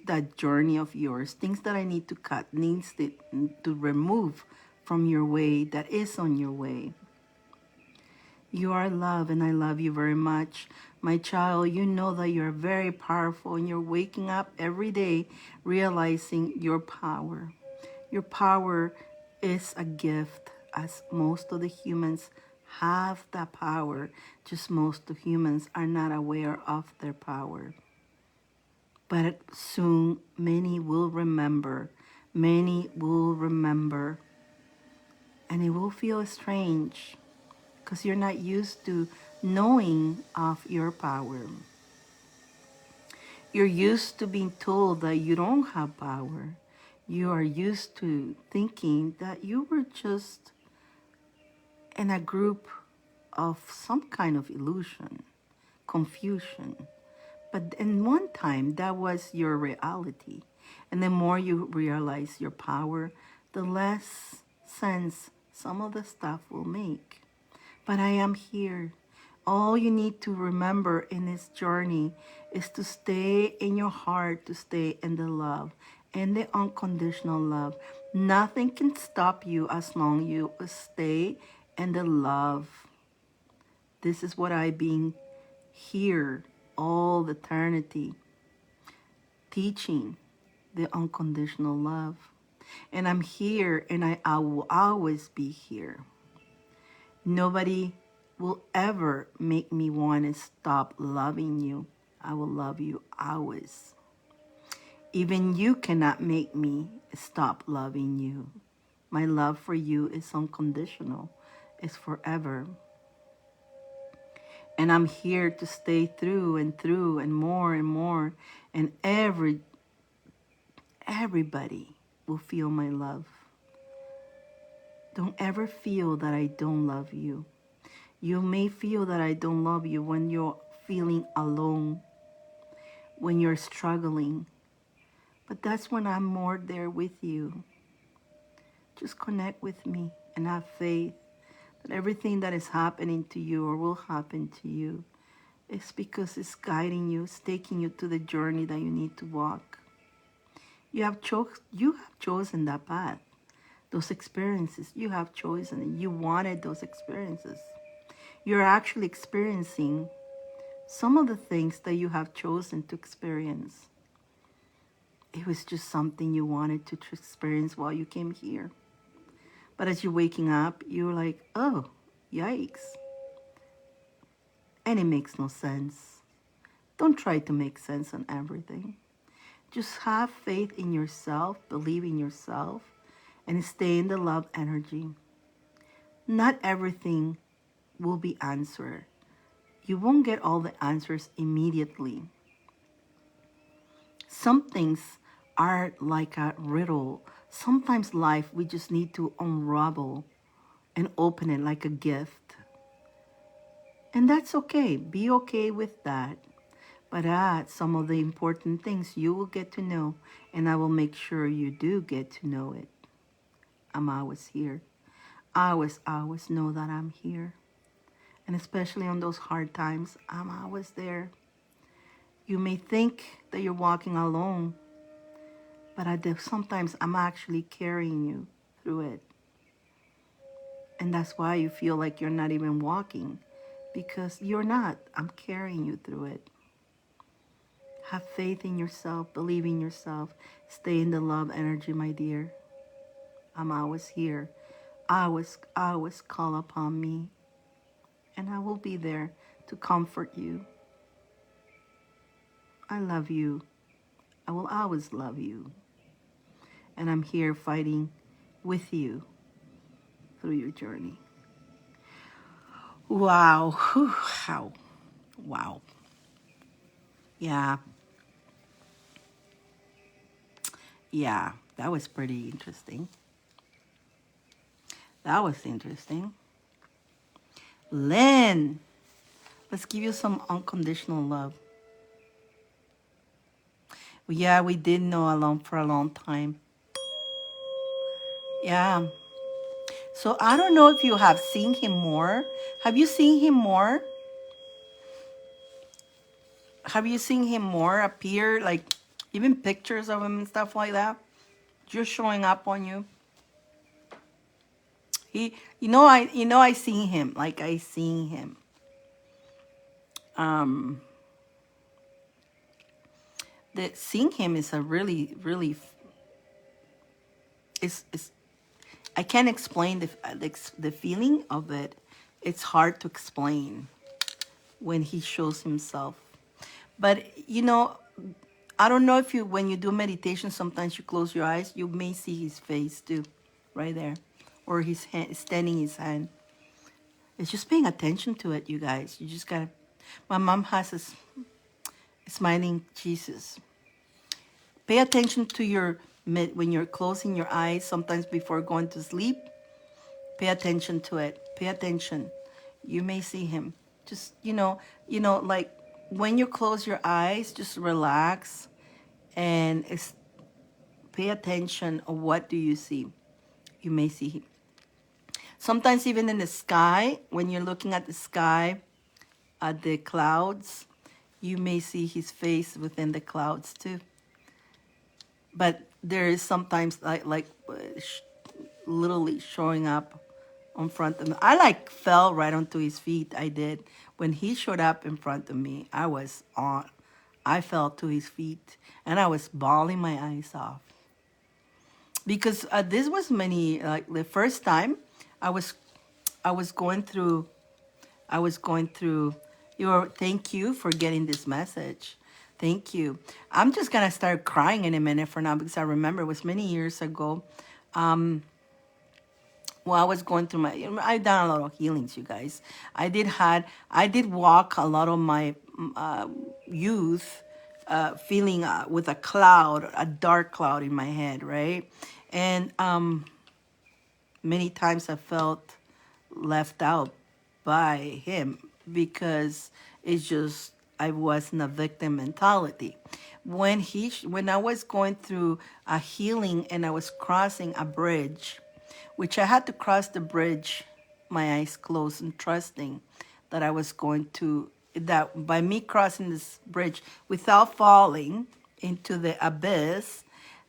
that journey of yours. Things that I need to cut, needs to remove from your way, that is on your way. You are loved, and I love you very much. My child, you know that you're very powerful, and you're waking up every day realizing your power. Your power is a gift, as most of the humans have that power. Just most of humans are not aware of their power. But soon, many will remember. Many will remember. And it will feel strange because you're not used to knowing of your power. You're used to being told that you don't have power. You are used to thinking that you were just in a group of some kind of illusion, confusion. But in one time, that was your reality. And the more you realize your power, the less sense some of the stuff will make. But I am here. All you need to remember in this journey is to stay in your heart, to stay in the love, in the unconditional love. Nothing can stop you as long as you stay in the love. This is what I've been here all eternity, teaching the unconditional love. And I'm here, and I will always be here. Nobody will ever make me want to stop loving you. I will love you always. Even you cannot make me stop loving you. My love for you is unconditional. It's forever. And I'm here to stay through and more and more. And everybody will feel my love. Don't ever feel that I don't love you. You may feel that I don't love you when you're feeling alone, when you're struggling. But that's when I'm more there with you. Just connect with me and have faith that everything that is happening to you or will happen to you is because it's guiding you, it's taking you to the journey that you need to walk. You have chosen that path. Those experiences, you have chosen it. You wanted those experiences. You're actually experiencing some of the things that you have chosen to experience. It was just something you wanted to experience while you came here. But as you're waking up, you're like, oh, yikes. And it makes no sense. Don't try to make sense on everything. Just have faith in yourself, believe in yourself, and stay in the love energy. Not everything will be answered. You won't get all the answers immediately. Some things are like a riddle. Sometimes life, we just need to unravel and open it like a gift. And that's okay. Be okay with that. But some of the important things you will get to know, and I will make sure you do get to know it. I'm always here. Always know that I'm here. And especially on those hard times, I'm always there. You may think that you're walking alone, but sometimes I'm actually carrying you through it. And that's why you feel like you're not even walking, because you're not. I'm carrying you through it. Have faith in yourself, believe in yourself, stay in the love energy, my dear. I'm always here. Always call upon me, and I will be there to comfort you. I love you. I will always love you. And I'm here fighting with you through your journey. Wow. Whew. How? Wow. Yeah. Yeah. That was pretty interesting. That was interesting. Lynn, let's give you some unconditional love. Yeah, we did know alone for a long time. Yeah. So I don't know if you have seen him more. Have you seen him more? Have you seen him more appear, like even pictures of him and stuff like that? Just showing up on you. I seen him. Like I seen him. Um, the seeing him is a really, really. It's I can't explain the feeling of it. It's hard to explain when he shows himself. But I don't know if when you do meditation, sometimes you close your eyes, you may see his face too, right there, or his hand, extending his hand. It's just paying attention to it, you guys. You just gotta. My mom has a smiling Jesus. Pay attention to when you're closing your eyes, sometimes before going to sleep. Pay attention to it. Pay attention. You may see him. Just like when you close your eyes, just relax and pay attention of what do you see. You may see him. Sometimes even in the sky, when you're looking at the sky, at the clouds, you may see his face within the clouds too. But there is sometimes literally showing up in front of me. I fell right onto his feet. I did. When he showed up in front of me, I fell to his feet and I was bawling my eyes off. Because this was like the first time I was going through, thank you for getting this message. Thank you. I'm just going to start crying in a minute for now because I remember it was many years ago. Well, I was going through I've done a lot of healings, you guys. I did walk a lot of my youth feeling with a dark cloud in my head, right? And many times I felt left out by him because it's just, I was in a victim mentality. When I was going through a healing and I was crossing a bridge, which I had to cross the bridge, my eyes closed and trusting that I was going to, that by me crossing this bridge without falling into the abyss,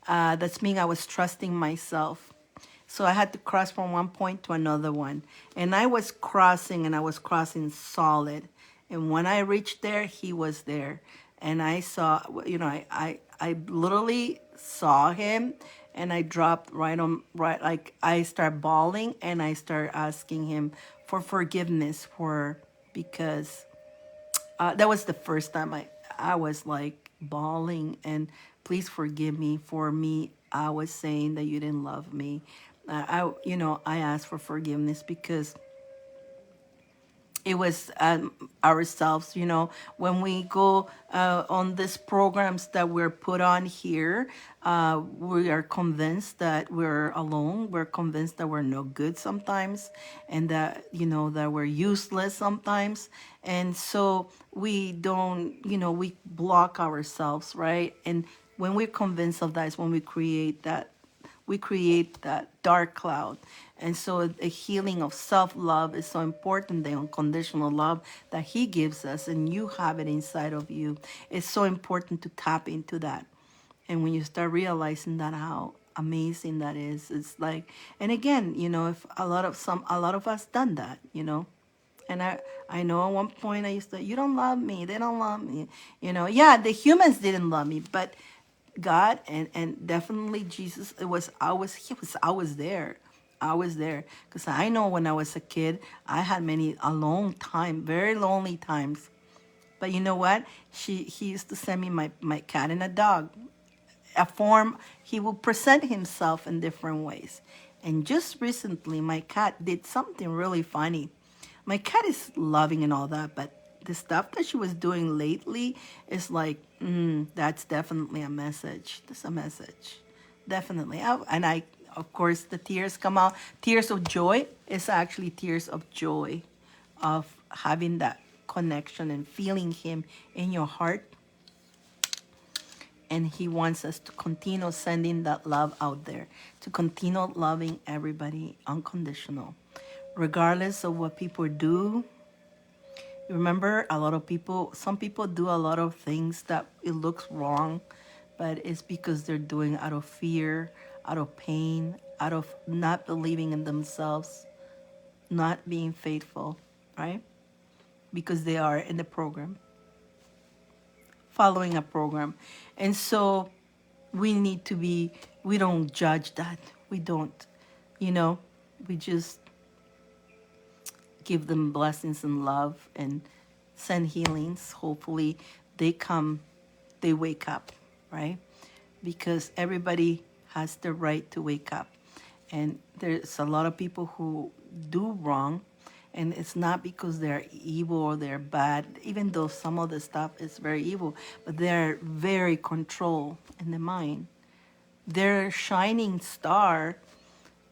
that's mean I was trusting myself. So I had to cross from one point to another one. And I was crossing and I was crossing solid. And when I reached there, he was there. And I saw, I literally saw him and I dropped right, like I start bawling and I start asking him for forgiveness because that was the first time I was like bawling and please forgive me for me. I was saying that you didn't love me. I asked for forgiveness because it was ourselves, when we go on these programs that we're put on here, we are convinced that we're alone. We're convinced that we're no good sometimes, and that, that we're useless sometimes. And so we don't, we block ourselves, right? And when we're convinced of that is when we create that dark cloud. And so a healing of self-love is so important, the unconditional love that he gives us, and you have it inside of you. It's so important to tap into that. And when you start realizing that, how amazing that is, it's like, and again, if a lot of us done that, and I know at one point I used to, you don't love me, they don't love me, yeah, the humans didn't love me, but God and definitely Jesus, I was there. I was there because I know when I was a kid, I had a long time, very lonely times. But you know what? He used to send me my cat and a dog. A form, he will present himself in different ways. And just recently, my cat did something really funny. My cat is loving and all that, but the stuff that she was doing lately is like, that's definitely a message. That's a message. Definitely. Of course, the tears come out. Tears of joy is actually tears of joy of having that connection and feeling him in your heart. And he wants us to continue sending that love out there, to continue loving everybody unconditional, regardless of what people do. Remember, some people do a lot of things that it looks wrong, but it's because they're doing out of fear, out of pain, out of not believing in themselves, not being faithful, right? Because they are in the program, following a program. And so we don't judge that. We don't, you know, we just give them blessings and love and send healings. Hopefully they wake up, right? Because everybody has the right to wake up. And there's a lot of people who do wrong, and it's not because they're evil or they're bad, even though some of the stuff is very evil, but they're very controlled in the mind. Their shining star,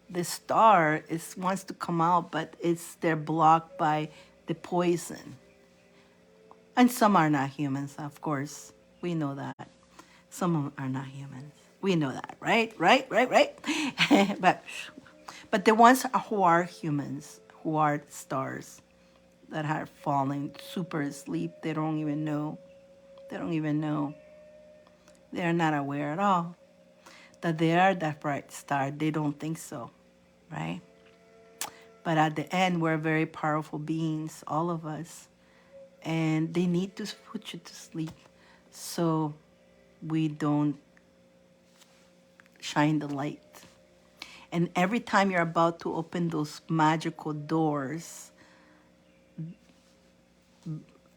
the star wants to come out, but they're blocked by the poison. And some are not humans, of course. We know that. Some of them are not humans. We know that, right? Right. but the ones who are humans, who are stars, that are falling super asleep, they don't even know. They don't even know. They are not aware at all that they are that bright star. They don't think so, right? But at the end, we're very powerful beings, all of us. And they need to put you to sleep so we don't shine the light. And every time you're about to open those magical doors,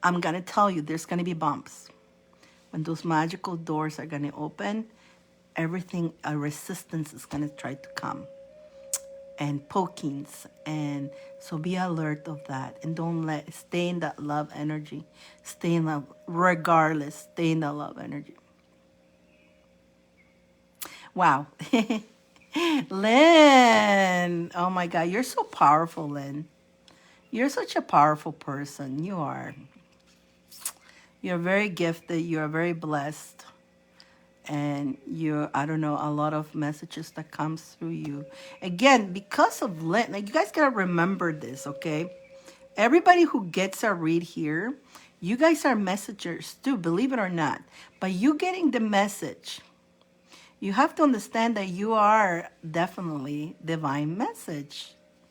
I'm going to tell you, there's going to be bumps. When those magical doors are going to open, a resistance is going to try to come. And pokings. And so be alert of that. And stay in that love energy. Stay in love, regardless, stay in that love energy. Wow. Lynn, oh my God, you're so powerful, Lynn. You're such a powerful person. You are. You're very gifted. You're very blessed. And I don't know, a lot of messages that comes through you. Again, because of Lent, like, you guys got to remember this, okay? Everybody who gets a read here, you guys are messengers too, believe it or not. By you getting the message, you have to understand that you are definitely divine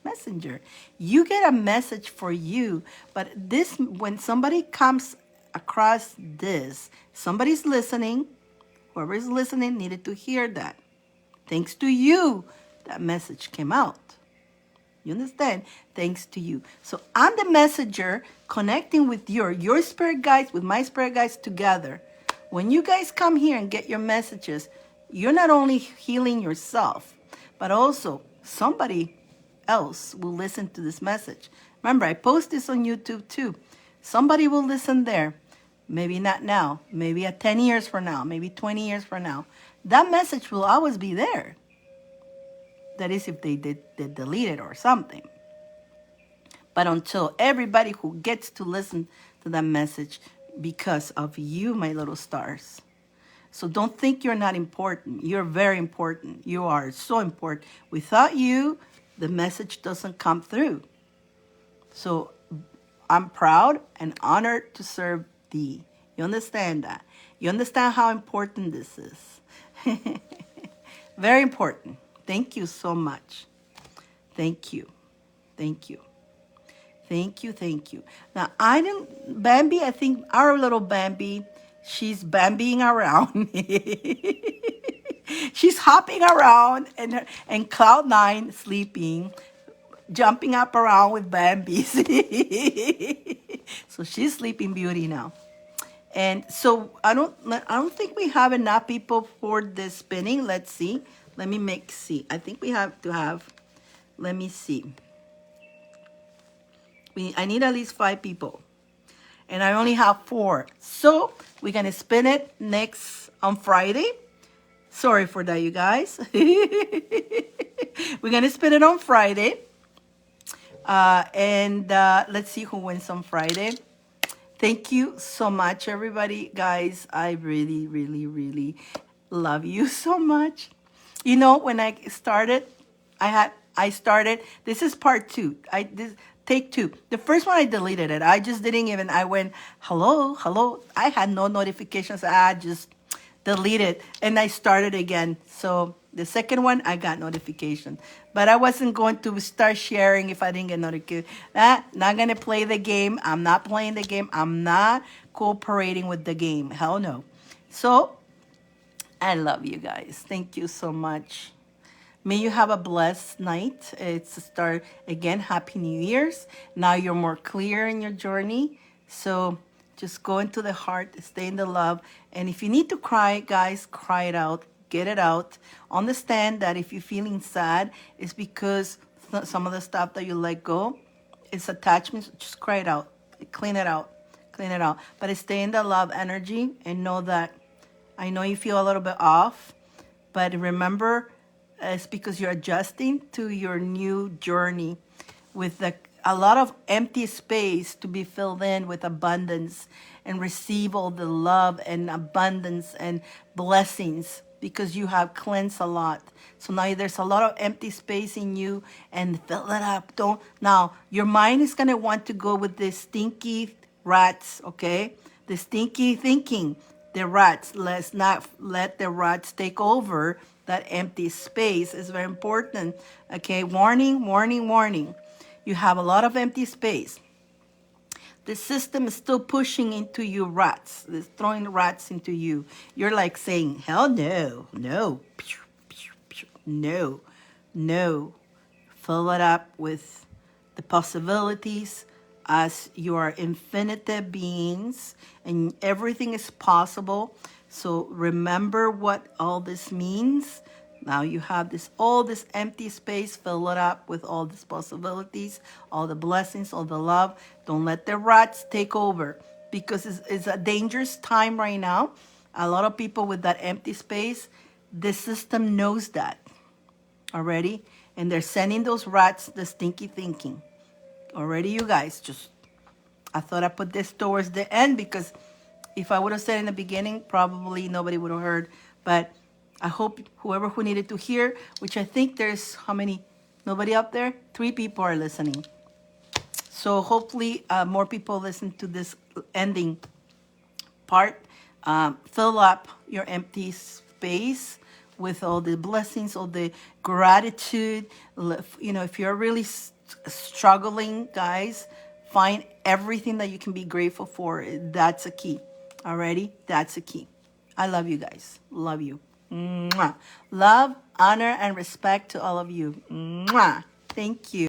messenger. You get a message for you, but this, when somebody comes across this, somebody's listening, whoever is listening needed to hear that. Thanks to you, that message came out. You understand? Thanks to you. So I'm the messenger connecting with your spirit guides, with my spirit guides together. When you guys come here and get your messages, you're not only healing yourself, but also somebody else will listen to this message. Remember, I post this on YouTube too. Somebody will listen there. Maybe not now, maybe at 10 years from now, maybe 20 years from now. That message will always be there. That is if they delete it or something. But until everybody who gets to listen to that message, because of you, my little stars. So don't think you're not important. You're very important. You are so important. Without you, the message doesn't come through. So I'm proud and honored to serve thee. You understand that? You understand how important this is. Very important. Thank you so much. Thank you. Thank you. Thank you. Thank you. Now, Bambi, I think our little Bambi, she's Bambiing around. She's hopping around and cloud nine sleeping, jumping up around with Bambi's. So she's Sleeping Beauty now. And so I don't think we have enough people for this spinning. Let's see. Let me see. I think we have to have, let me see. I need at least 5 people. And I only have 4. So we're going to spin it on Friday. Sorry for that, you guys. We're going to spin it on Friday. And let's see who wins on Friday. Thank you so much, everybody. Guys, I really, really, really love you so much. You know, when I started, this is part 2. Take 2. The first one, I deleted it. I just didn't even, I went, hello, hello. I had no notifications. I just deleted and I started again. So the second one, I got notification. But I wasn't going to start sharing if I didn't get notification. Not going to play the game. I'm not playing the game. I'm not cooperating with the game. Hell no. So I love you guys. Thank you so much. May you have a blessed night. It's a start again. Happy New Year's. Now you're more clear in your journey. So just go into the heart, stay in the love. And if you need to cry, guys, cry it out. Get it out. Understand that if you're feeling sad, it's because some of the stuff that you let go is attachments. Just cry it out. Clean it out. Clean it out. But stay in the love energy and know that I know you feel a little bit off. But remember, it's because you're adjusting to your new journey with a lot of empty space to be filled in with abundance and receive all the love and abundance and blessings because you have cleansed a lot. So now there's a lot of empty space in you and fill it up. Now your mind is going to want to go with the stinky rats, okay? The stinky thinking, the rats. Let's not let the rats take over that empty space. Is very important. Okay, warning, warning, warning. You have a lot of empty space. The system is still pushing into you rats. It's throwing rats into you. You're like saying, hell no, no, no, no. Fill it up with the possibilities as you are infinite beings and everything is possible. So remember what all this means. Now you have all this empty space. Fill it up with all these possibilities, all the blessings, all the love. Don't let the rats take over because it's a dangerous time right now. A lot of people with that empty space, the system knows that already. And they're sending those rats the stinky thinking. Already, you guys, I thought I put this towards the end because If I would have said in the beginning, probably nobody would have heard. But I hope whoever who needed to hear, which I think there's how many? Nobody up there? 3 people are listening. So hopefully more people listen to this ending part. Fill up your empty space with all the blessings, all the gratitude. You know, if you're really struggling, guys, find everything that you can be grateful for. That's a key. Alrighty? That's a key. I love you guys. Love you. Mwah. Love, honor, and respect to all of you. Mwah. Thank you.